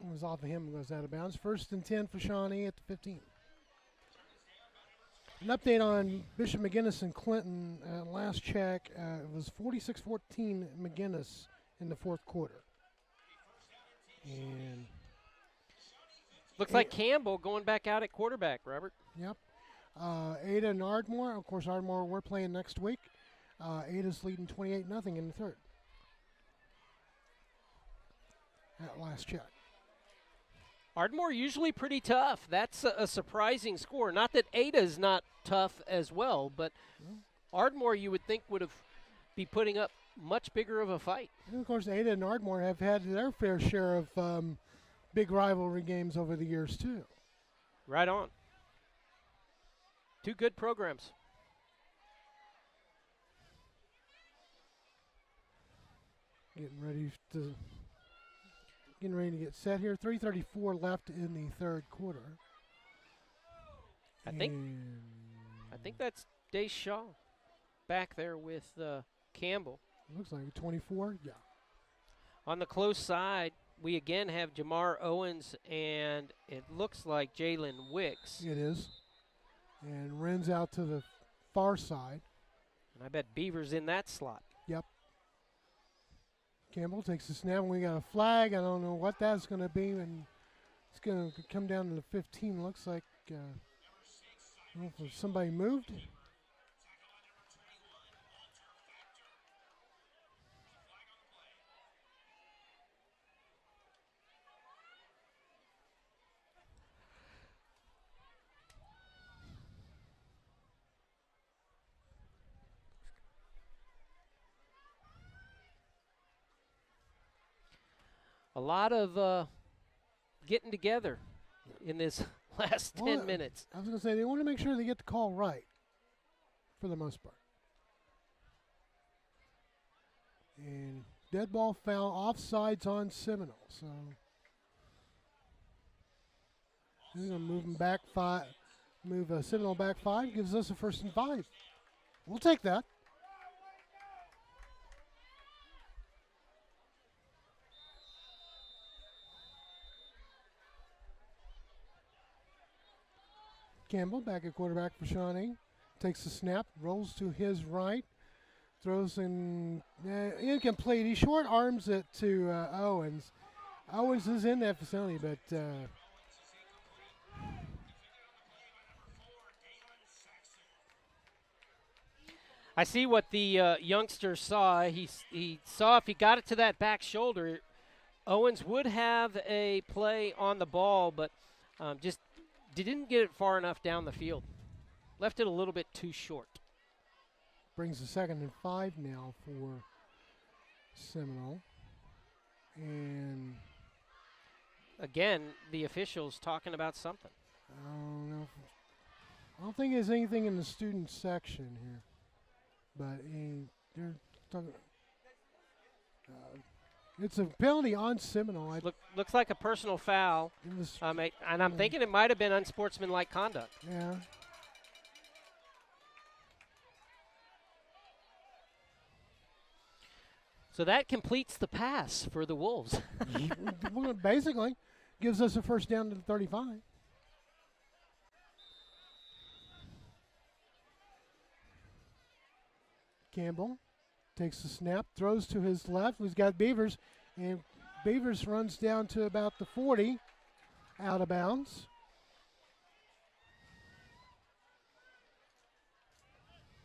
was off of him and goes out of bounds. 1st and 10 for Shawnee at the 15. An update on Bishop McGinnis and Clinton. Last check, it was 46-14 McGinnis in the 4th quarter. And looks like Campbell going back out at quarterback, Robert. Yep. Ada and Ardmore. Of course, Ardmore we're playing next week. Ada's leading 28-0 in the 3rd. At last check. Ardmore usually pretty tough. That's a surprising score. Not that Ada's not tough as well, but Ardmore you would think would have be putting up much bigger of a fight. And of course, Ada and Ardmore have had their fair share of big rivalry games over the years too. Right on. 2 good programs. Getting ready to get set here. 3:34 left in the 3rd quarter. I think that's Deshaw back there with Campbell. Looks like 24. Yeah. On the close side, we again have Jamar Owens, and it looks like Jalen Wicks. It is. And Wren's out to the far side. And I bet Beaver's in that slot. Yep. Campbell takes the snap, and we got a flag. I don't know what that's going to be, and it's going to come down to the 15. Looks like I don't know if somebody moved. A lot of getting together in this last 10 minutes. I was going to say, they want to make sure they get the call right for the most part. And dead ball foul, offsides on Seminole. So they're going to move them back 5, move Seminole back 5, gives us a 1st and 5. We'll take that. Campbell back at quarterback for Shawnee. Takes the snap, rolls to his right, throws in incomplete. He short arms it to Owens. Owens is in that vicinity, but I see what the youngster saw. He saw if he got it to that back shoulder, Owens would have a play on the ball, but just didn't get it far enough down the field. Left it a little bit too short. Brings a 2nd and 5 now for Seminole. And again, the officials talking about something. I don't know. I don't think there's anything in the student section here. But they're talking. It's a penalty on Seminole. Looks like a personal foul. And I'm thinking it might have been unsportsmanlike conduct. Yeah. So that completes the pass for the Wolves. Basically, gives us a 1st down to the 35. Campbell takes the snap, throws to his left. He's got Beavers, and Beavers runs down to about the 40, out of bounds.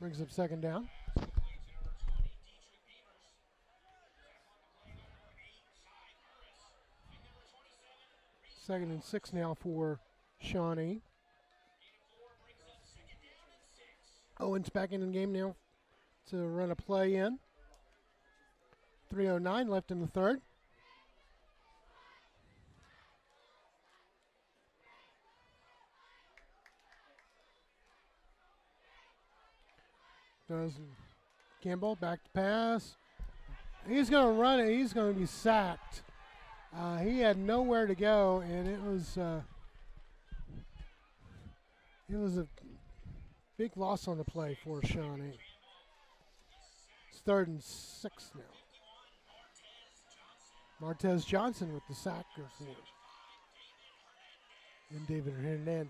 Brings up 2nd down. Second and 6 now for Shawnee. Owens back in the game now to run a play in. 3:09 left in the 3rd. Does Campbell back to pass. He's going to run it. He's going to be sacked. He had nowhere to go, and it was a big loss on the play for Shawnee. It's 3rd and 6 now. Martez Johnson with the sack for and David Hernandez.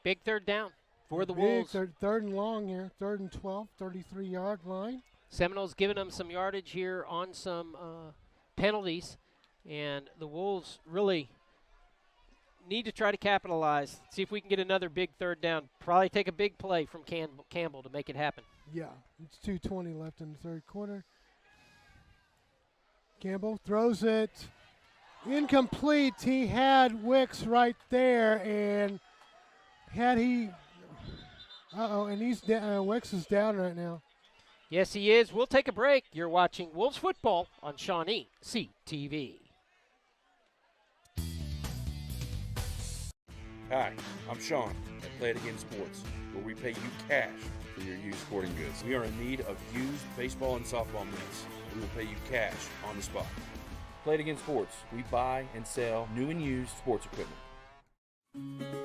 Big third down for the Big Wolves. Third and long here. 3rd and 12, 33-yard line. Seminoles giving them some yardage here on some penalties. And the Wolves really need to try to capitalize. See if we can get another big third down. Probably take a big play from Campbell to make it happen. Yeah, it's 2:20 left in the third quarter. Campbell throws it. Incomplete. He had Wicks right there, and had he... and he's Wicks is down right now. Yes, he is. We'll take a break. You're watching Wolves football on Shawnee CTV. Hi, I'm Sean at Play It Again Sports, where we pay you cash for your used sporting goods. We are in need of used baseball and softball mitts. We will pay you cash on the spot. Play It Again Sports. We buy and sell new and used sports equipment.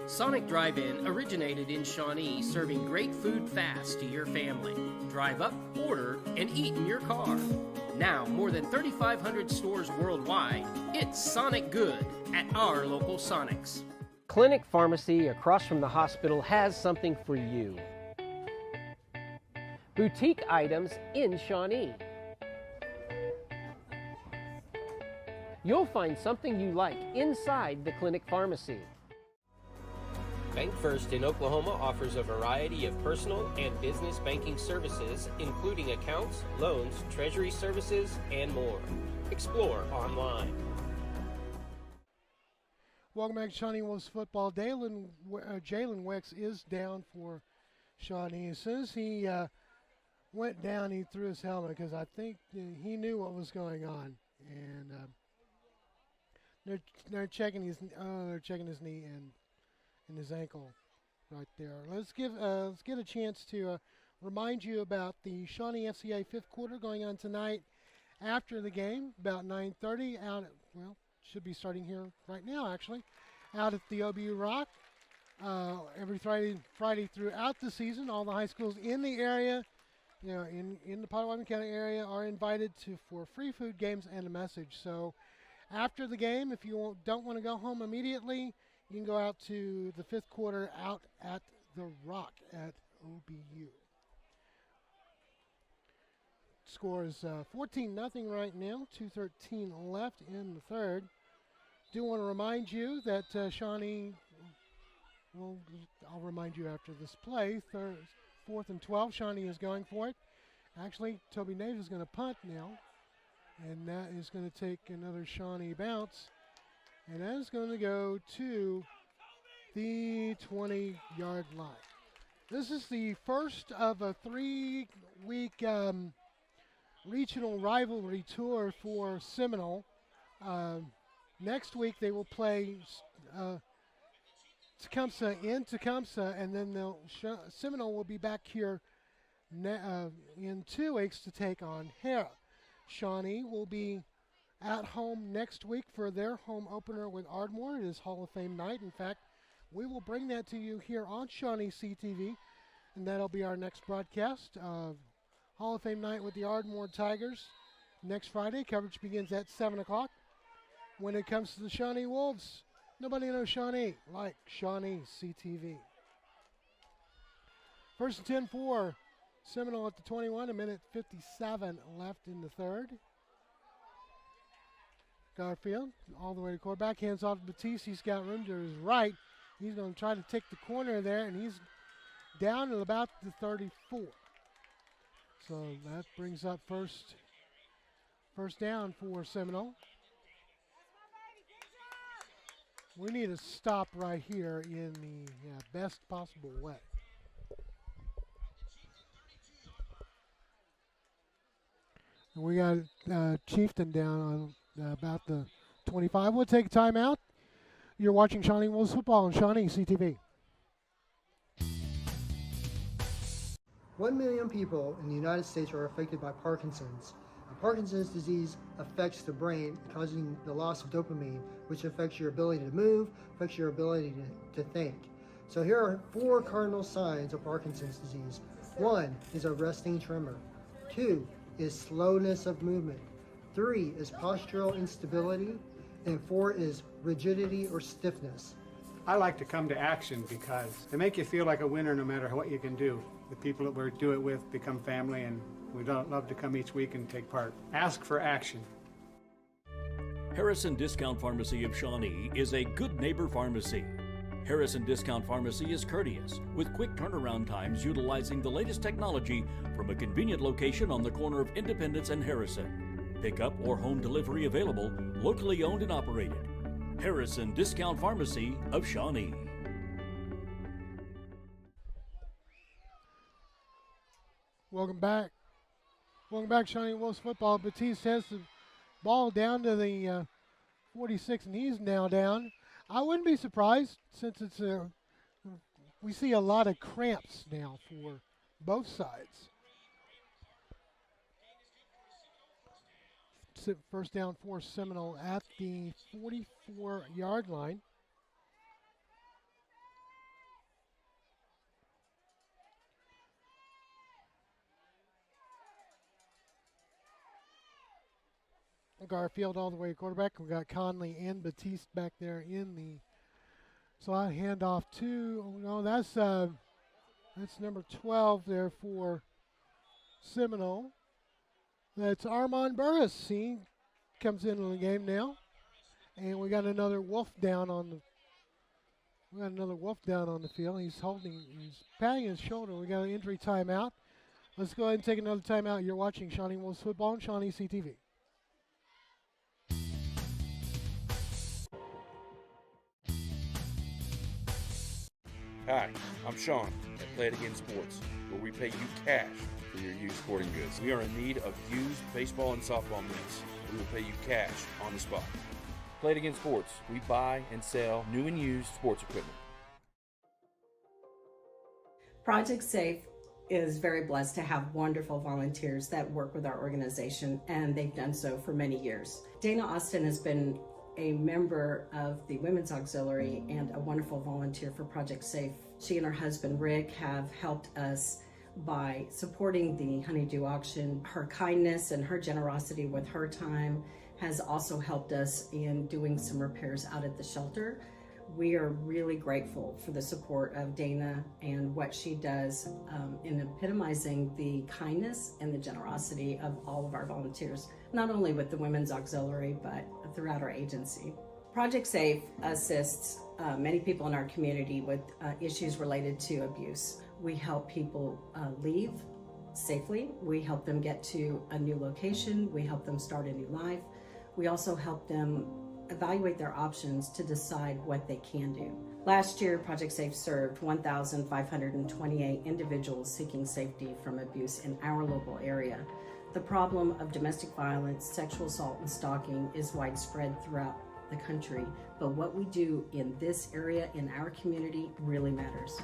Sonic Drive-In originated in Shawnee, serving great food fast to your family. Drive up, order, and eat in your car. Now, more than 3,500 stores worldwide, it's Sonic Good at our local Sonics. Clinic Pharmacy across from the hospital has something for you. Boutique items in Shawnee. You'll find something you like inside the Clinic Pharmacy. Bank First in Oklahoma offers a variety of personal and business banking services, including accounts, loans, treasury services, and more. Explore online. Welcome back to Shawnee Wolves football. Jalen Wicks is down for Shawnee. As soon as he went down, he threw his helmet because I think he knew what was going on. And they're checking his knee and his ankle right there. Let's get a chance to remind you about the Shawnee FCA fifth quarter going on tonight after the game, about 9:30 should be starting here right now actually, out at the OBU Rock. Every Friday throughout the season, all the high schools in the area, in the Potawatomi County area, are invited for free food, games, and a message. So after the game, if you don't want to go home immediately, you can go out to the fifth quarter out at the Rock at OBU. Score is 14-0 right now, 2:13 left in the third. Do want to remind you that Shawnee, I'll remind you after this play, 4th and 12, Shawnee is going for it. Actually, Toby Nave is going to punt now, and that is going to take another Shawnee bounce. And that is going to go to the 20-yard line. This is the first of a 3-week regional rivalry tour for Seminole. Next week they will play Tecumseh in Tecumseh, and then Seminole will be back here in 2 weeks to take on Hera. Shawnee will be at home next week for their home opener with Ardmore. It is Hall of Fame night. In fact, we will bring that to you here on Shawnee CTV, and that'll be our next broadcast of Hall of Fame night with the Ardmore Tigers. Next Friday, coverage begins at 7 o'clock. When it comes to the Shawnee Wolves, nobody knows Shawnee like Shawnee CTV. 1st and 10 for Seminole at the 21, 1:57 left in the third. Garfield all the way to quarterback, hands off to Batiste. He's got room to his right. He's going to try to take the corner there, and he's down at about the 34. So that brings up first down for Seminole. We need a stop right here in the best possible way. And we got Chieftain down on about the 25. We'll take a timeout. You're watching Shawnee Wolves football on Shawnee CTV. 1 million people in the United States are affected by Parkinson's. Parkinson's disease affects the brain, causing the loss of dopamine, which affects your ability to move, affects your ability to think. So here are 4 cardinal signs of Parkinson's disease. 1 is a resting tremor. 2 is slowness of movement. 3 is postural instability. And 4 is rigidity or stiffness. I like to come to action because they make you feel like a winner no matter what you can do. The people that we do it with become family, and we don't love to come each week and take part. Ask for action. Harrison Discount Pharmacy of Shawnee is a good neighbor pharmacy. Harrison Discount Pharmacy is courteous, with quick turnaround times utilizing the latest technology from a convenient location on the corner of Independence and Harrison. Pickup or home delivery available, locally owned and operated. Harrison Discount Pharmacy of Shawnee. Welcome back. Welcome back, Shawnee Wolves football. Batiste has the ball down to the 46, and he's now down. I wouldn't be surprised since it's we see a lot of cramps now for both sides. First down for Seminole at the 44-yard line. Garfield all the way quarterback. We got Conley and Batiste back there in the slot. Handoff to, oh no, that's number 12 there for Seminole. That's Armand Burris. He comes into the game now. And we got another Wolf down on the field. He's patting his shoulder. We got an injury timeout. Let's go ahead and take another timeout. You're watching Shawnee Wolves football on Shawnee CTV. Hi, I'm Sean at Play It Again Sports, where we pay you cash for your used sporting goods. We are in need of used baseball and softball mitts. We will pay you cash on the spot. Play It Again Sports. We buy and sell new and used sports equipment. Project Safe is very blessed to have wonderful volunteers that work with our organization, and they've done so for many years. Dana Austin has been a member of the Women's Auxiliary and a wonderful volunteer for Project Safe. She and her husband Rick have helped us by supporting the honeydew auction. Her kindness and her generosity with her time has also helped us in doing some repairs out at the shelter. We are really grateful for the support of Dana and what she does in epitomizing the kindness and the generosity of all of our volunteers, not only with the Women's Auxiliary, but throughout our agency. Project Safe assists many people in our community with issues related to abuse. We help people leave safely. We help them get to a new location. We help them start a new life. We also help them evaluate their options to decide what they can do. Last year, Project Safe served 1,528 individuals seeking safety from abuse in our local area. The problem of domestic violence, sexual assault, and stalking is widespread throughout the country, but what we do in this area, in our community, really matters.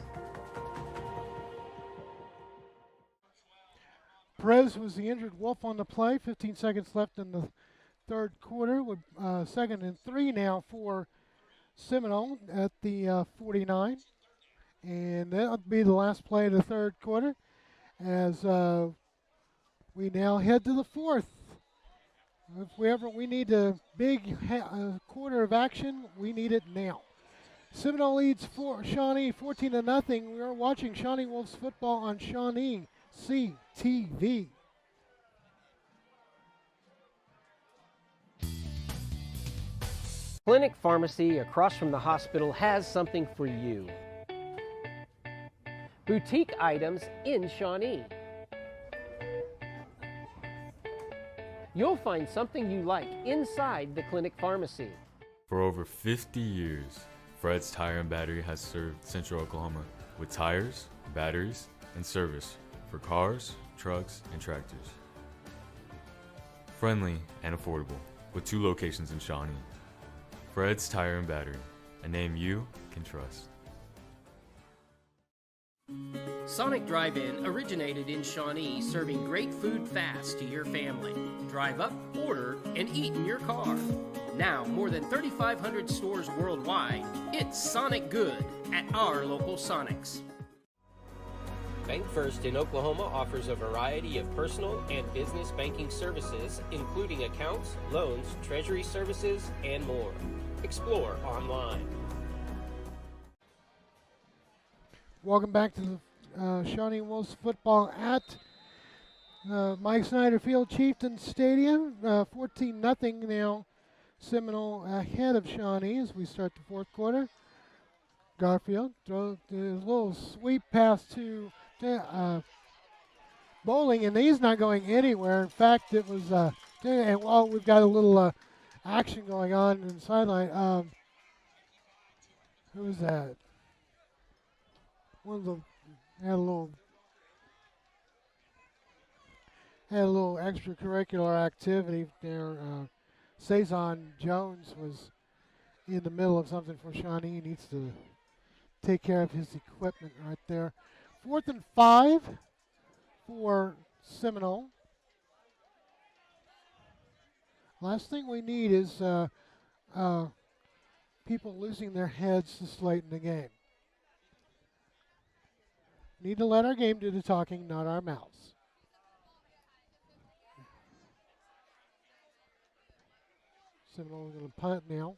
Perez was the injured Wolf on the play. 15 seconds left in the third quarter with 2nd and 3 now for Seminole at the 49. And that'll be the last play of the third quarter as we now head to the fourth. If we need a big quarter of action, we need it now. Seminole leads Shawnee 14-0. We are watching Shawnee Wolves football on Shawnee CTV. Clinic Pharmacy across from the hospital has something for you. Boutique items in Shawnee. You'll find something you like inside the Clinic Pharmacy. For over 50 years, Fred's Tire and Battery has served Central Oklahoma with tires, batteries, and service for cars, trucks, and tractors. Friendly and affordable, with 2 locations in Shawnee. Fred's Tire and Battery, a name you can trust. Sonic Drive-In originated in Shawnee, serving great food fast to your family. Drive up, order, and eat in your car. Now, more than 3,500 stores worldwide, it's Sonic Good at our local Sonics. Bank First in Oklahoma offers a variety of personal and business banking services, including accounts, loans, treasury services, and more. Explore online. Welcome back to the Shawnee Wolves football at Mike Snyder Field, Chieftain Stadium. 14-0 now. Seminole ahead of Shawnee as we start the fourth quarter. Garfield throws a little sweep pass to Bowling, and he's not going anywhere. In fact, it was, and well, we've got a little action going on in the sideline. Who was that? One of the had a little extracurricular activity there. Saison Jones was in the middle of something for Shawnee. He needs to take care of his equipment right there. 4th and 5 for Seminole. Last thing we need is people losing their heads this late in the game. Need to let our game do the talking, not our mouths. Seminole going to punt now.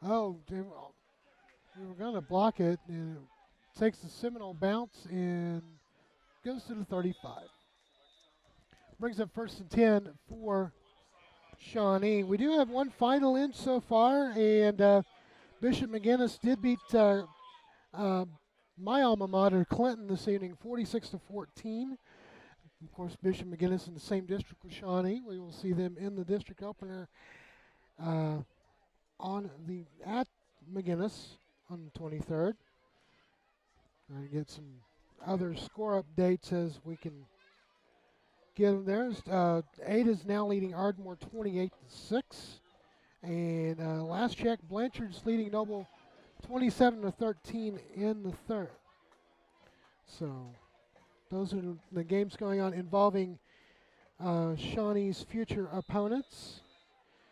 Oh, we were going to block it, and it takes the Seminole bounce and goes to the 35. Brings up 1st and 10 for Shawnee. We do have one final in so far, and Bishop McGinnis did beat my alma mater, Clinton, this evening, 46-14. Of course, Bishop McGinnis in the same district with Shawnee. We will see them in the district opener at McGinnis on the 23rd. Trying to get some other score updates as we can get them there. Ada's now leading Ardmore 28-6. And last check, Blanchard's leading Noble 27-13 in the third. So those are the games going on involving Shawnee's future opponents.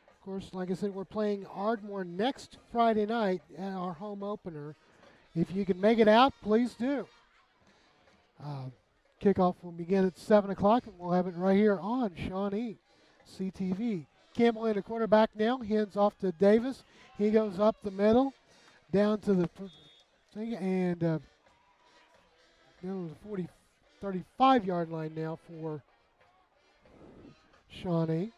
Of course, like I said, we're playing Ardmore next Friday night at our home opener. If you can make it out, please do. Kickoff will begin at 7 o'clock, and we'll have it right here on Shawnee CTV. Campbell in the quarterback now. Hands off to Davis. He goes up the middle, down to the thing, and down to the 35-yard line now for Shawnee.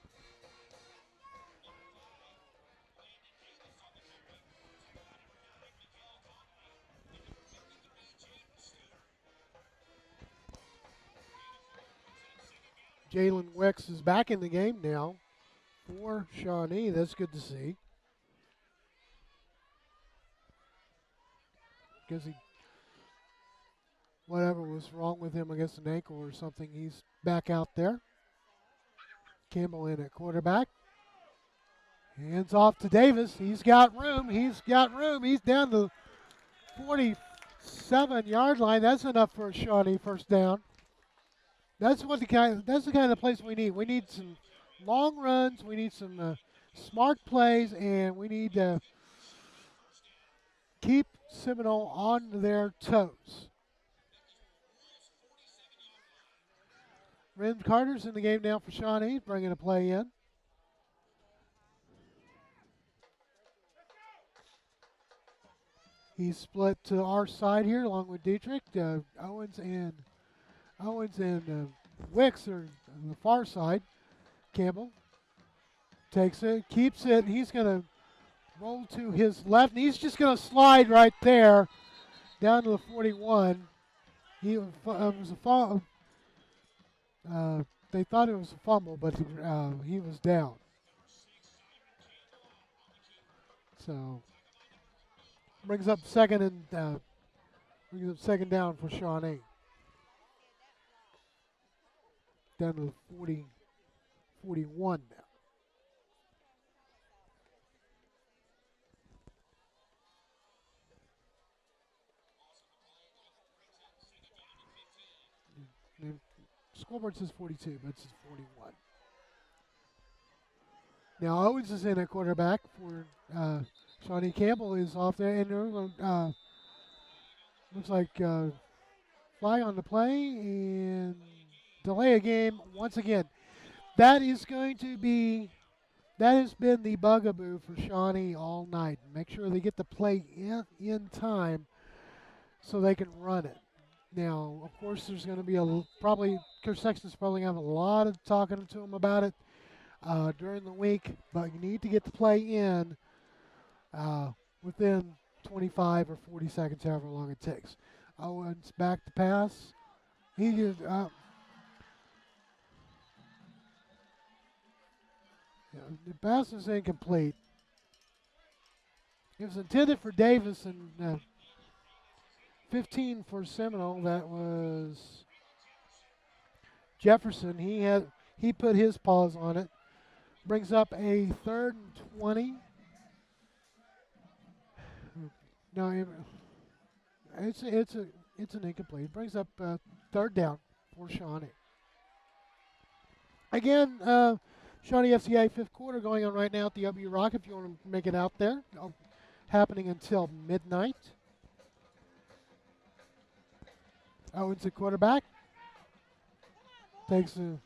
Jalen Wicks is back in the game now for Shawnee. That's good to see. Because whatever was wrong with him, I guess an ankle or something, he's back out there. Campbell in at quarterback. Hands off to Davis. He's got room. He's down the 47-yard line. That's enough for a Shawnee first down. That's the kind of place we need. We need some long runs. We need some smart plays, and we need to keep Seminole on their toes. Ren Carter's in the game now for Shawnee, bringing a play in. He's split to our side here, along with Dietrich. Owens and Wicks are on the far side. Campbell takes it, keeps it. He's going to roll to his left, and he's just going to slide right there down to the 41. He was a fumble. They thought it was a fumble, but he was down. So brings up second down for Shawnee. Down to the 41 now. The scoreboard says 42, but it's 41. Now Owens is in at quarterback for Shawnee. Campbell is off there, and looks like flag on the play and delay a game once again. That has been the bugaboo for Shawnee all night. Make sure they get the play in time so they can run it. Now, of course, there's going to be probably Coach Sexton's probably going to have a lot of talking to him about it during the week, but you need to get the play in within 25 or 40 seconds, however long it takes. Owens back to pass. He just the pass is incomplete. It was intended for Davis and 15 for Seminole. That was Jefferson. He put his paws on it. Brings up a 3rd and 20. No, it's an incomplete. Brings up 3rd down for Shawnee. Again, Shawnee FCA 5th quarter going on right now at the OBU Rock. If you want to make it out there, happening until midnight. Owens at quarterback. Takes the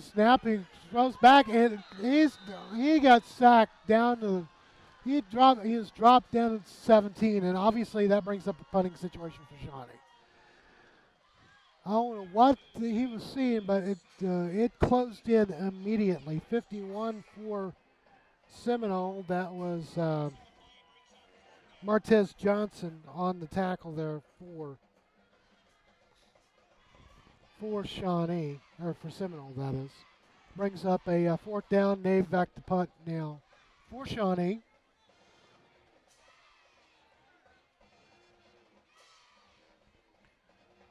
snap. He throws back, and he got sacked down to. He was dropped down at 17, and obviously that brings up a punting situation for Shawnee. I don't know what he was seeing, but it closed in immediately. 51 for Seminole. That was Martez Johnson on the tackle there for Shawnee, or for Seminole, that is. Brings up a 4th down. Nave back to punt now for Shawnee.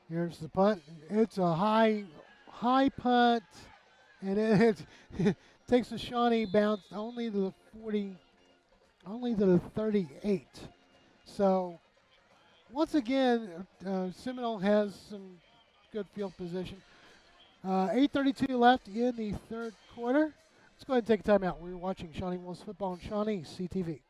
Here's the punt. It's a high punt, and it takes a Shawnee bounce only to the 40, only to the 38. So once again, Seminole has some good field position. 8:32 left in the 3rd quarter. Let's go ahead and take a timeout. We're watching Shawnee Wolves football on Shawnee CTV.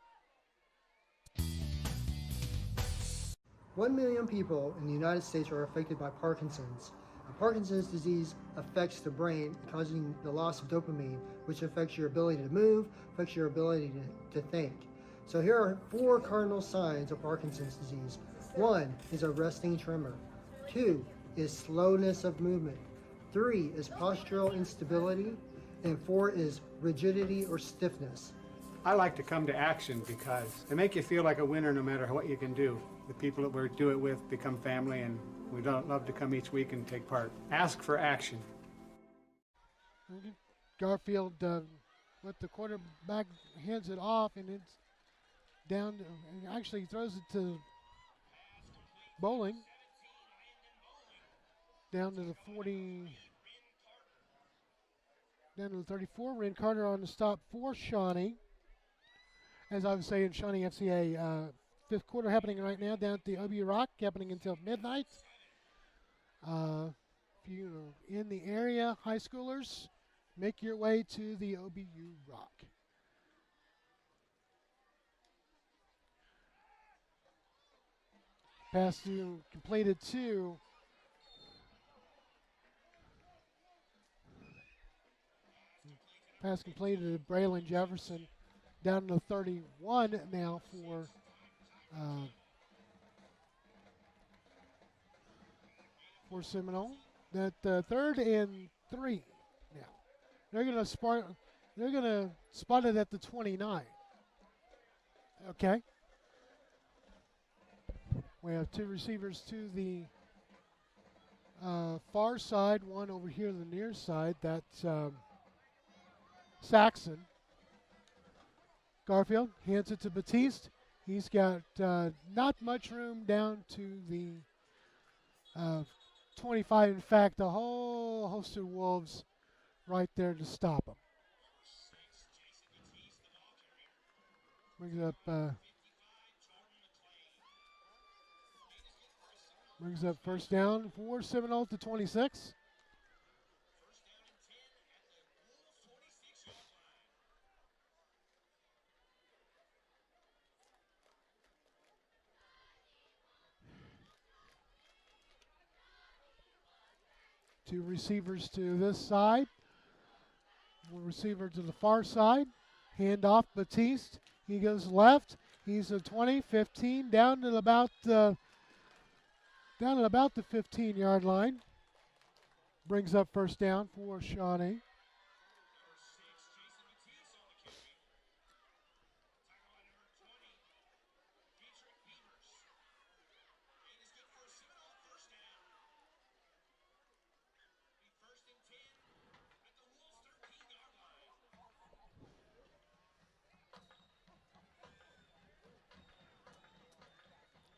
1 million people in the United States are affected by Parkinson's. Parkinson's disease affects the brain, causing the loss of dopamine, which affects your ability to move, affects your ability to think. So here are 4 cardinal signs of Parkinson's disease. 1 is a resting tremor. 2 is slowness of movement. 3 is postural instability. And 4 is rigidity or stiffness. I like to come to action because they make you feel like a winner no matter what you can do. The people that we do it with become family, and we don't love to come each week and take part. Ask for action. Garfield with the quarterback hands it off, and it's down to, and actually throws it to Bowling. Down to the 40, down to the 34. Ren Carter on the stop for Shawnee. As I was saying, Shawnee FCA 5th quarter happening right now down at the OBU Rock, happening until midnight. If you are in the area, high schoolers, make your way to the OBU Rock. Pass completed to pass completed to Braylon Jefferson. Down to 31 now for Seminole. That 3rd and 3 now. They're gonna spot it at the 29. Okay. We have 2 receivers to the far side, one over here to the near side. That's Saxon. Garfield hands it to Batiste. He's got not much room down to the 25. In fact, a whole host of Wolves right there to stop him. Brings up 1st down for Seminole to 26. Two receivers to this side. One receiver to the far side. Hand off Batiste. He goes left. He's a 20, 15, down at about the 15-yard line. Brings up first down for Shawnee.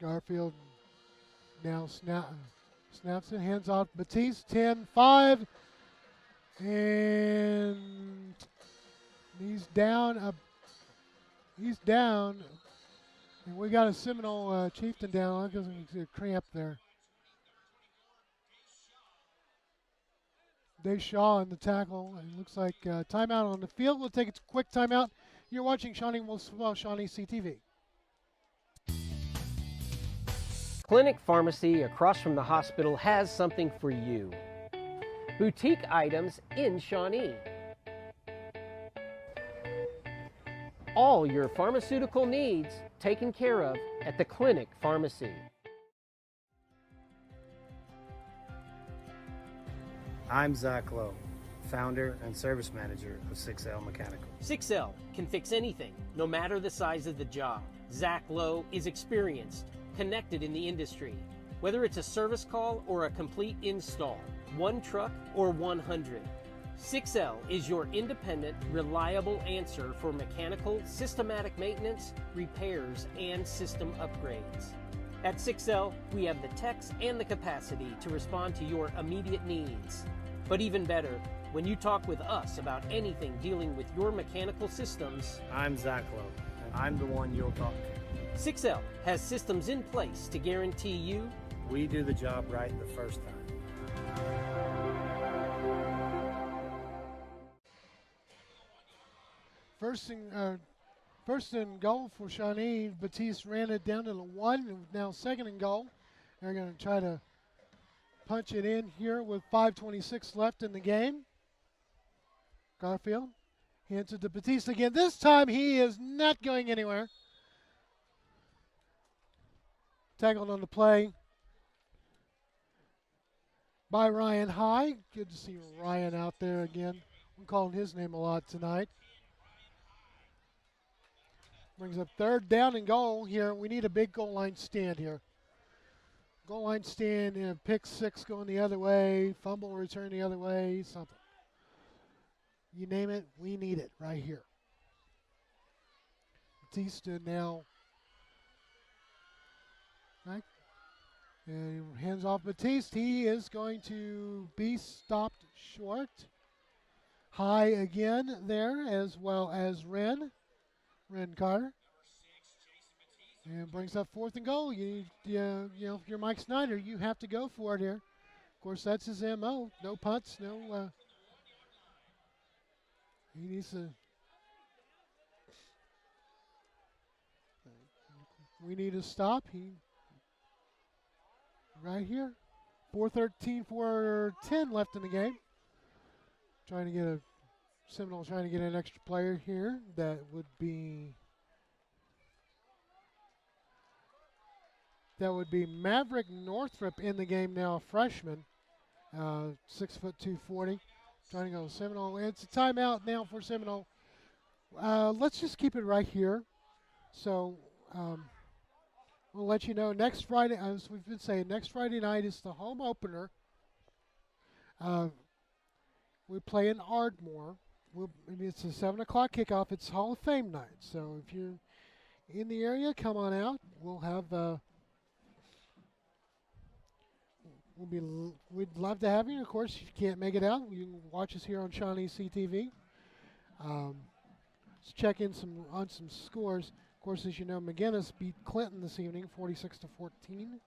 Garfield now snaps it, hands off Batiste, 10-5, and he's down. And we got a Seminole Chieftain down because he's a cramp there. Shaw in the tackle. It looks like timeout on the field. We'll take a quick timeout. You're watching Shawnee Football, Shawnee CTV. Clinic Pharmacy across from the hospital has something for you. Boutique items in Shawnee. All your pharmaceutical needs taken care of at the Clinic Pharmacy. I'm Zach Lowe, founder and service manager of 6L Mechanical. 6L can fix anything, no matter the size of the job. Zach Lowe is experienced, connected in the industry. Whether it's a service call or a complete install, one truck or 100, 6L is your independent, reliable answer for mechanical, systematic maintenance, repairs, and system upgrades. At 6L, we have the techs and the capacity to respond to your immediate needs. But even better, when you talk with us about anything dealing with your mechanical systems, I'm Zach Lowe, and I'm the one you'll talk to. 6L has systems in place to guarantee you we do the job right the first time. First and goal for Shawnee. Batiste ran it down to the 1, and now second and goal. They're going to try to punch it in here with 5:26 left in the game. Garfield hands it to Batiste again. This time he is not going anywhere. Tackled on the play by Ryan High. Good to see Ryan out there again. I'm calling his name a lot tonight. Brings up third down and goal here. We need a big goal line stand here. Goal line stand, pick six going the other way, fumble return the other way, something. You name it, we need it right here. Batista now. Right. And hands off Batiste. He is going to be stopped short. High again there, as well as Ren Carter. And brings up fourth and goal. You know, if you're Mike Snyder, you have to go for it here. Of course, that's his MO. No punts, no. He needs to. We need to stop. Right here. 4:13, 4:10 left in the game. Seminole trying to get an extra player here. That would be Maverick Northrup in the game now, a freshman. 6 foot 240. Trying to go Seminole. It's a timeout now for Seminole. Let's just keep it right here. So we'll let you know next Friday, as we've been saying, next Friday night is the home opener. We play in Ardmore. It's a 7 o'clock kickoff. It's Hall of Fame night. So if you're in the area, come on out. We'll have. We'd love to have you. Of course, if you can't make it out, you can watch us here on Shawnee CTV. Let's check in on some scores. Of course, as you know, McGinnis beat Clinton this evening, 46-14.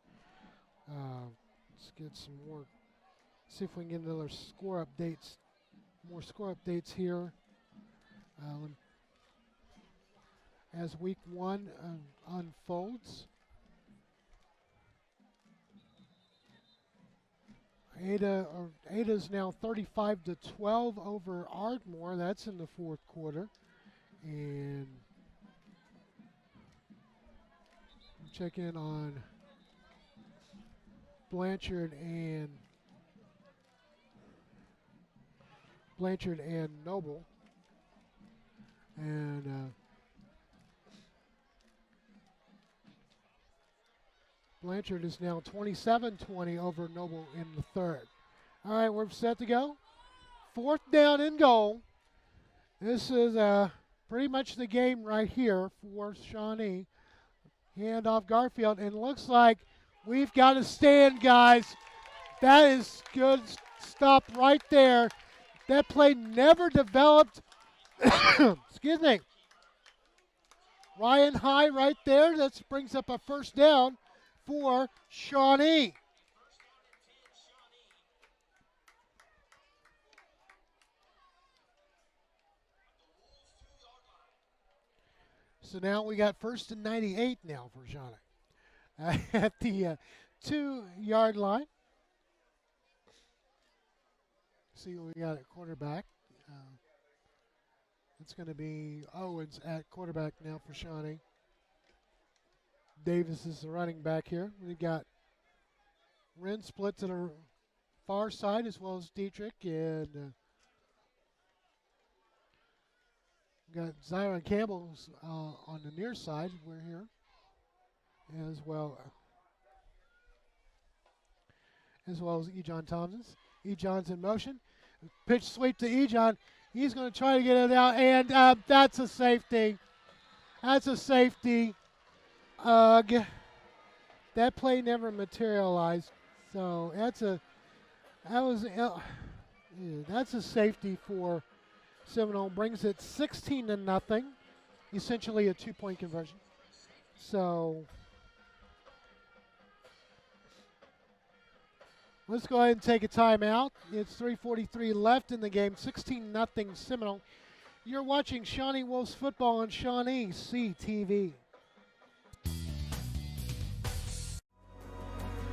Let's get some more. See if we can get another score updates. More score updates here. As week 1 unfolds. Ada's now 35-12 over Ardmore. That's in the fourth quarter. And check in on Blanchard and Noble. And Blanchard is now 27-20 over Noble in the third. All right, we're set to go. Fourth down and goal. This is pretty much the game right here for Shawnee. Hand off Garfield, and looks like we've got to stand, guys. That is good stop right there. That play never developed. Excuse me. Ryan High right there. That brings up a first down for Shawnee. So now we got first and 98 now for Shawnee at the 2-yard line. See what we got at quarterback. It's going to be Owens at quarterback now for Shawnee. Davis is the running back here. We've got Wren split to the far side as well as Dietrich, and got Zyron Campbell on the near side. We're here as well as Ejon Thompson. Ejon's in motion. Pitch sweep to Ejon. He's going to try to get it out, and that's a safety. That's a safety. That play never materialized, so that's a safety for Seminole. Brings it 16-0, essentially a 2-point conversion. So let's go ahead and take a timeout. It's 3:43 left in the game, 16-0 Seminole. You're watching Shawnee Wolves football on Shawnee CTV.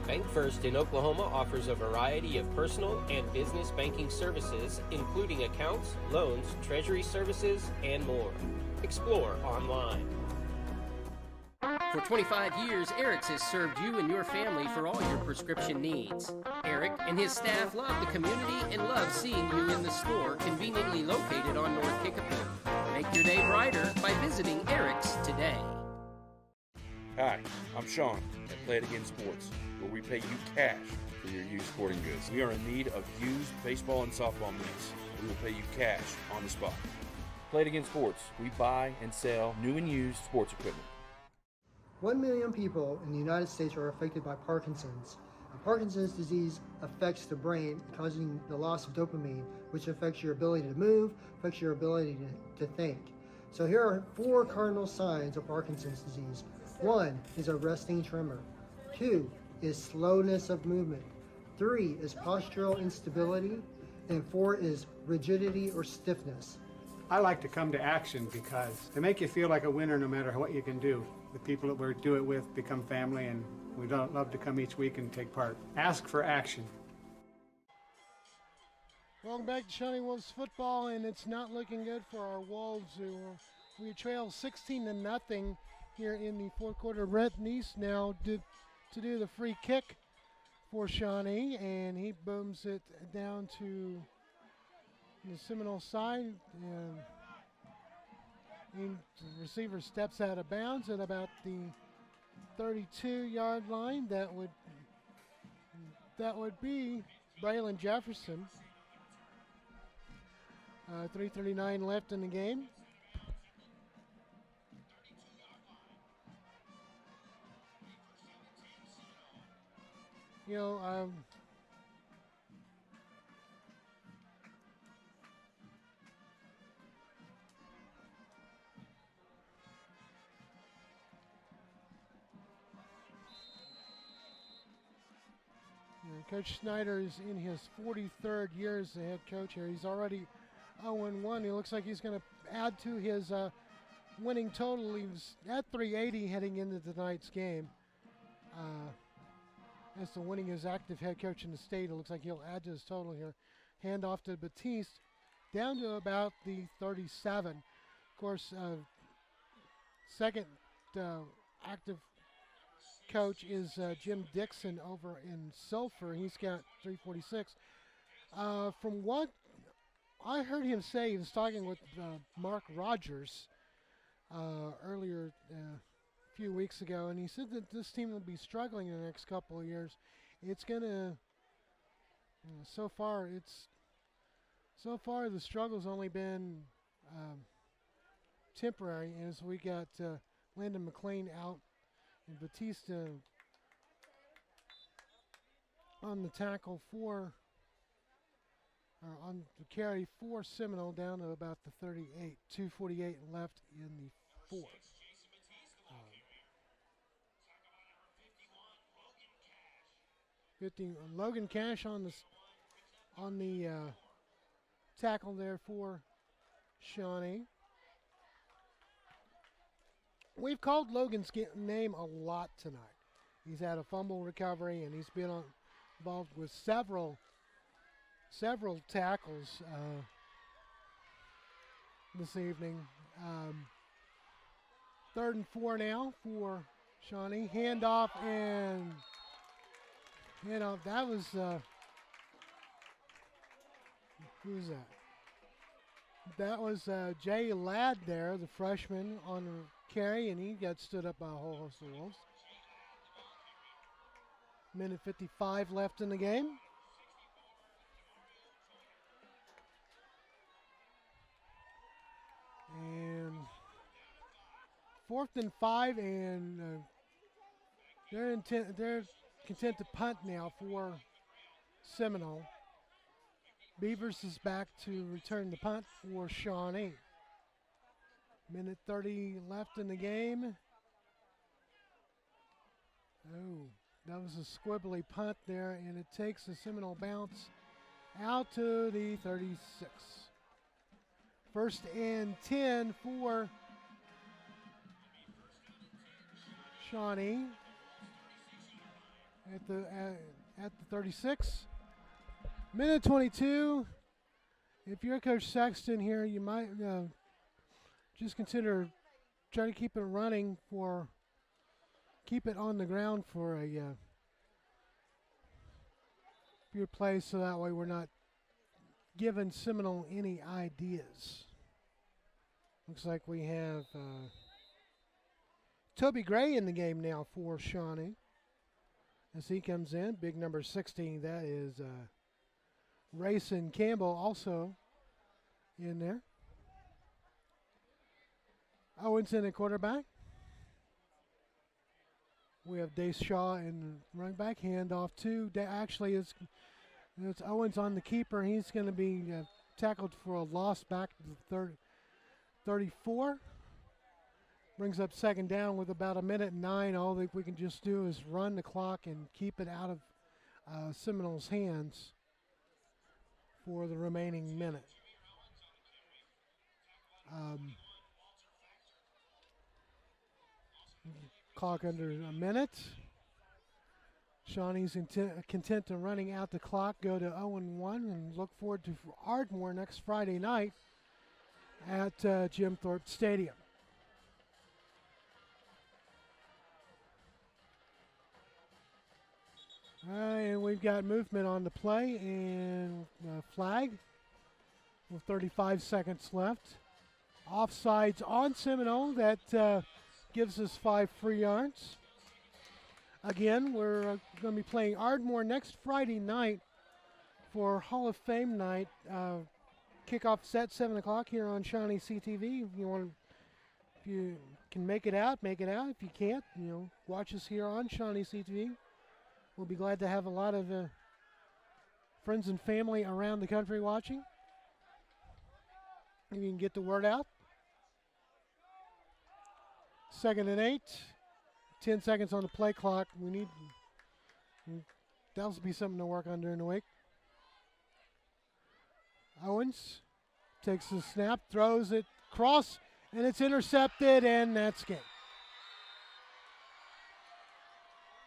Bank First in Oklahoma offers a variety of personal and business banking services, including accounts, loans, treasury services, and more. Explore online. For 25 years, Eric's has served you and your family for all your prescription needs. Eric and his staff love the community and love seeing you in the store, conveniently located on North Kickapoo. Make your day brighter by visiting Eric's today. Hi, I'm Sean at Play It Again Sports, where we pay you cash for your used sporting goods. We are in need of used baseball and softball mitts. We will pay you cash on the spot. Play It Again Sports. We buy and sell new and used sports equipment. 1 million people in the United States are affected by Parkinson's. Parkinson's disease affects the brain, causing the loss of dopamine, which affects your ability to move, affects your ability to think. So here are 4 cardinal signs of Parkinson's disease. 1 is a resting tremor. 2 is slowness of movement. 3 is postural instability. And 4 is rigidity or stiffness. I like to come to action because they make you feel like a winner no matter what you can do. The people that we do it with become family, and we don't love to come each week and take part. Ask for action. Welcome back to Shawnee Wolves football, and it's not looking good for our Wolves, who we trail 16-0 here in the fourth quarter. Rhett Neese now to do the free kick for Shawnee, and he booms it down to the Seminole side, and the receiver steps out of bounds at about the 32-yard line. That would be Braylon Jefferson. 3:39 left in the game. You know, Coach Snyder is in his 43rd year as the head coach here. He's already 0-1. He looks like he's going to add to his winning total. He was at 380 heading into tonight's game. as the winningest active head coach in the state. It looks like he'll add to his total here. Hand off to Batiste, down to about the 37. Of course, second active coach is Jim Dixon over in Sulphur. He's got 346. From what I heard him say, he was talking with Mark Rogers earlier a few weeks ago, and he said that this team will be struggling in the next couple of years. It's going to, so far the struggle's only been temporary, as we got Landon McLean out and Batista on the tackle for, or on the carry for Seminole, down to about the 38. 2:48 left in the fourth. Logan Cash on the tackle there for Shawnee. We've called Logan's name a lot tonight. He's had a fumble recovery, and he's been involved with several tackles this evening. 3rd and 4 now for Shawnee. Handoff, and that was who's that? That was Jay Ladd there, the freshman on the carry, and he got stood up by a whole host of Wolves. Minute 55 left in the game. And 4th and 5, and they're content to punt now for Seminole. Beavers is back to return the punt for Shawnee. Minute 30 left in the game. Oh, that was a squibbly punt there, and it takes the Seminole bounce out to the 36. 1st and 10 for Shawnee at the 36. Minute 22. If you're Coach Sexton here, you might just consider trying to keep it running keep it on the ground for a few plays, so that way we're not giving Seminole any ideas. Looks like we have Toby Gray in the game now for Shawnee. As he comes in, big number 16, that is Rayson Campbell also in there. Owens in at quarterback. We have Dace Shaw in running back. Handoff to, actually it's Owens on the keeper. He's going to be tackled for a loss back to the 34. Brings up 2nd down with about 1:09. All that we can just do is run the clock and keep it out of Seminole's hands for the remaining minute. Clock under a minute. Shawnee's content to running out the clock, go to 0-1, and look forward to Ardmore next Friday night at Jim Thorpe Stadium. All right, and we've got movement on the play and flag with 35 seconds left. Offsides on Seminole. That gives us 5 free yards. Again, we're going to be playing Ardmore next Friday night for Hall of Fame night. Kickoff set 7 o'clock here on Shawnee CTV. If you can make it out, make it out. If you can't, watch us here on Shawnee CTV. We'll be glad to have a lot of friends and family around the country watching. If you can get the word out. 2nd and 8. 10 seconds on the play clock. That'll be something to work on during the week. Owens takes the snap, throws it cross, and it's intercepted, and that's game.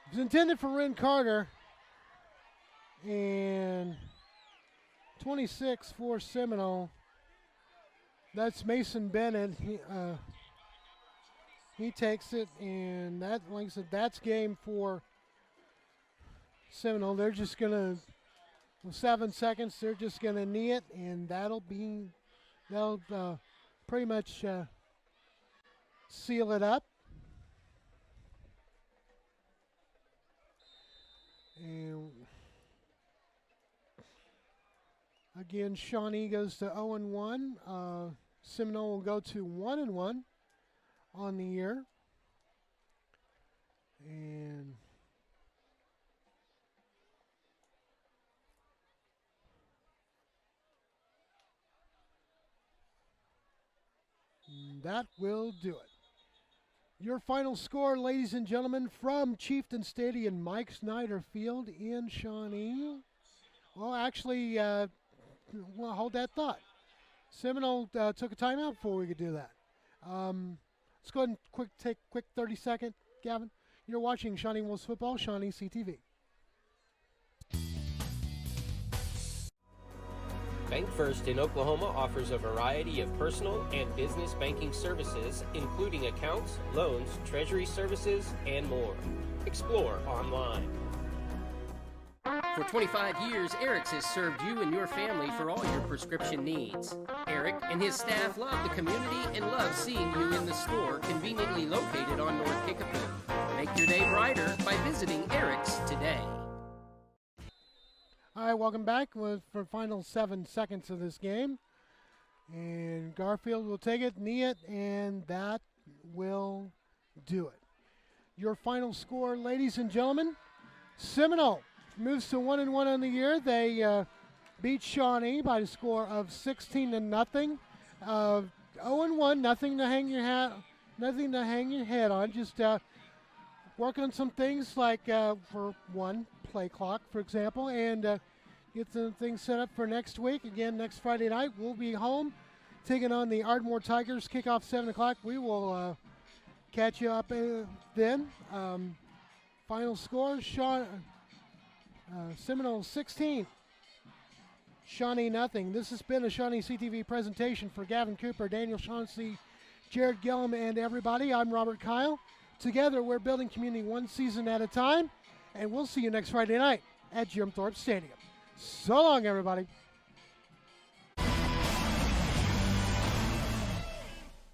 It was intended for Ren Carter. And 26 for Seminole. That's Mason Bennett. He takes it, and that, like I said, that's game for Seminole. They're just going to, with 7 seconds, they're just going to knee it, and that'll pretty much seal it up. And again, Shawnee goes to 0-1. Seminole will go to 1-1 on the year. And that will do it. Your final score, ladies and gentlemen, from Chieftain Stadium, Mike Snyder Field in Shawnee. Well, actually, hold that thought. Seminole took a timeout before we could do that. Let's go ahead and take a quick 30-second. Gavin, you're watching Shawnee Wolves Football, Shawnee CTV. Bank First in Oklahoma offers a variety of personal and business banking services, including accounts, loans, treasury services, and more. Explore online. For 25 years, Eric's has served you and your family for all your prescription needs. Eric and his staff love the community and love seeing you in the store conveniently located on North Kickapoo. Make your day brighter by visiting Eric's today. All right, welcome back for the final 7 seconds of this game. And Garfield will take it, knee it, and that will do it. Your final score, ladies and gentlemen, Seminole moves to 1-1 on the year. They beat Shawnee by the score of 16-0. 0-1, nothing to hang your head on. Just work on some things like, for one, play clock, for example, and get some things set up for next week. Again, next Friday night, we'll be home taking on the Ardmore Tigers. Kickoff 7 o'clock. We will catch you up then. Final score, Seminole 16, Shawnee nothing. This has been a Shawnee CTV presentation for Gavin Cooper, Daniel Shaughnessy, Jared Gillum, and everybody. I'm Robert Kyle. Together, we're building community one season at a time, and we'll see you next Friday night at Jim Thorpe Stadium. So long, everybody.